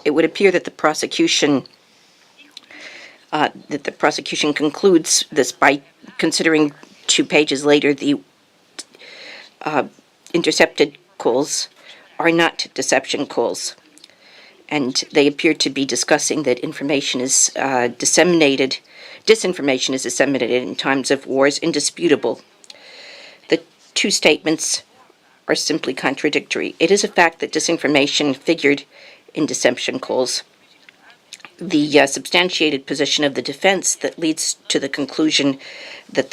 It would appear that the prosecution concludes this by considering 2 pages later the intercepted calls are not deception calls. And they appear to be discussing that disinformation is disseminated in times of war is indisputable. The 2 statements are simply contradictory. It is a fact that disinformation figured in deception calls. The substantiated position of the defense that leads to the conclusion that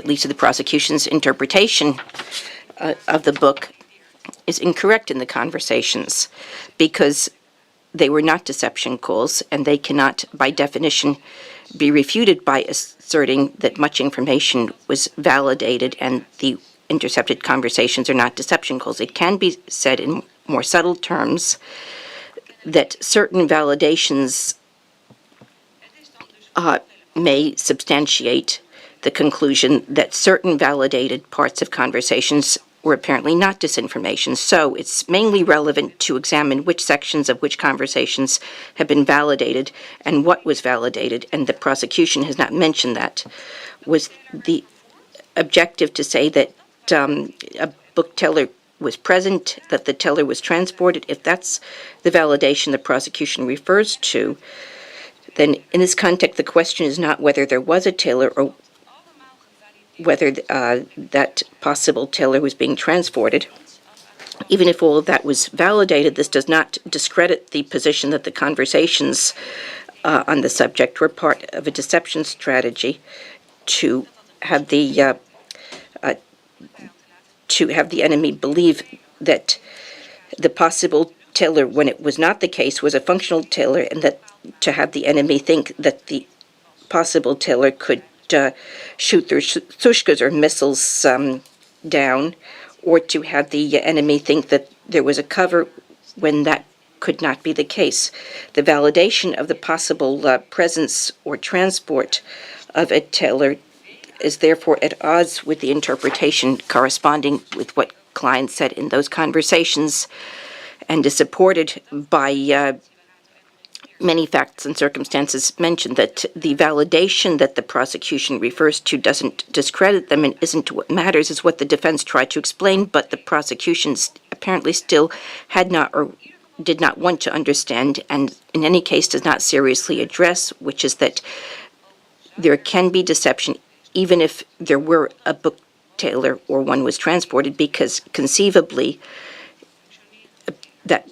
leads to the prosecution's interpretation of the book is incorrect in the conversations because they were not deception calls and they cannot, by definition, be refuted by asserting that much information was validated and the intercepted conversations are not deception calls. It can be said in more subtle terms that certain validations may substantiate the conclusion that certain validated parts of conversations were apparently not disinformation. So it's mainly relevant to examine which sections of which conversations have been validated and what was validated, and the prosecution has not mentioned that. Was the objective to say that a book teller was present, that the teller was transported? If that's the validation the prosecution refers to, then in this context, the question is not whether there was a teller or whether that possible teller was being transported. Even if all of that was validated, this does not discredit the position that the conversations on the subject were part of a deception strategy to have the enemy believe that the possible teller, when it was not the case, was a functional teller, and that to have the enemy think that the possible teller could shoot their sushkas or missiles down, or to have the enemy think that there was a cover when that could not be the case. The validation of the possible presence or transport of a teller is therefore at odds with the interpretation corresponding with what clients said in those conversations, and is supported by many facts and circumstances mentioned. That the validation that the prosecution refers to doesn't discredit them and isn't what matters, is what the defense tried to explain, but the prosecution apparently still had not or did not want to understand, and in any case does not seriously address, which is that there can be deception even if there were a book teller or one was transported, because conceivably that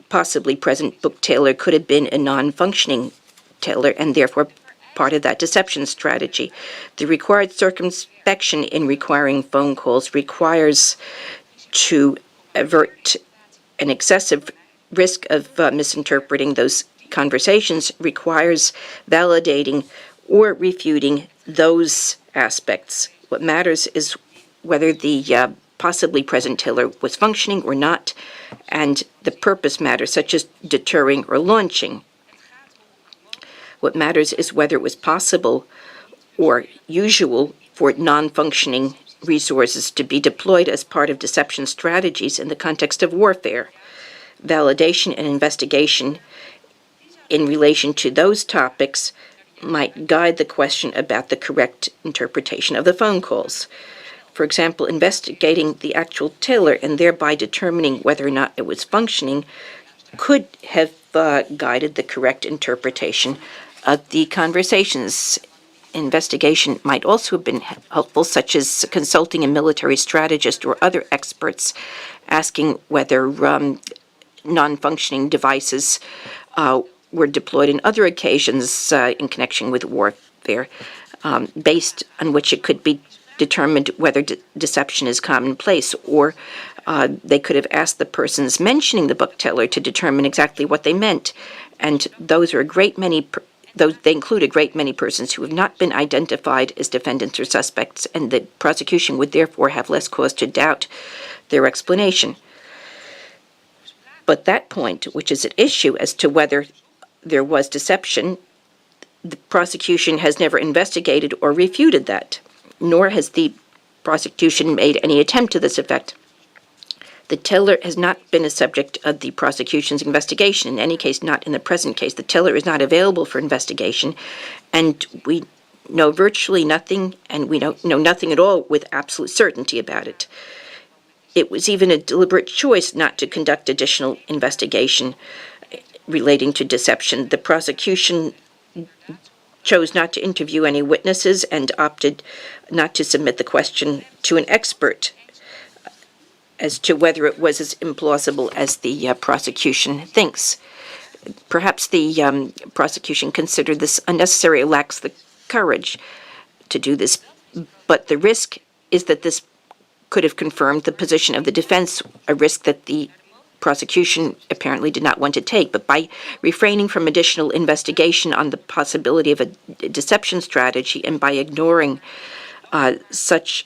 possibly present book teller could have been a non-functioning teller and therefore part of that deception strategy. The required circumspection in requiring phone calls requires to avert an excessive risk of misinterpreting those conversations, requires validating or refuting those aspects. What matters is whether the possibly present teller was functioning or not, and the purpose matters, such as deterring or launching. What matters is whether it was possible or usual for non-functioning resources to be deployed as part of deception strategies in the context of warfare. Validation and investigation in relation to those topics might guide the question about the correct interpretation of the phone calls. For example, investigating the actual teller and thereby determining whether or not it was functioning could have guided the correct interpretation of the conversations. Investigation might also have been helpful, such as consulting a military strategist or other experts, asking whether non-functioning devices were deployed in other occasions in connection with warfare, based on which it could be determined whether deception is commonplace, or they could have asked the persons mentioning the book teller to determine exactly what they meant. And those are a great many, they include a great many persons who have not been identified as defendants or suspects, and the prosecution would therefore have less cause to doubt their explanation. But that point, which is at issue as to whether there was deception, the prosecution has never investigated or refuted that, nor has the prosecution made any attempt to this effect. The teller has not been a subject of the prosecution's investigation, in any case not in the present case. The teller is not available for investigation, and we know virtually nothing, and we don't know nothing at all with absolute certainty about it. It was even a deliberate choice not to conduct additional investigation relating to deception. The prosecution chose not to interview any witnesses and opted not to submit the question to an expert as to whether it was as implausible as the prosecution thinks. Perhaps the prosecution considered this unnecessary or lacks the courage to do this, but the risk is that this could have confirmed the position of the defense, a risk that the prosecution apparently did not want to take. But by refraining from additional investigation on the possibility of a deception strategy, and by ignoring such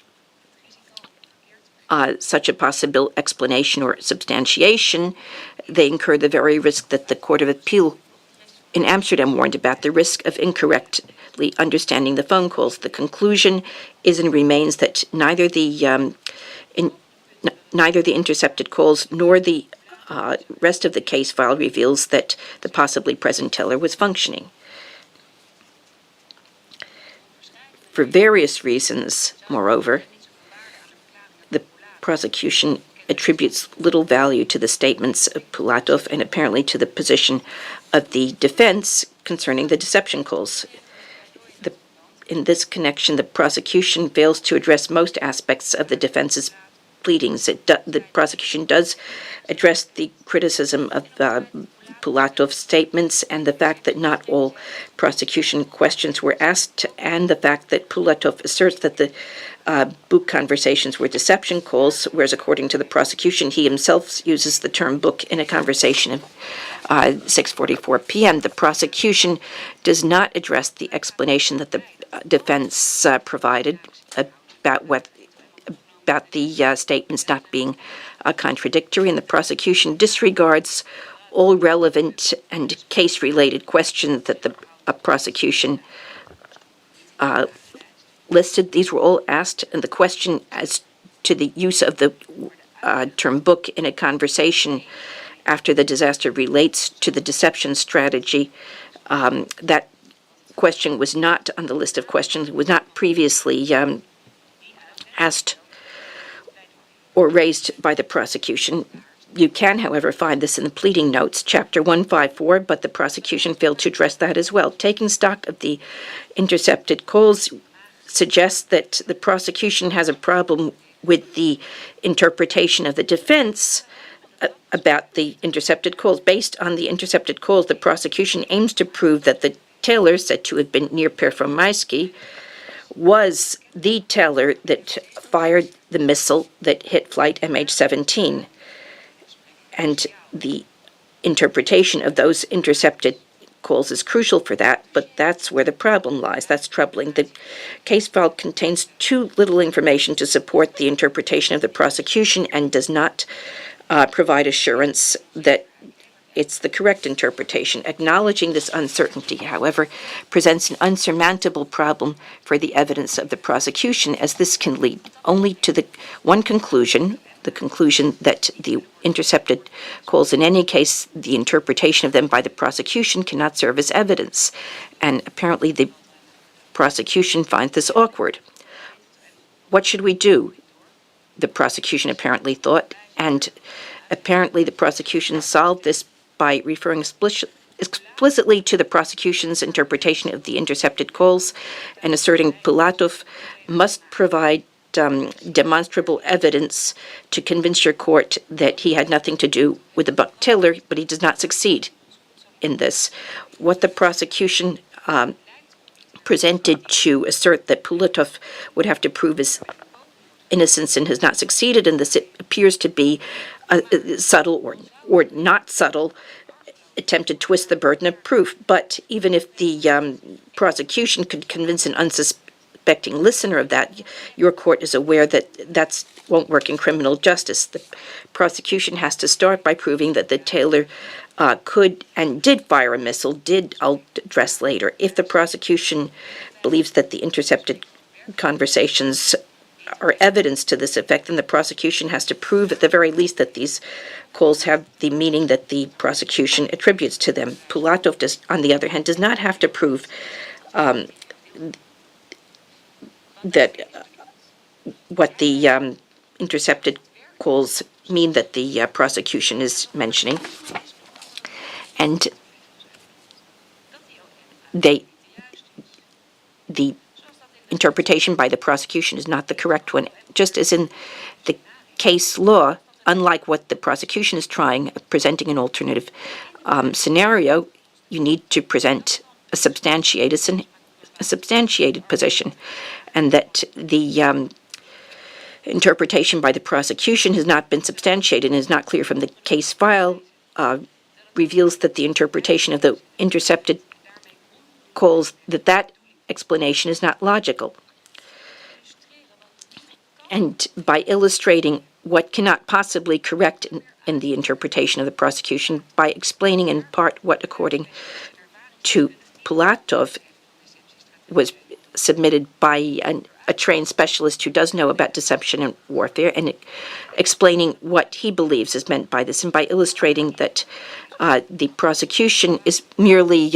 a possible explanation or substantiation, they incur the very risk that the Court of Appeal in Amsterdam warned about the risk of incorrectly understanding the phone calls. The conclusion is and remains that neither the intercepted calls nor the rest of the case file reveals that the possibly present teller was functioning. For various reasons, moreover, the prosecution attributes little value to the statements of Pulatov and apparently to the position of the defense concerning the deception calls. In this connection, the prosecution fails to address most aspects of the defense's pleadings. The prosecution does address the criticism of Pulatov's statements and the fact that not all prosecution questions were asked, and the fact that Pulatov asserts that the book conversations were deception calls, whereas according to the prosecution, he himself uses the term book in a conversation of 6:44 p.m. The prosecution does not address the explanation that the defense provided about the statements not being contradictory, and the prosecution disregards all relevant and case-related questions that the prosecution listed. These were all asked, and the question as to the use of the term book in a conversation after the disaster relates to the deception strategy. That question was not on the list of questions, was not previously asked or raised by the prosecution. You can, however, find this in the pleading notes, Chapter 154, but the prosecution failed to address that as well. Taking stock of the intercepted calls suggests that the prosecution has a problem with the interpretation of the defense about the intercepted calls. Based on the intercepted calls, the prosecution aims to prove that the teller, said to have been near Performaisky, was the teller that fired the missile that hit flight MH17. And the interpretation of those intercepted calls is crucial for that, but that's where the problem lies. That's troubling. The case file contains too little information to support the interpretation of the prosecution and does not provide assurance that it's the correct interpretation. Acknowledging this uncertainty, however, presents an unsurmountable problem for the evidence of the prosecution, as this can lead only to the one conclusion, the conclusion that the intercepted calls, in any case, the interpretation of them by the prosecution cannot serve as evidence. And apparently the prosecution finds this awkward. What should we do? The prosecution apparently thought, and apparently the prosecution solved this by referring explicitly to the prosecution's interpretation of the intercepted calls and asserting Pulatov must provide demonstrable evidence to convince your court that he had nothing to do with the buck teller, but he does not succeed in this. What the prosecution presented to assert that Pulatov would have to prove his innocence and has not succeeded in this, it appears to be a subtle or not subtle attempt to twist the burden of proof. But even if the prosecution could convince an unsuspecting listener of that, your court is aware that that won't work in criminal justice. The prosecution has to start by proving that the tailor could and did fire a missile, I'll address later. If the prosecution believes that the intercepted conversations are evidence to this effect, then the prosecution has to prove at the very least that these calls have the meaning that the prosecution attributes to them. Pulatov, on the other hand, does not have to prove that what the intercepted calls mean that the prosecution is mentioning. And the interpretation by the prosecution is not the correct one. Just as in the case law, unlike what the prosecution is presenting an alternative scenario, you need to present a substantiated position, and that the interpretation by the prosecution has not been substantiated and is not clear from the case file, reveals that the interpretation of the intercepted calls, that explanation is not logical. And by illustrating what cannot possibly correct in the interpretation of the prosecution, by explaining in part what, according to Pulatov was submitted by a trained specialist who does know about deception and warfare, and explaining what he believes is meant by this, and by illustrating that the prosecution is merely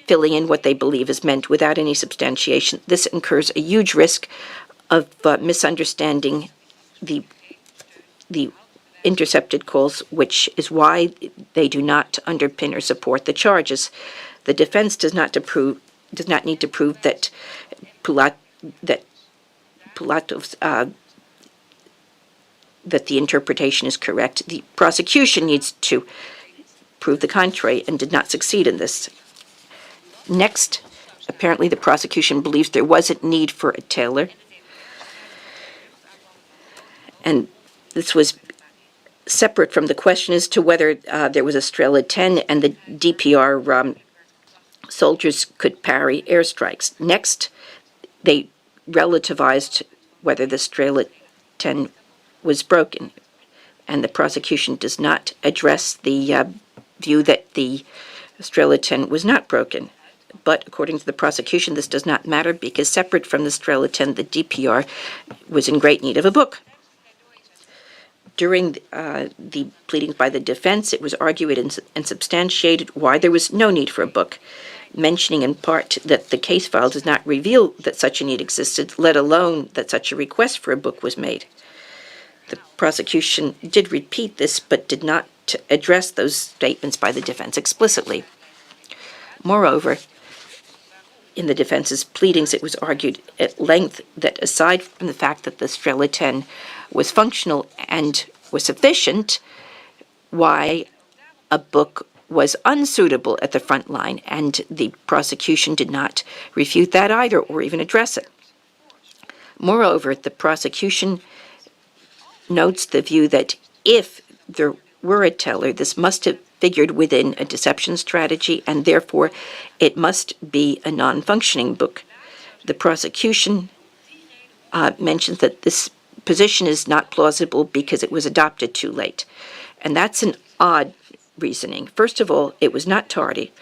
filling in what they believe is meant without any substantiation. This incurs a huge risk of misunderstanding the intercepted calls, which is why they do not underpin or support the charges. The defense does not need to prove that Pulatov's that the interpretation is correct. The prosecution needs to prove the contrary and did not succeed in this. Next, apparently the prosecution believes there wasn't need for a tailor, and this was separate from the question as to whether there was a Strela 10 and the DPR soldiers could parry airstrikes. Next, they relativized whether the Strela 10 was broken, and the prosecution does not address the view that the Strela 10 was not broken. But according to the prosecution, this does not matter because separate from the Strela 10, the DPR was in great need of a book. During the pleadings by the defense, it was argued and substantiated why there was no need for a book, mentioning in part that the case file does not reveal that such a need existed, let alone that such a request for a book was made. The prosecution did repeat this, but did not address those statements by the defense explicitly. Moreover, in the defense's pleadings, it was argued at length that aside from the fact that the Strela 10 was functional and was sufficient, why a book was unsuitable at the front line, and the prosecution did not refute that either or even address it. Moreover, the prosecution notes the view that if there were a teller, this must have figured within a deception strategy, and therefore it must be a non-functioning book. The prosecution mentions that this position is not plausible because it was adopted too late. And that's an odd reasoning. First of all, it was not tardy.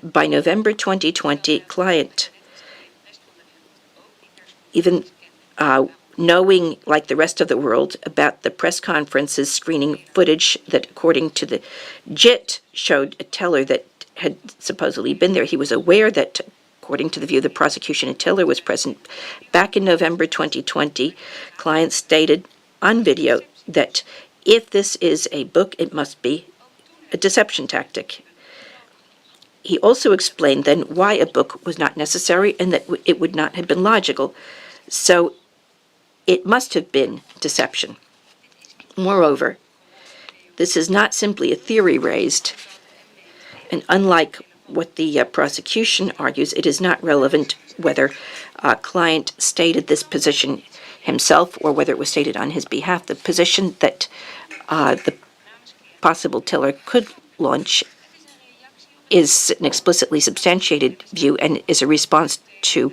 By November 2020, client, even knowing, like the rest of the world, about the press conferences screening footage that, according to the JIT, showed a teller that had supposedly been there. He was aware that, according to the view of the prosecution, a teller was present. Back in November 2020, client stated on video that if this is a book, it must be a deception tactic. He also explained then why a book was not necessary and that it would not have been logical. So it must have been deception. Moreover, this is not simply a theory raised, and unlike what the prosecution argues, it is not relevant whether a client stated this position himself or whether it was stated on his behalf. The position that the possible teller could launch is an explicitly substantiated view and is a response to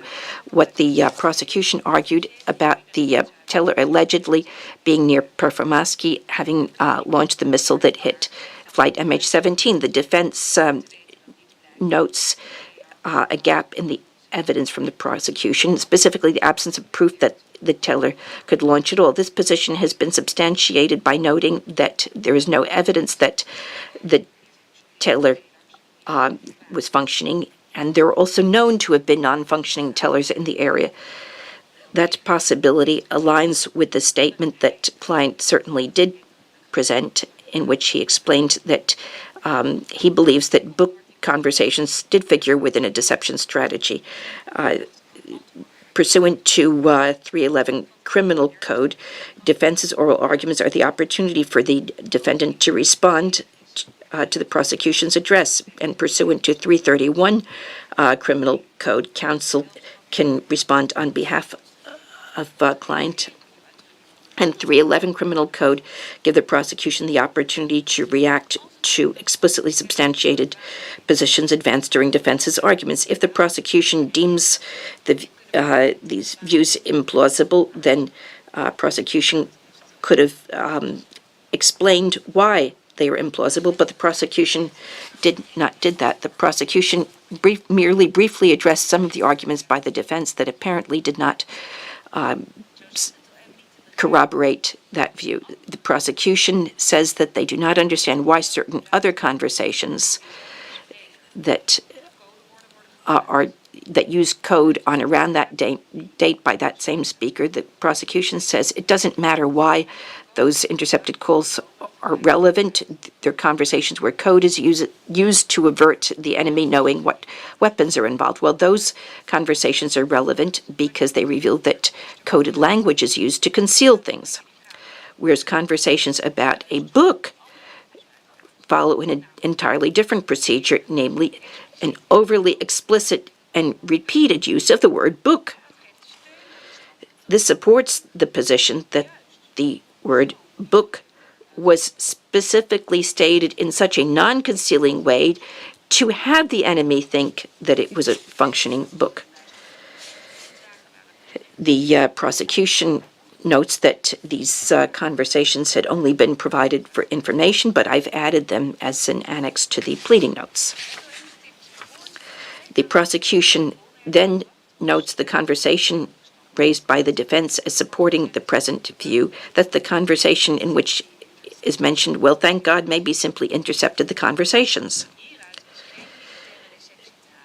what the prosecution argued about the teller allegedly being near Performansky, having launched the missile that hit flight MH17. The defense notes a gap in the evidence from the prosecution, specifically the absence of proof that the teller could launch at all. This position has been substantiated by noting that there is no evidence that the teller was functioning, and there are also known to have been non-functioning tellers in the area. That possibility aligns with the statement that client certainly did present, in which he explained that he believes that book conversations did figure within a deception strategy. Pursuant to 311 Criminal Code, defense's oral arguments are the opportunity for the defendant to respond to the prosecution's address, and pursuant to 331 Criminal Code, counsel can respond on behalf of client, and 311 Criminal Code give the prosecution the opportunity to react to explicitly substantiated positions advanced during defense's arguments. If the prosecution deems these views implausible, then prosecution could have explained why they were implausible, but the prosecution did that. The prosecution merely briefly address some of the arguments by the defense that apparently did not corroborate that view. The prosecution says that they do not understand why certain other conversations that that use code on around that date by that same speaker. The prosecution says it doesn't matter why those intercepted calls are relevant. They're conversations where code is used to avert the enemy knowing what weapons are involved. Well, those conversations are relevant because they reveal that coded language is used to conceal things, whereas conversations about a book follow an entirely different procedure, namely an overly explicit and repeated use of the word book. This supports the position that the word book was specifically stated in such a non-concealing way to have the enemy think that it was a functioning book. The prosecution notes that these conversations had only been provided for information, but I've added them as an annex to the pleading notes. The prosecution then notes the conversation raised by the defense as supporting the present view that the conversation in which is mentioned, well, thank God, maybe simply intercepted the conversations.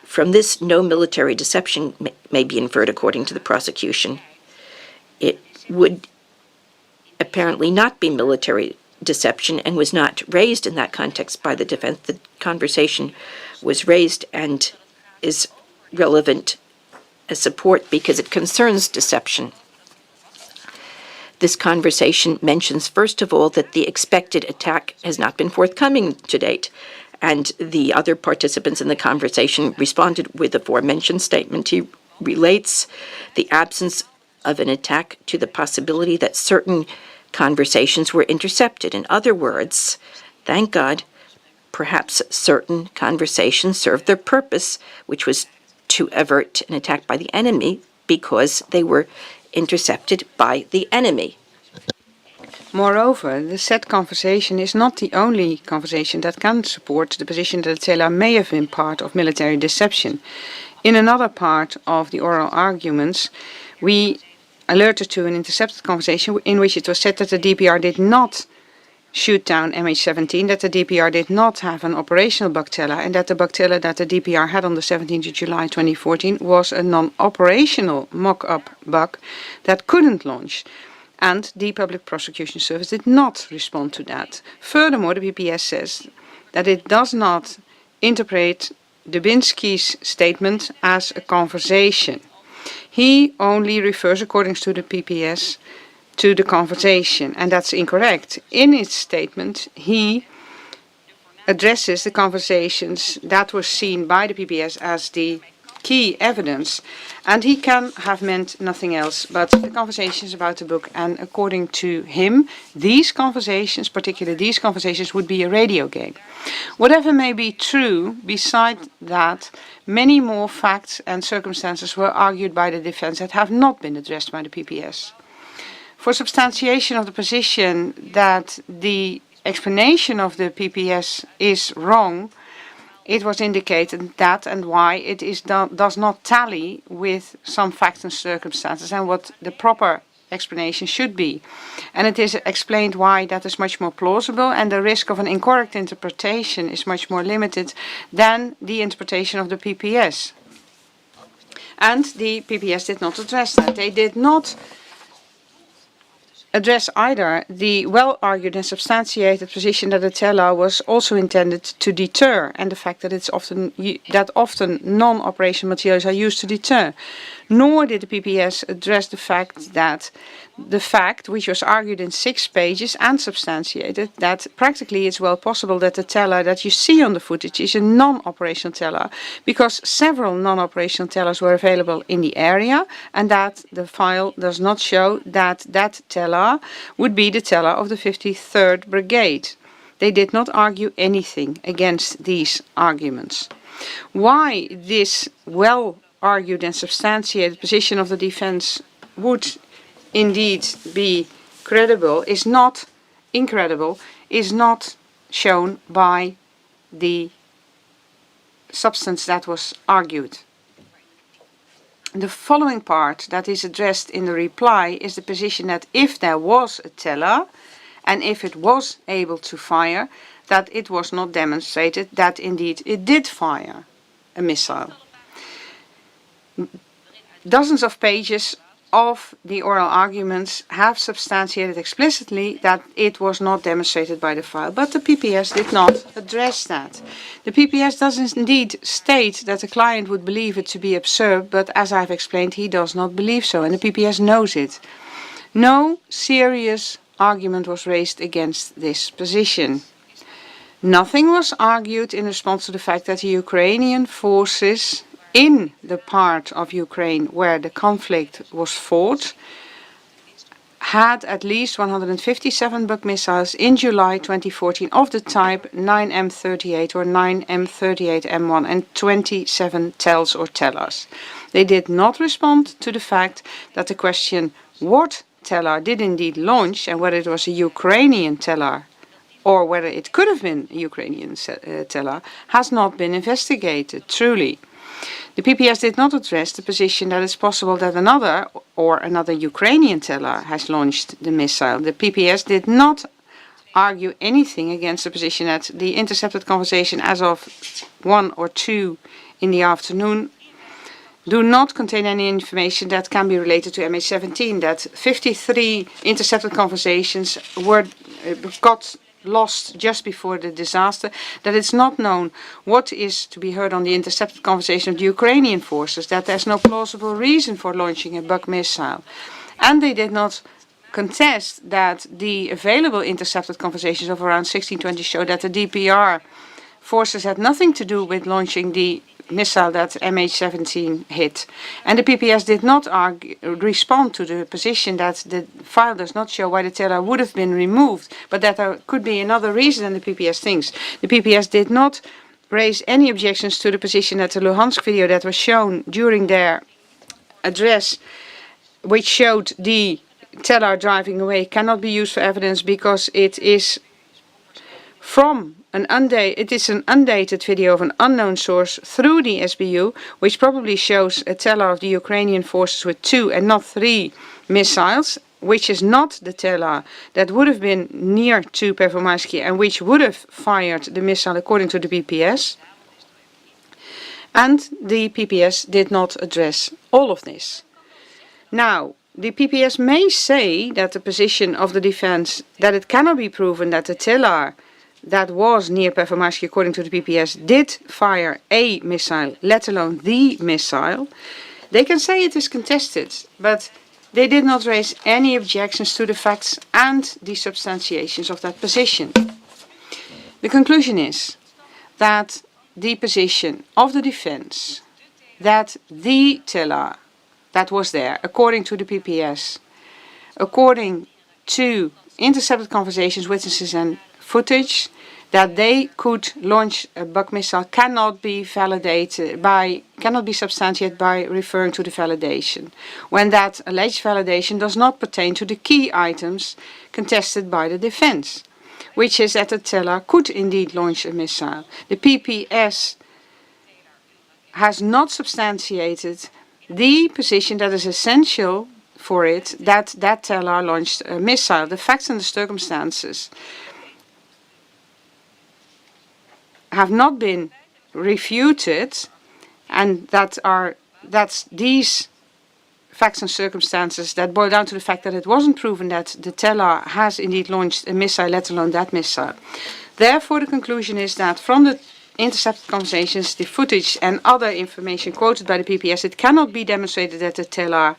From this, no military deception may be inferred according to the prosecution. It would apparently not be military deception and was not raised in that context by the defense. The conversation was raised and is relevant as support because it concerns deception. This conversation mentions, first of all, that the expected attack has not been forthcoming to date, and the other participants in the conversation responded with the aforementioned statement. He relates the absence of an attack to the possibility that certain conversations were intercepted. In other words, thank God, perhaps certain conversations served their purpose, which was to avert an attack by the enemy because they were intercepted by the enemy. Moreover, the said conversation is not the only conversation that can support the position that Tela may have been part of military deception. In another part of the oral arguments, we alerted to an intercepted conversation in which it was said that the DPR did not shoot down MH17, that the DPR did not have an operational Buktela, and that the Buktela that the DPR had on the 17th of July 2014 was a non-operational mock-up bug that couldn't launch. And the Public Prosecution Service did not respond to that. Furthermore, the PPS says that it does not interpret Dubinsky's statement as a conversation. He only refers, according to the PPS, to the conversation, and that's incorrect. In his statement, he addresses the conversations that were seen by the PPS as the key evidence, and he can have meant nothing else but the conversations about the book, and according to him, these conversations, particularly these conversations, would be a radio game. Whatever may be true, beside that, many more facts and circumstances were argued by the defense that have not been addressed by the PPS. For substantiation of the position that the explanation of the PPS is wrong, it was indicated that and why it does not tally with some facts and circumstances and what the proper explanation should be. And it is explained why that is much more plausible and the risk of an incorrect interpretation is much more limited than the interpretation of the PPS. And the PPS did not address that. They did not address either the well-argued and substantiated position that the TELA was also intended to deter, and the fact that it's often non-operational materials are used to deter. Nor did the PPS address the fact which was argued in 6 pages and substantiated, that practically it's well possible that the TELA that you see on the footage is a non-operational TELA, because several non-operational TELAs were available in the area, and that the file does not show that that TELA would be the TELA of the 53rd Brigade. They did not argue anything against these arguments. Why this well-argued and substantiated position of the defense would indeed be incredible is not shown by the substance that was argued. The following part that is addressed in the reply is the position that if there was a teller, and if it was able to fire, that it was not demonstrated that indeed it did fire a missile. Dozens of pages of the oral arguments have substantiated explicitly that it was not demonstrated by the file, but the PPS did not address that. The PPS does indeed state that the client would believe it to be absurd, but as I've explained, he does not believe so, and the PPS knows it. No serious argument was raised against this position. Nothing was argued in response to the fact that the Ukrainian forces in the part of Ukraine where the conflict was fought had at least 157 Buk missiles in July 2014 of the type 9M38 or 9M38M1 and 27 TELs or tellers. They did not respond to the fact that the question what teller did indeed launch and whether it was a Ukrainian teller or whether it could have been a Ukrainian teller has not been investigated, truly. The PPS did not address the position that it's possible that another Ukrainian teller has launched the missile. The PPS did not argue anything against the position that the intercepted conversation as of 1 or 2 in the afternoon do not contain any information that can be related to MH17, that 53 intercepted conversations got lost just before the disaster, that it's not known what is to be heard on the intercepted conversation of the Ukrainian forces, that there's no plausible reason for launching a Buk missile. And they did not contest that the available intercepted conversations of around 1620 show that the DPR forces had nothing to do with launching the missile that MH17 hit. And the PPS did not respond to the position that the file does not show why the teller would have been removed, but that there could be another reason than the PPS thinks. The PPS did not raise any objections to the position that the Luhansk video that was shown during their address, which showed the teller driving away, cannot be used for evidence because it is an undated video of an unknown source through the SBU, which probably shows a teller of the Ukrainian forces with 2 and not 3 missiles, which is not the teller that would have been near to Pervomaisky and which would have fired the missile according to the PPS. And the PPS did not address all of this. Now, the PPS may say that the position of the defense, that it cannot be proven that the teller that was near Pervomaisky, according to the PPS, did fire a missile, let alone the missile. They can say it is contested, but they did not raise any objections to the facts and the substantiations of that position. The conclusion is that the position of the defense, that the teller that was there, according to the PPS, according to intercepted conversations, witnesses and footage, that they could launch a Buk missile cannot be substantiated by referring to the validation, when that alleged validation does not pertain to the key items contested by the defense, which is that the teller could indeed launch a missile. The PPS has not substantiated the position that is essential for it, that that teller launched a missile. The facts and the circumstances have not been refuted, and that's these facts and circumstances that boil down to the fact that it wasn't proven that the teller has indeed launched a missile, let alone that missile. Therefore, the conclusion is that from the intercepted conversations, the footage and other information quoted by the PPS, it cannot be demonstrated that the teller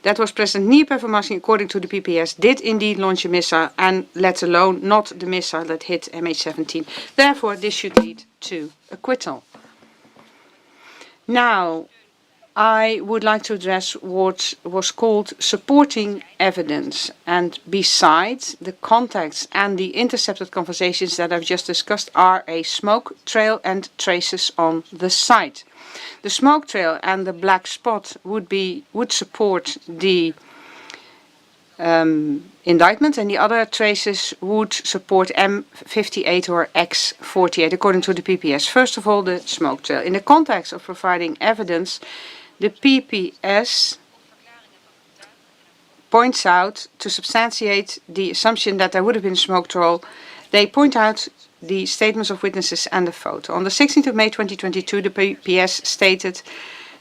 that was present near Pervomaisky, according to the PPS, did indeed launch a missile, and let alone not the missile that hit MH17. Therefore, this should lead to acquittal. Now, I would like to address what was called supporting evidence, and besides the contacts and the intercepted conversations that I've just discussed are a smoke trail and traces on the site. The smoke trail and the black spot would support the indictment, and the other traces would support M58 or X48 according to the PPS. First of all, the smoke trail. In the context of providing evidence, the PPS points out, to substantiate the assumption that there would have been a smoke trail, they point out the statements of witnesses and the photo. On the 16th of May 2022, the PPS stated,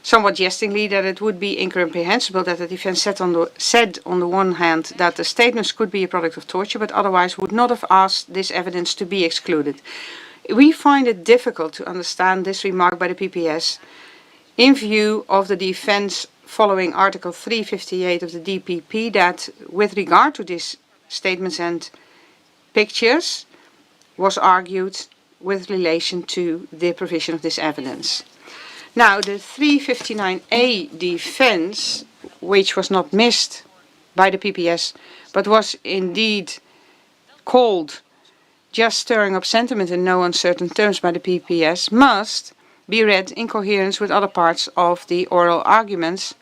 somewhat jestingly, that it would be incomprehensible that the defense said on the one hand that the statements could be a product of torture, but otherwise would not have asked this evidence to be excluded. We find it difficult to understand this remark by the PPS in view of the defense following Article 358 of the DPP that, with regard to these statements and pictures, was argued with relation to the provision of this evidence. Now, the 359A defense, which was not missed by the PPS, but was indeed called just stirring up sentiment in no uncertain terms by the PPS, must be read in coherence with other parts of the oral arguments,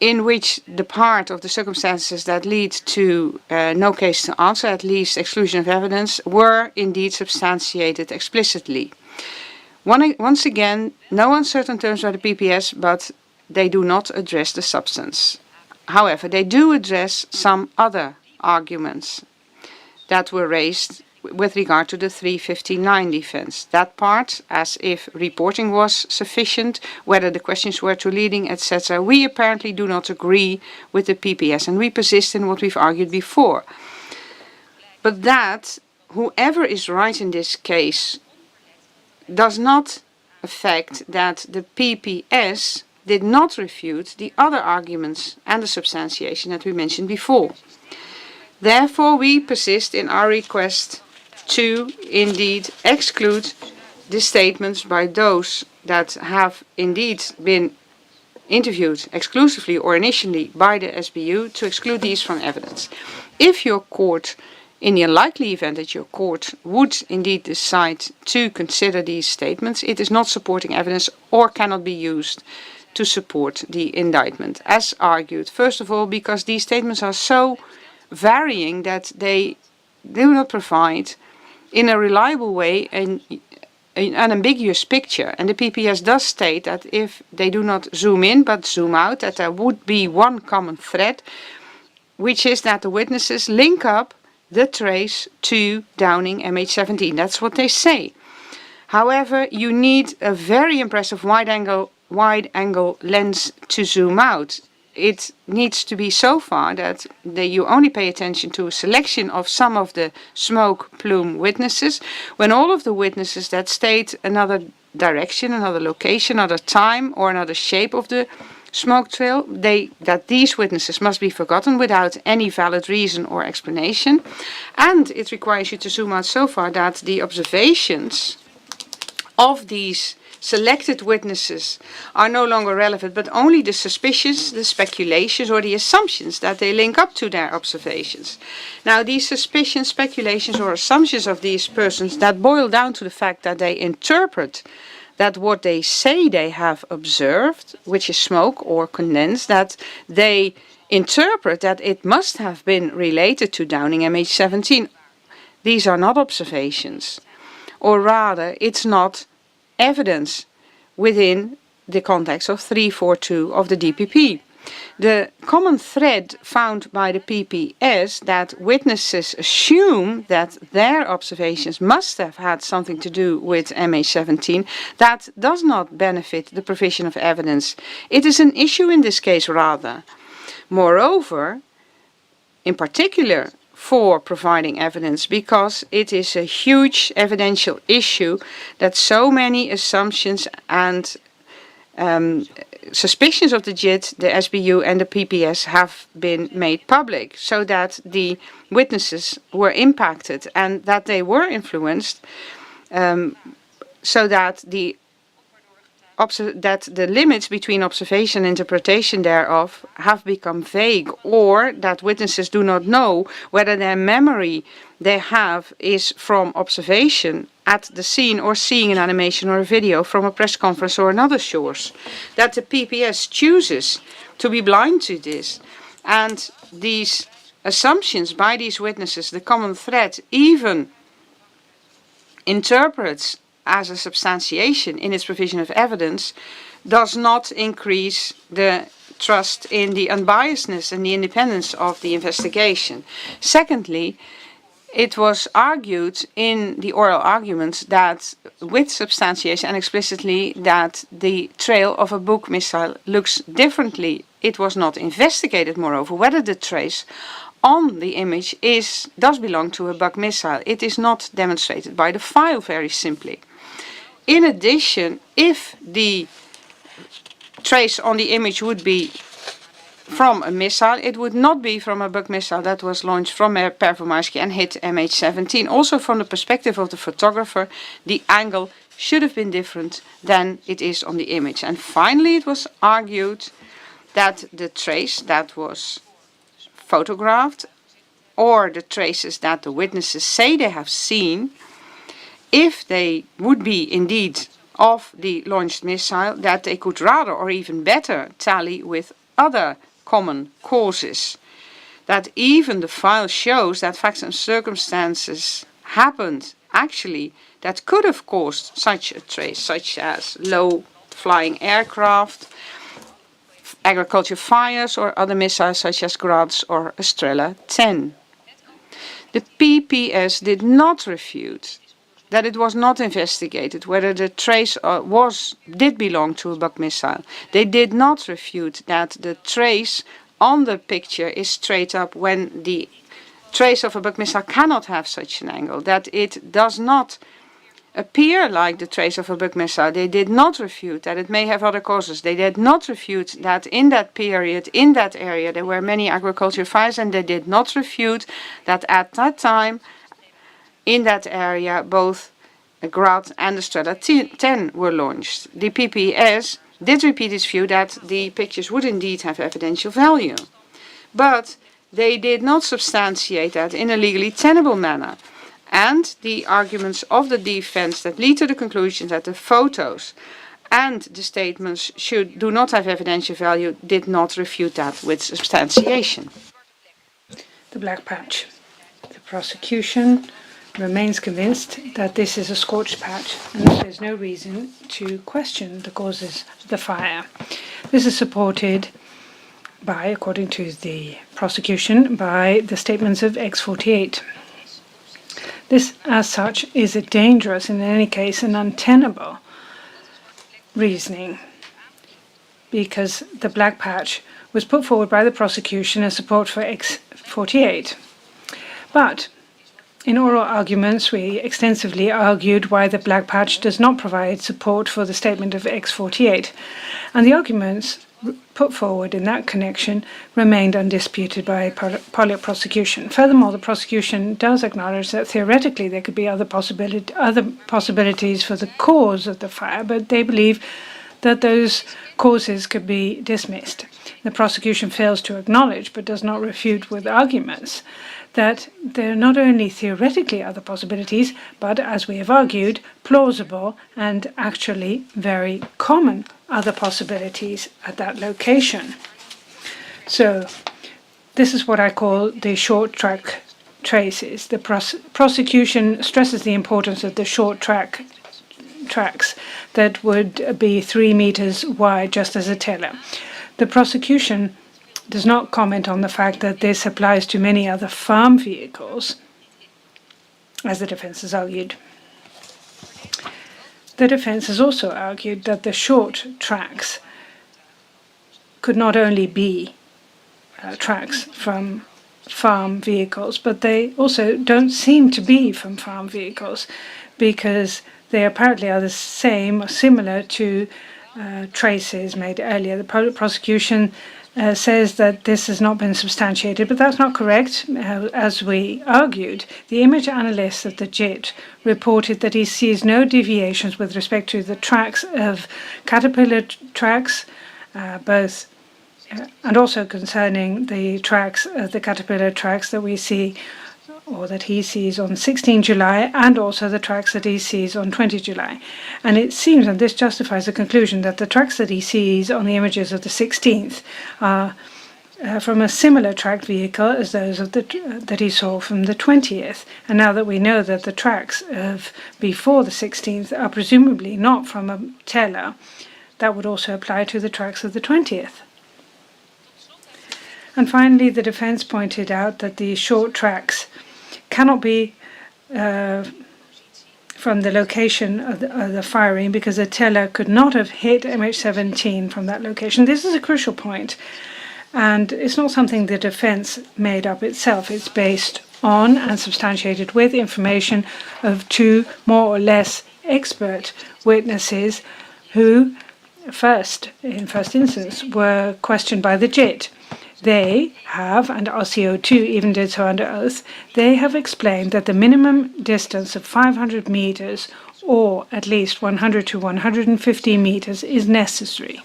in which the part of the circumstances that lead to no case to answer, at least exclusion of evidence, were indeed substantiated explicitly. Once again, no uncertain terms by the PPS, but they do not address the substance. However, they do address some other arguments that were raised with regard to the 359 defense. That part, as if reporting was sufficient, whether the questions were too leading, etc., we apparently do not agree with the PPS, and we persist in what we've argued before. But that, whoever is right in this case, does not affect that the PPS did not refute the other arguments and the substantiation that we mentioned before. Therefore, we persist in our request to indeed exclude the statements by those that have indeed been interviewed exclusively or initially by the SBU, to exclude these from evidence. If your court, in the unlikely event that your court would indeed decide to consider these statements, it is not supporting evidence or cannot be used to support the indictment, as argued. First of all, because these statements are so varying that they do not provide in a reliable way an unambiguous picture. And the PPS does state that if they do not zoom in but zoom out, that there would be one common thread, which is that the witnesses link up the trace to downing MH17. That's what they say. However, you need a very impressive wide-angle lens to zoom out. It needs to be so far that you only pay attention to a selection of some of the smoke plume witnesses, when all of the witnesses that state another direction, another location, another time, or another shape of the smoke trail, that these witnesses must be forgotten without any valid reason or explanation. And it requires you to zoom out so far that the observations of these selected witnesses are no longer relevant, but only the suspicions, the speculations, or the assumptions that they link up to their observations. Now, these suspicions, speculations, or assumptions of these persons that boil down to the fact that they interpret that what they say they have observed, which is smoke or condensed, that they interpret that it must have been related to downing MH17. These are not observations, or rather, it's not evidence within the context of 342 of the DPP. The common thread found by the PPS, that witnesses assume that their observations must have had something to do with MH17, that does not benefit the provision of evidence. It is an issue in this case, rather. Moreover, in particular, for providing evidence, because it is a huge evidential issue that so many assumptions and suspicions of the JIT, the SBU and the PPS have been made public, so that the witnesses were impacted and that they were influenced, so that the limits between observation and interpretation thereof have become vague, or that witnesses do not know whether their memory they have is from observation at the scene or seeing an animation or a video from a press conference or another source. That the PPS chooses to be blind to this And these assumptions by these witnesses, the common thread, even interprets as a substantiation in its provision of evidence, does not increase the trust in the unbiasedness and the independence of the investigation. Secondly, it was argued in the oral arguments that, with substantiation and explicitly, that the trail of a Buk missile looks differently. It was not investigated, moreover, whether the trace on the image does belong to a Buk missile. It is not demonstrated by the file, very simply. In addition, if the trace on the image would be from a missile, it would not be from a Buk missile that was launched from Pervomarsky and hit MH17. Also, from the perspective of the photographer, the angle should have been different than it is on the image. And finally, it was argued that the trace that was photographed, or the traces that the witnesses say they have seen, if they would be indeed of the launched missile, that they could rather or even better tally with other common causes. That even the file shows that facts and circumstances happened actually that could have caused such a trace, such as low flying aircraft, agriculture fires, or other missiles such as Grads or Estrella 10. The PPS did not refute that it was not investigated whether the trace did belong to a Buk missile. They did not refute that the trace on the picture is straight up when the trace of a Buk missile cannot have such an angle, that it does not appear like the trace of a Buk missile. They did not refute that it may have other causes. They did not refute that in that period, in that area, there were many agriculture fires, and they did not refute that at that time, in that area, both a Grad and the Estrella 10 were launched. The PPS did repeat its view that the pictures would indeed have evidential value, but they did not substantiate that in a legally tenable manner. And the arguments of the defense that lead to the conclusion that the photos and the statements do not have evidential value did not refute that with substantiation. The black patch. The prosecution remains convinced that this is a scorched patch and that there's no reason to question the causes of the fire. This is supported by, according to the prosecution, by the statements of X48. This, as such, is a dangerous, in any case, an untenable reasoning, because the black patch was put forward by the prosecution as support for X48. But in oral arguments, we extensively argued why the black patch does not provide support for the statement of X48, and the arguments put forward in that connection remained undisputed by public prosecution. Furthermore, the prosecution does acknowledge that theoretically there could be other possibilities for the cause of the fire, but they believe that those causes could be dismissed. The prosecution fails to acknowledge, but does not refute with arguments, that there are not only theoretically other possibilities, but, as we have argued, plausible and actually very common other possibilities at that location. So, this is what I call the short track traces. The prosecution stresses the importance of the short tracks that would be 3 meters wide, just as a teller. The prosecution does not comment on the fact that this applies to many other farm vehicles, as the defense has argued. The defense has also argued that the short tracks could not only be tracks from farm vehicles, but they also don't seem to be from farm vehicles, because they apparently are the same or similar to traces made earlier. The public prosecution says that this has not been substantiated, but that's not correct. As we argued, the image analyst of the JIT reported that he sees no deviations with respect to the tracks of caterpillar tracks, and also concerning the tracks of the caterpillar tracks that we see, or that he sees on 16 July, and also the tracks that he sees on 20 July. And it seems, and this justifies the conclusion, that the tracks that he sees on the images of the 16th are from a similar tracked vehicle as those of that he saw from the 20th. And now that we know that the tracks of before the 16th are presumably not from a teller, that would also apply to the tracks of the 20th. And finally, the defense pointed out that the short tracks cannot be from the location of the firing, because the teller could not have hit MH17 from that location. This is a crucial point, and it's not something the defense made up itself. It's based on and substantiated with information of two more or less expert witnesses who in first instance were questioned by the JIT. They have, and RCO2 even did so under oath, they have explained that the minimum distance of 500 meters or at least 100 to 150 meters is necessary.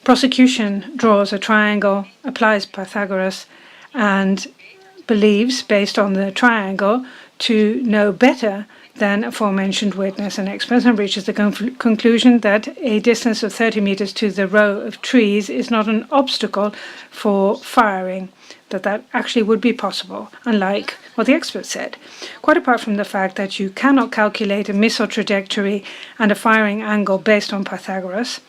Prosecution draws a triangle, applies Pythagoras, and believes, based on the triangle, to know better than aforementioned witness and expert, and reaches the conclusion that a distance of 30 meters to the row of trees is not an obstacle for firing, that actually would be possible, unlike what the expert said. Quite apart from the fact that you cannot calculate a missile trajectory and a firing angle based on Pythagoras,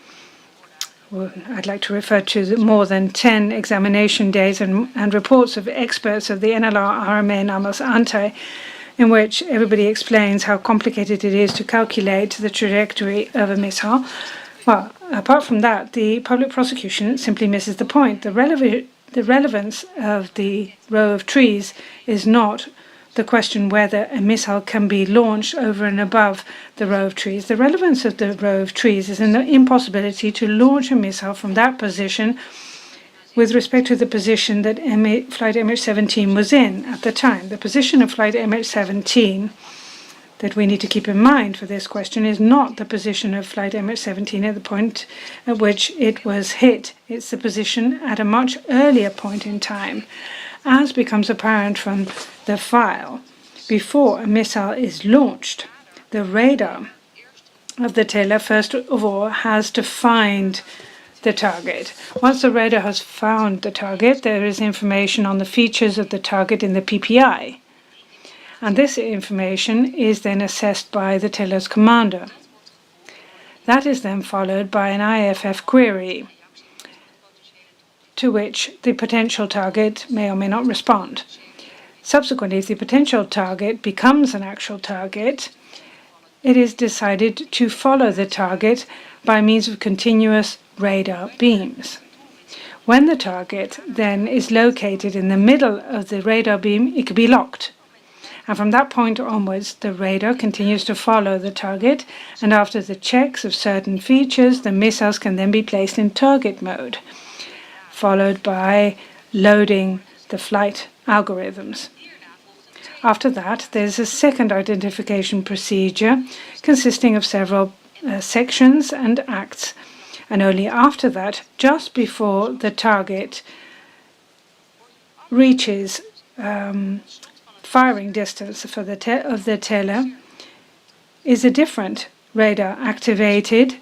I'd like to refer to the more than 10 examination days and reports of experts of the NLR, RMA, and Amos Ante, in which everybody explains how complicated it is to calculate the trajectory of a missile. Well, apart from that, the public prosecution simply misses the point. The relevance of the row of trees is not the question whether a missile can be launched over and above the row of trees. The relevance of the row of trees is in the impossibility to launch a missile from that position with respect to the position that flight MH17 was in at the time. The position of flight MH17 that we need to keep in mind for this question is not the position of flight MH17 at the point at which it was hit. It's the position at a much earlier point in time, as becomes apparent from the file. Before a missile is launched, the radar of the teller first of all has to find the target. Once the radar has found the target, there is information on the features of the target in the PPI. And this information is then assessed by the teller's commander. That is then followed by an IFF query, to which the potential target may or may not respond. Subsequently, if the potential target becomes an actual target, it is decided to follow the target by means of continuous radar beams. When the target then is located in the middle of the radar beam, it can be locked. And from that point onwards, the radar continues to follow the target, and after the checks of certain features, the missiles can then be placed in target mode, followed by loading the flight algorithms. After that, there's a second identification procedure consisting of several sections and acts. And only after that, just before the target reaches firing distance of the teller, is a different radar activated,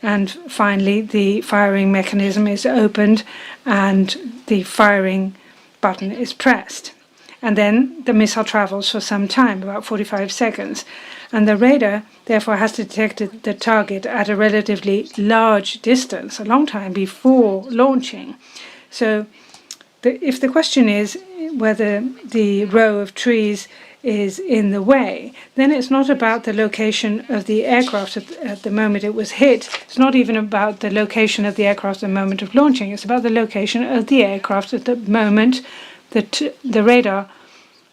and finally the firing mechanism is opened and the firing button is pressed. And then the missile travels for some time, about 45 seconds. And the radar, therefore, has to detect the target at a relatively large distance, a long time before launching. So if the question is whether the row of trees is in the way, then it's not about the location of the aircraft at the moment it was hit. It's not even about the location of the aircraft at the moment of launching. It's about the location of the aircraft at the moment that the radar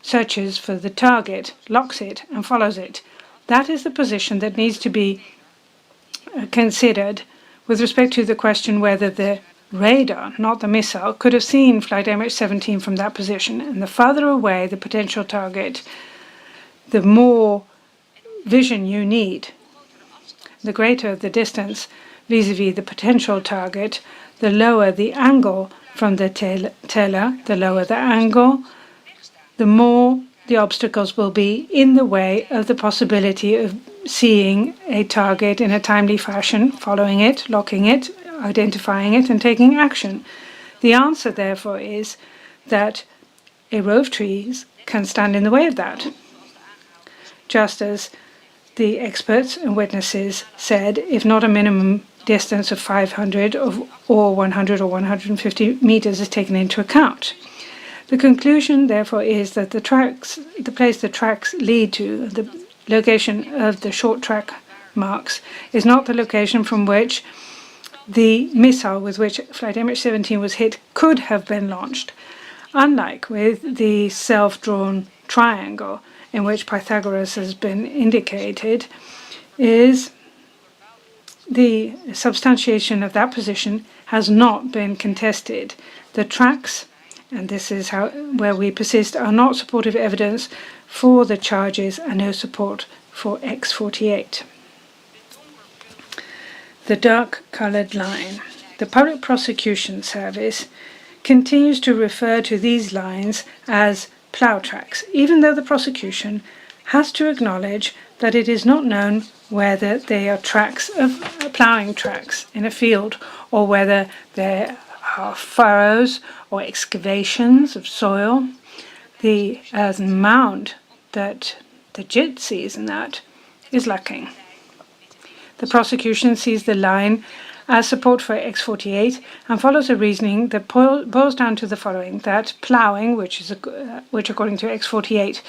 searches for the target, locks it, and follows it. That is the position that needs to be considered with respect to the question whether the radar, not the missile, could have seen flight MH17 from that position. And the farther away the potential target, the more vision you need. The greater the distance vis-a-vis the potential target, the lower the angle from the teller, the lower the angle, the more the obstacles will be in the way of the possibility of seeing a target in a timely fashion, following it, locking it, identifying it and taking action. The answer, therefore, is that a row of trees can stand in the way of that. Just as the experts and witnesses said, if not a minimum distance of 500 or 100 or 150 meters is taken into account. The conclusion, therefore, is that the place the tracks lead to, the location of the short track marks, is not the location from which the missile with which flight MH17 was hit could have been launched, unlike with the self-drawn triangle in which Pythagoras has been indicated, is the substantiation of that position has not been contested. The tracks, and this is where we persist, are not supportive evidence for the charges and no support for X48. The dark-coloured line. The Public Prosecution Service continues to refer to these lines as plough tracks, even though the prosecution has to acknowledge that it is not known whether they are tracks of ploughing tracks in a field or whether there are furrows or excavations of soil. The earthen mound that the JIT sees in that is lacking. The prosecution sees the line as support for X48 and follows a reasoning that boils down to the following: that ploughing, which according to X48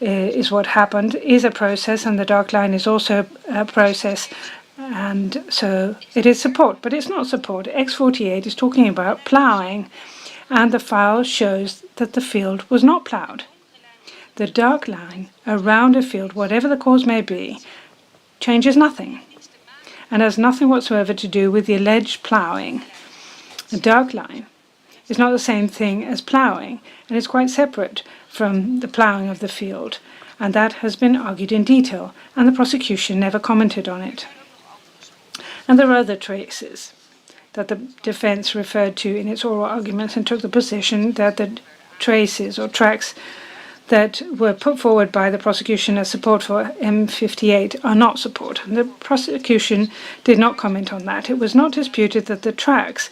is what happened, is a process, and the dark line is also a process, and so it is support, but it's not support. X48 is talking about ploughing, and the file shows that the field was not ploughed. The dark line around a field, whatever the cause may be, changes nothing and has nothing whatsoever to do with the alleged ploughing. The dark line is not the same thing as ploughing, and is quite separate from the ploughing of the field, and that has been argued in detail, and the prosecution never commented on it. And there are other traces that the defence referred to in its oral arguments and took the position that the traces or tracks that were put forward by the prosecution as support for M58 are not support. And the prosecution did not comment on that. It was not disputed that the tracks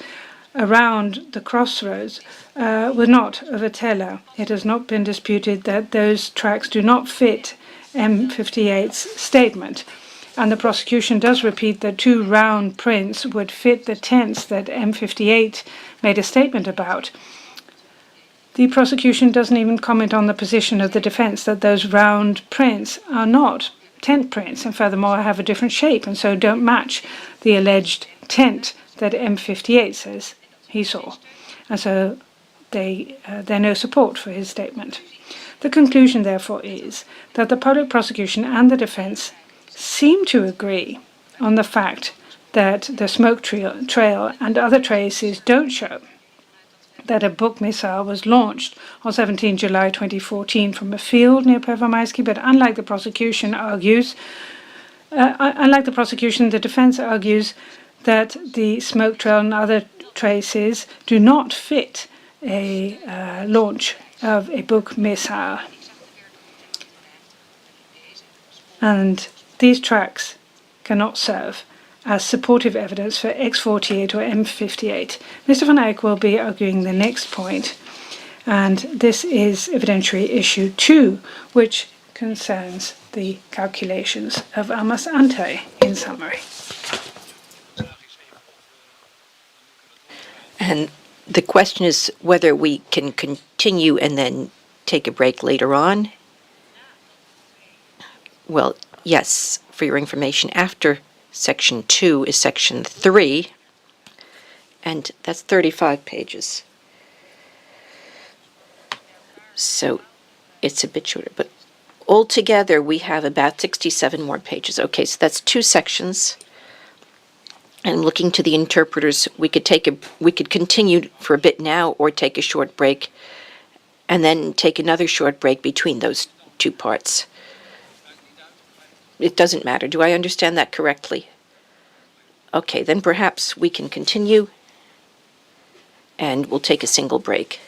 around the crossroads were not of a teller. It has not been disputed that those tracks do not fit M58's statement. And the prosecution does repeat that two round prints would fit the tents that M58 made a statement about. The prosecution doesn't even comment on the position of the defence that those round prints are not tent prints, and furthermore have a different shape and so don't match the alleged tent that M58 says he saw. And so they're no support for his statement. The conclusion, therefore, is that the public prosecution and the defence seem to agree on the fact that the smoke trail and other traces don't show that a Buk missile was launched on 17 July 2014 from a field near Pervomaiski, but unlike the prosecution, the defense argues that the smoke trail and other traces do not fit a launch of a Buk missile. And these tracks cannot serve as supportive evidence for X48 or M58. Mr. van Eyck will be arguing the next point, and this is evidentiary issue 2, which concerns the calculations of Amas Ante in summary. And the question is whether we can continue and then take a break later on. Well, yes, for your information, after Section 2 is Section 3, and that's 35 pages. So it's a bit shorter, but altogether we have about 67 more pages. Okay, so that's 2 sections. And looking to the interpreters, we could continue for a bit now or take a short break and then take another short break between those 2 parts. It doesn't matter. Do I understand that correctly? Okay, then perhaps we can continue and we'll take a single break.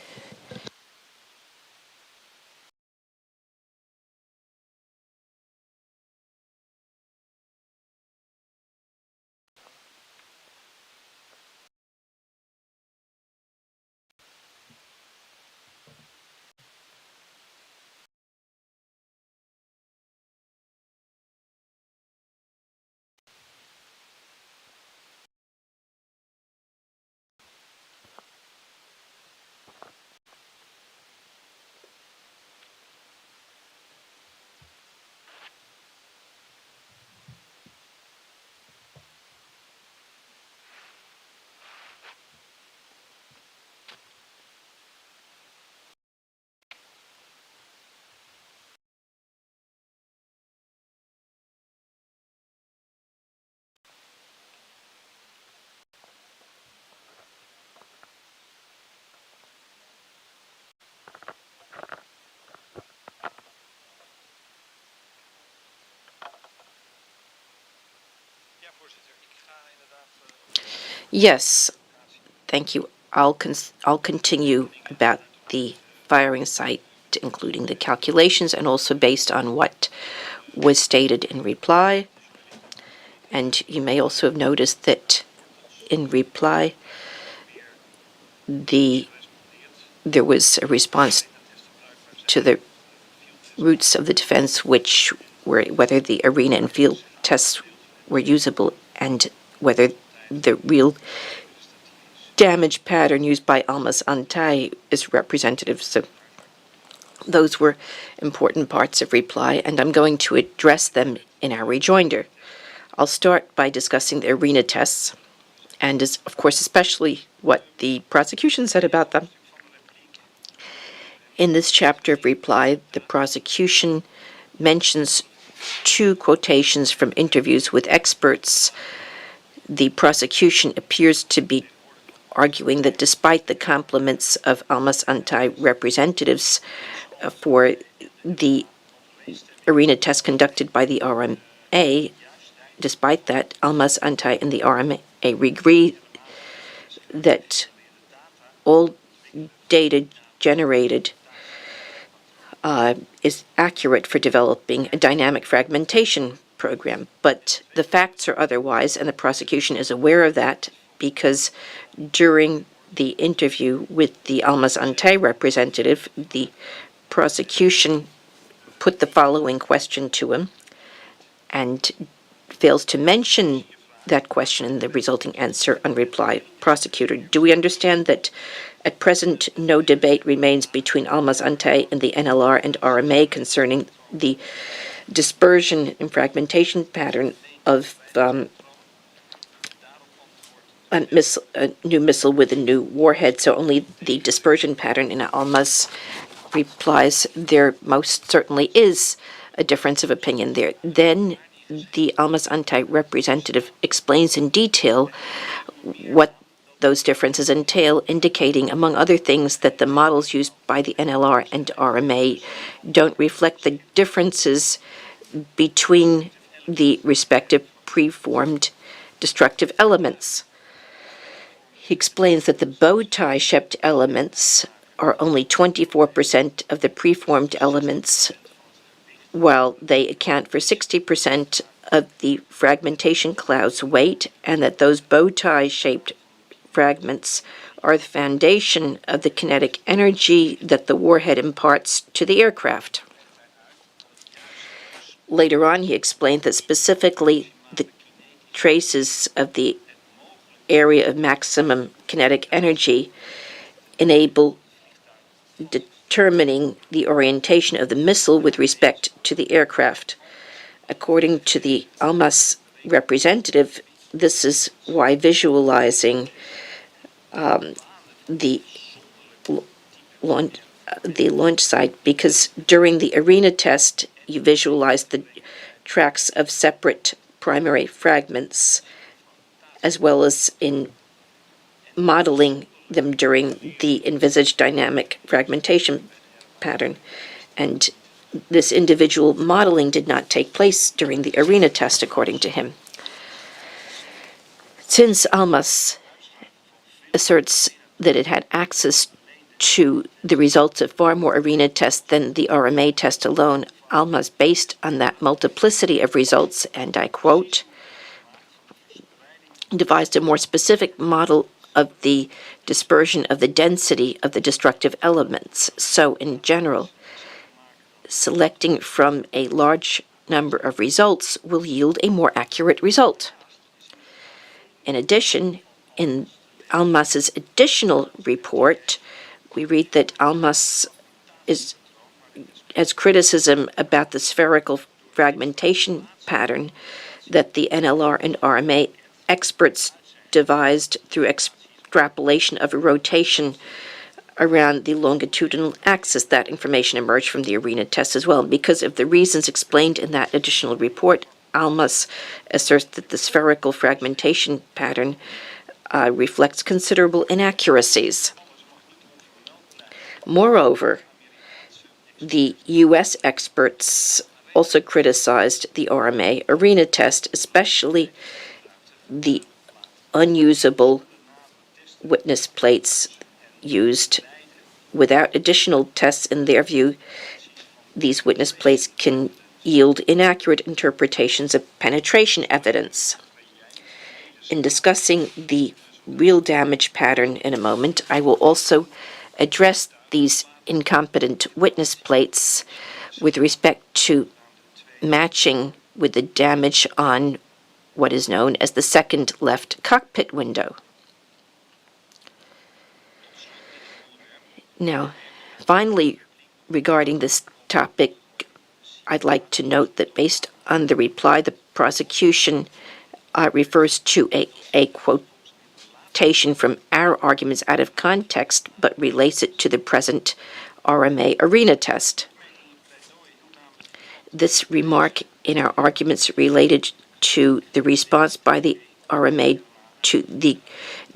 Yes, thank you. I'll continue about the firing site, including the calculations and also based on what was stated in reply. And you may also have noticed that in reply, there was a response to the roots of the defense, which were whether the arena and field tests were usable and whether the real damage pattern used by Almas Antay is representative. So those were important parts of reply, and I'm going to address them in our rejoinder. I'll start by discussing the arena tests, and of course especially what the prosecution said about them. In this chapter of reply, the prosecution mentions two quotations from interviews with experts. The prosecution appears to be arguing that despite the compliments of Almas Antay representatives for the arena test conducted by the RMA, despite that, Almas Antay and the RMA agree that all data generated is accurate for developing a dynamic fragmentation program. But the facts are otherwise, and the prosecution is aware of that because during the interview with the Almas Antay representative, the prosecution put the following question to him and fails to mention that question in the resulting answer on reply. Prosecutor, do we understand that at present no debate remains between Almas Antay and the NLR and RMA concerning the dispersion and fragmentation pattern of a new missile with a new warhead, so only the dispersion pattern in Almas replies there most certainly is a difference of opinion there. Then the Almas Antay representative explains in detail what those differences entail, indicating, among other things, that the models used by the NLR and RMA don't reflect the differences between the respective preformed destructive elements. He explains that the bow tie shaped elements are only 24% of the preformed elements, while they account for 60% of the fragmentation cloud's weight, and that those bow tie shaped fragments are the foundation of the kinetic energy that the warhead imparts to the aircraft. Later on, he explained that specifically the traces of the area of maximum kinetic energy enable determining the orientation of the missile with respect to the aircraft. According to the Almas representative, this is why visualizing the launch site, because during the arena test you visualize the tracks of separate primary fragments, as well as in modeling them during the envisaged dynamic fragmentation pattern. And this individual modeling did not take place during the arena test, according to him. Since Almas asserts that it had access to the results of far more arena tests than the RMA test alone, Almas, based on that multiplicity of results, and I quote, devised a more specific model of the dispersion of the density of the destructive elements. So, in general, selecting from a large number of results will yield a more accurate result. In addition, in Almas's additional report, we read that Almas has criticism about the spherical fragmentation pattern that the NLR and RMA experts devised through extrapolation of a rotation around the longitudinal axis. That information emerged from the arena test as well. Because of the reasons explained in that additional report, Almas asserts that the spherical fragmentation pattern reflects considerable inaccuracies. Moreover, the U.S. experts also criticized the RMA arena test, especially the unusable witness plates used. Without additional tests, in their view, these witness plates can yield inaccurate interpretations of penetration evidence. In discussing the real damage pattern in a moment, I will also address these incompetent witness plates with respect to matching with the damage on what is known as the second left cockpit window. Now, finally, regarding this topic, I'd like to note that based on the reply, the prosecution refers to a quotation from our arguments out of context, but relates it to the present RMA arena test. This remark in our arguments related to the response by the RMA to the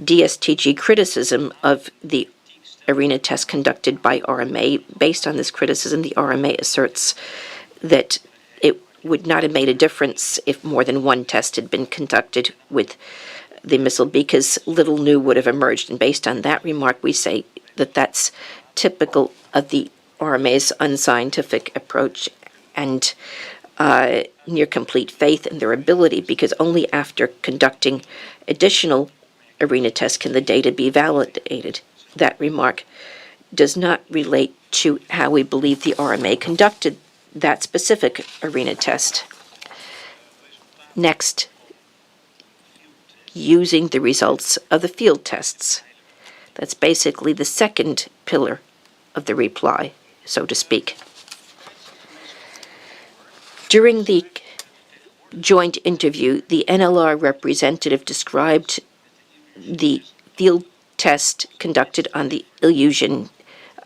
DSTG criticism of the arena test conducted by RMA. Based on this criticism, the RMA asserts that it would not have made a difference if more than one test had been conducted with the missile, because little new would have emerged. And based on that remark, we say that that's typical of the RMA's unscientific approach and near complete faith in their ability, because only after conducting additional arena tests can the data be validated. That remark does not relate to how we believe the RMA conducted that specific arena test. Next, using the results of the field tests. That's basically the second pillar of the reply, so to speak. During the joint interview, the NLR representative described the field test conducted on the Ilyushin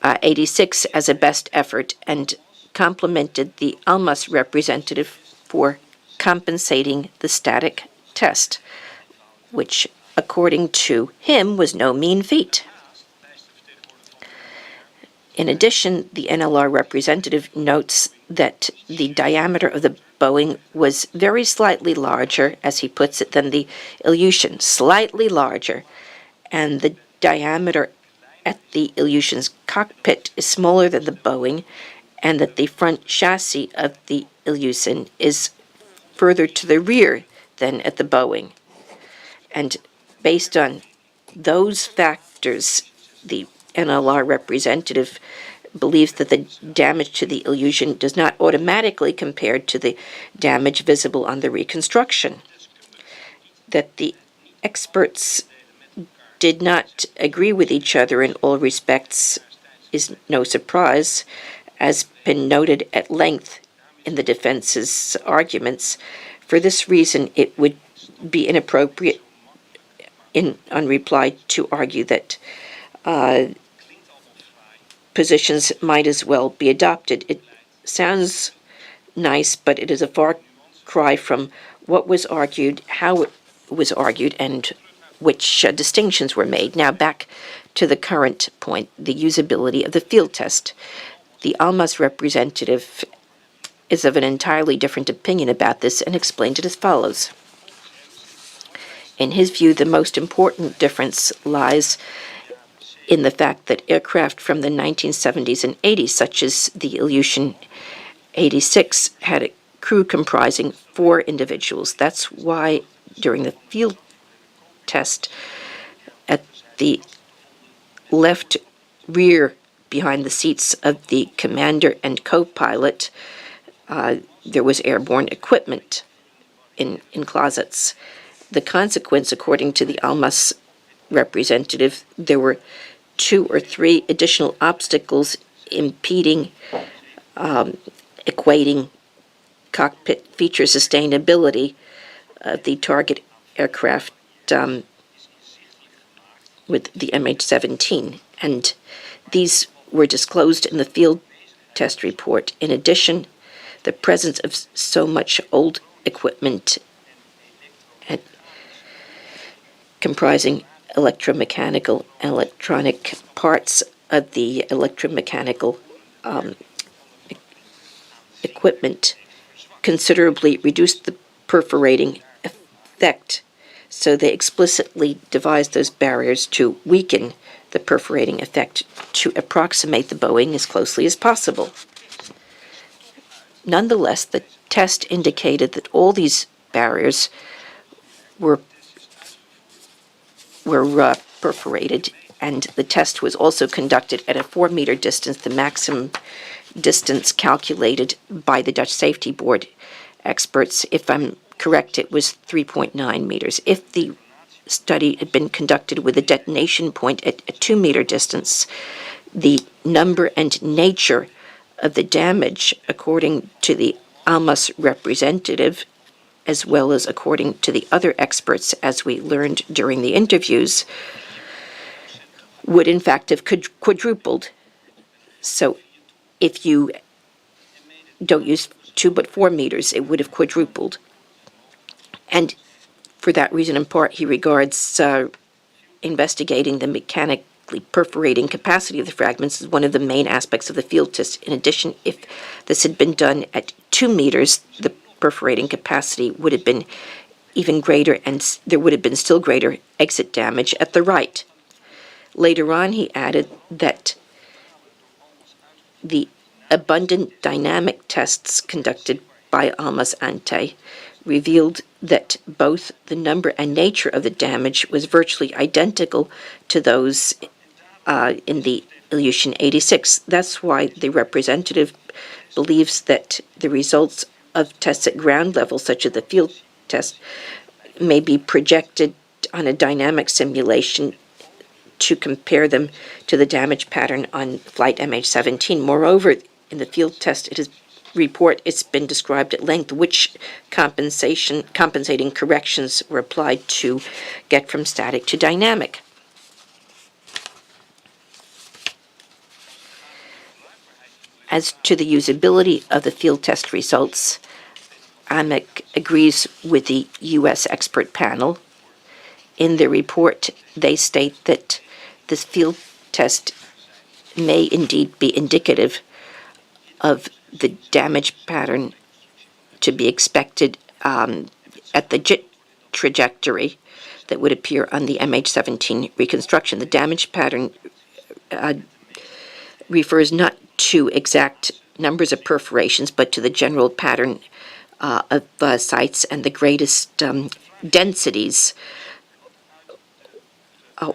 86 as a best effort and complimented the Almas representative for compensating the static test, which, according to him, was no mean feat. In addition, the NLR representative notes that the diameter of the Boeing was very slightly larger, as he puts it, than the Ilyushin, slightly larger, and the diameter at the Ilyushin's cockpit is smaller than the Boeing, and that the front chassis of the Ilyushin is further to the rear than at the Boeing. And based on those factors, the NLR representative believes that the damage to the Ilyushin does not automatically compare to the damage visible on the reconstruction. That the experts did not agree with each other in all respects is no surprise, as been noted at length in the defense's arguments. For this reason, it would be inappropriate on reply to argue that positions might as well be adopted. It sounds nice, but it is a far cry from what was argued, how it was argued, and which distinctions were made. Now back to the current point, the usability of the field test. The Almas representative is of an entirely different opinion about this and explained it as follows. In his view, the most important difference lies in the fact that aircraft from the 1970s and 80s, such as the Ilyushin 86, had a crew comprising 4 individuals. That's why during the field test at the left rear behind the seats of the commander and co-pilot, there was airborne equipment in closets. The consequence, according to the Almas representative, there were 2 or 3 additional obstacles impeding equating cockpit feature sustainability of the target aircraft with the MH17, and these were disclosed in the field test report. In addition, the presence of so much old equipment comprising electromechanical and electronic parts of the electromechanical equipment considerably reduced the perforating effect, So they explicitly devised those barriers to weaken the perforating effect to approximate the bowing as closely as possible. Nonetheless, the test indicated that all these barriers were perforated, and the test was also conducted at a 4-meter distance, the maximum distance calculated by the Dutch Safety Board experts. If I'm correct, it was 3.9 meters. If the study had been conducted with a detonation point at a 2-meter distance, the number and nature of the damage, according to the Almas representative, as well as according to the other experts, as we learned during the interviews, would in fact have quadrupled. So if you don't use 2 but 4 meters, it would have quadrupled. And for that reason, in part, he regards investigating the mechanically perforating capacity of the fragments as one of the main aspects of the field test. In addition, if this had been done at 2 meters, the perforating capacity would have been even greater, and there would have been still greater exit damage at the right. Later on, he added that the abundant dynamic tests conducted by Almas Ante revealed that both the number and nature of the damage was virtually identical to those in the Ilyushin 86. That's why the representative believes that the results of tests at ground level, such as the field test, may be projected on a dynamic simulation to compare them to the damage pattern on flight MH17. Moreover, in the field test, it's been described at length which compensating corrections were applied to get from static to dynamic. As to the usability of the field test results, AMEC agrees with the U.S. expert panel. In their report, they state that this field test may indeed be indicative of the damage pattern to be expected at the JIT trajectory that would appear on the MH17 reconstruction. The damage pattern refers not to exact numbers of perforations, but to the general pattern of sites and the greatest densities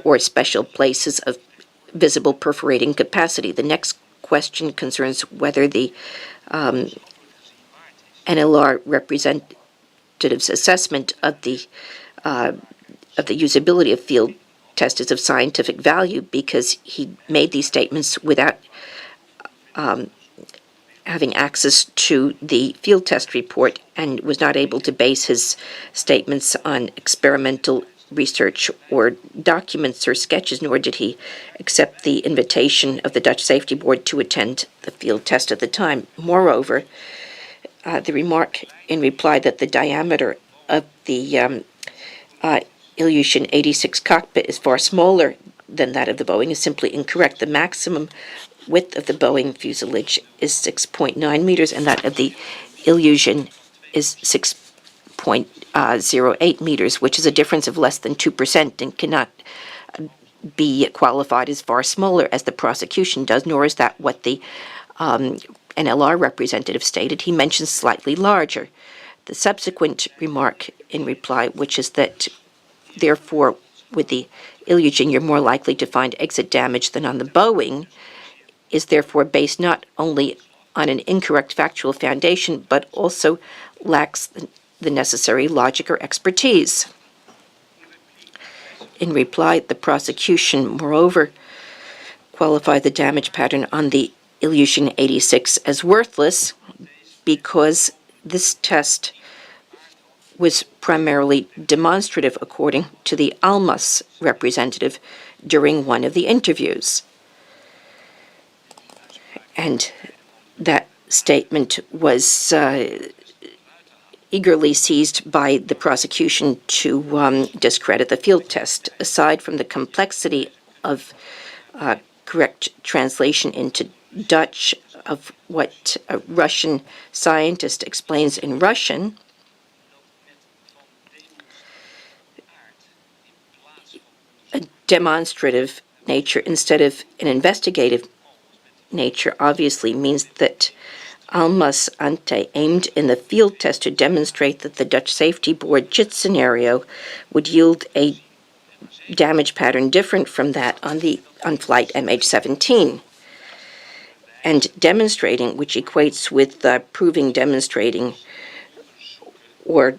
or special places of visible perforating capacity. The next question concerns whether the NLR representative's assessment of the usability of field test is of scientific value, because he made these statements without having access to the field test report, and was not able to base his statements on experimental research or documents or sketches, nor did he accept the invitation of the Dutch Safety Board to attend the field test at the time. Moreover, the remark in reply that the diameter of the Ilyushin 86 cockpit is far smaller than that of the Boeing is simply incorrect. The maximum width of the Boeing fuselage is 6.9 meters, and that of the Ilyushin is 6.08 meters, which is a difference of less than 2% and cannot be qualified as far smaller as the prosecution does, nor is that what the NLR representative stated. He mentions slightly larger. The subsequent remark in reply, which is that, therefore, with the Ilyushin, you're more likely to find exit damage than on the Boeing, is therefore based not only on an incorrect factual foundation, but also lacks the necessary logic or expertise. In reply, the prosecution, moreover, qualified the damage pattern on the Ilyushin 86 as worthless because this test was primarily demonstrative, according to the Almas representative during one of the interviews. And that statement was eagerly seized by the prosecution to discredit the field test. Aside from the complexity of correct translation into Dutch of what a Russian scientist explains in Russian, demonstrative nature instead of an investigative nature obviously means that Almas Ante aimed in the field test to demonstrate that the Dutch Safety Board JIT scenario would yield a damage pattern different from that on flight MH17. And demonstrating, which equates with proving, demonstrating, or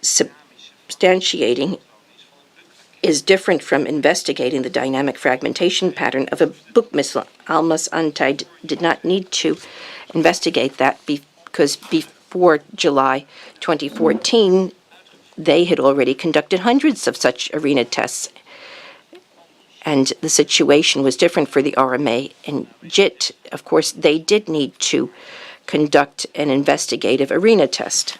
substantiating, is different from investigating the dynamic fragmentation pattern of a Buk missile. Almas Ante did not need to investigate that because before July 2014, they had already conducted hundreds of such arena tests. And the situation was different for the RMA and JIT. Of course, they did need to conduct an investigative arena test.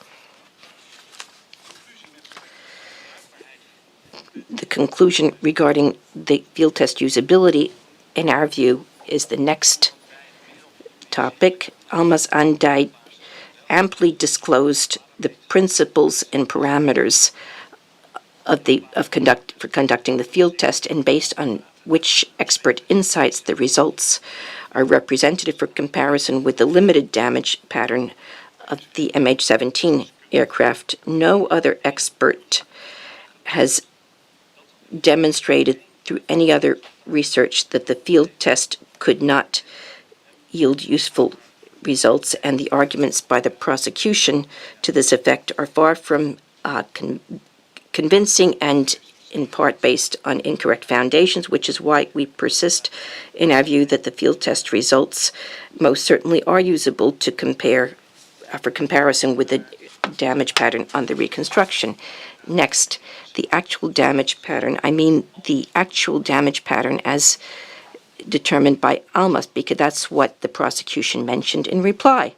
The conclusion regarding the field test usability, in our view, is the next topic. Almas Ante amply disclosed the principles and parameters for conducting the field test, and based on which expert insights the results are representative for comparison with the limited damage pattern of the MH17 aircraft. No other expert has demonstrated through any other research that the field test could not yield useful results, and the arguments by the prosecution to this effect are far from convincing and in part based on incorrect foundations, which is why we persist in our view that the field test results most certainly are usable to compare for comparison with the damage pattern on the reconstruction. Next, the actual damage pattern. I mean the actual damage pattern as determined by Almas, because that's what the prosecution mentioned in reply.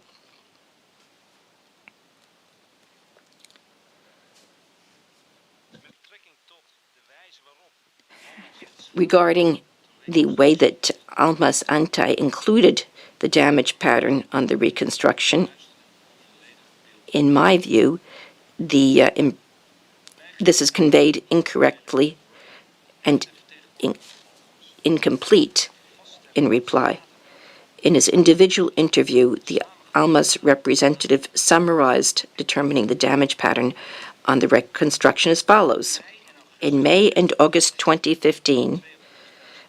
Regarding the way that Almas Ante included the damage pattern on the reconstruction, in my view, this is conveyed incorrectly and incomplete in reply. In his individual interview, the Almas representative summarized determining the damage pattern on the reconstruction as follows. In May and August 2015,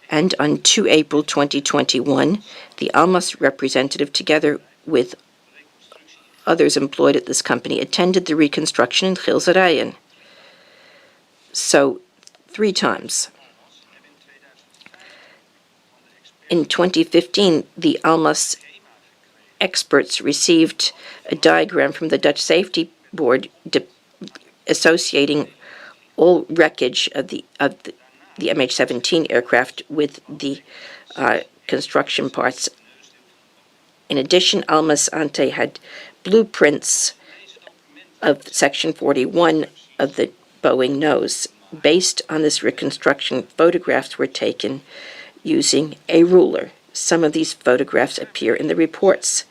and on 2 April 2021, the Almas representative, together with others employed at this company, attended the reconstruction in Gilserijen. So, 3 times. In 2015, the Almas experts received a diagram from the Dutch Safety Board associating all wreckage of the MH17 aircraft with the construction parts. In addition, Almas Ante had blueprints of Section 41 of the Boeing nose. Based on this reconstruction, photographs were taken using a ruler. Some of these photographs appear in the reports.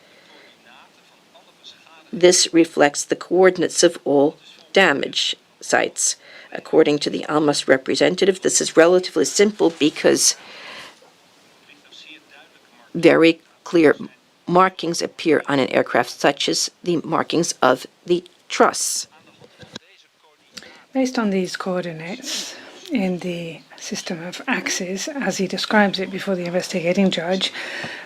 This reflects the coordinates of all damage sites. According to the Almas representative, this is relatively simple because very clear markings appear on an aircraft, such as the markings of the truss. Based on these coordinates in the system of axes, as he describes it before the investigating judge,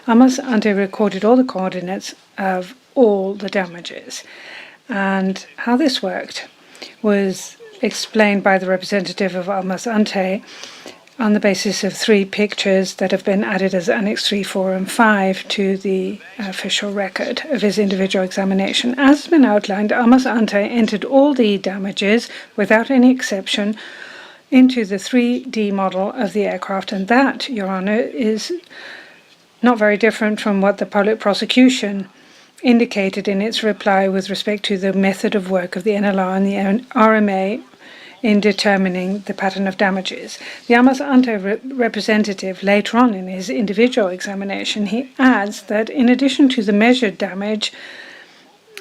Almas Ante recorded all the coordinates of all the damages. And how this worked was explained by the representative of Almas Ante on the basis of 3 pictures that have been added as Annex 3, 4, and 5 to the official record of his individual examination. As has been outlined, Almas Ante entered all the damages, without any exception, into the 3D model of the aircraft, and that, Your Honour, is not very different from what the public prosecution indicated in its reply with respect to the method of work of the NLR and the RMA in determining the pattern of damages. The Almas Ante representative, later on in his individual examination, he adds that in addition to the measured damage,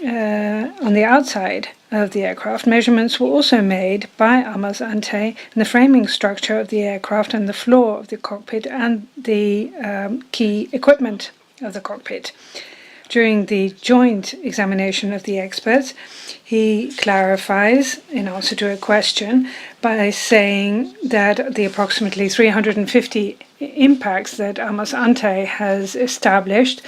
on the outside of the aircraft, measurements were also made by Amos Ante in the framing structure of the aircraft and the floor of the cockpit and the key equipment of the cockpit. During the joint examination of the experts, he clarifies, in answer to a question, by saying that the approximately 350 impacts that Amos Ante has established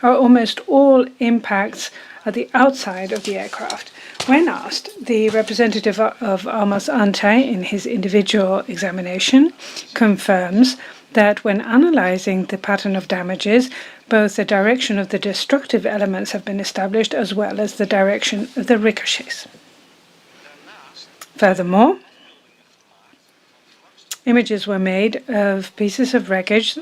are almost all impacts at the outside of the aircraft. When asked, the representative of Amos Ante in his individual examination confirms that when analyzing the pattern of damages, both the direction of the destructive elements have been established as well as the direction of the ricochets. Furthermore, images were made of pieces of wreckage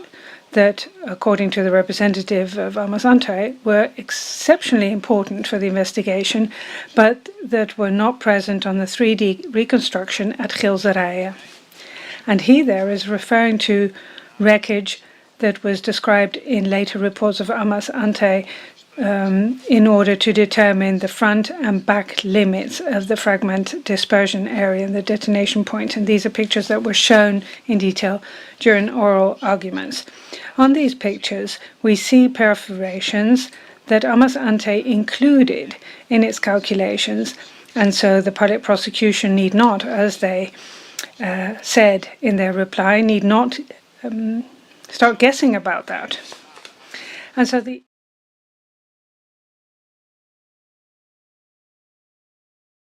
that, according to the representative of Amos Ante, were exceptionally important for the investigation, but that were not present on the 3D reconstruction at Gilserijen. And he there is referring to wreckage that was described in later reports of Amos Ante in order to determine the front and back limits of the fragment dispersion area and the detonation point. And these are pictures that were shown in detail during oral arguments. On these pictures, we see perforations that Amos Ante included in its calculations, and so the public prosecution need not, as they said in their reply, need not start guessing about that. And so the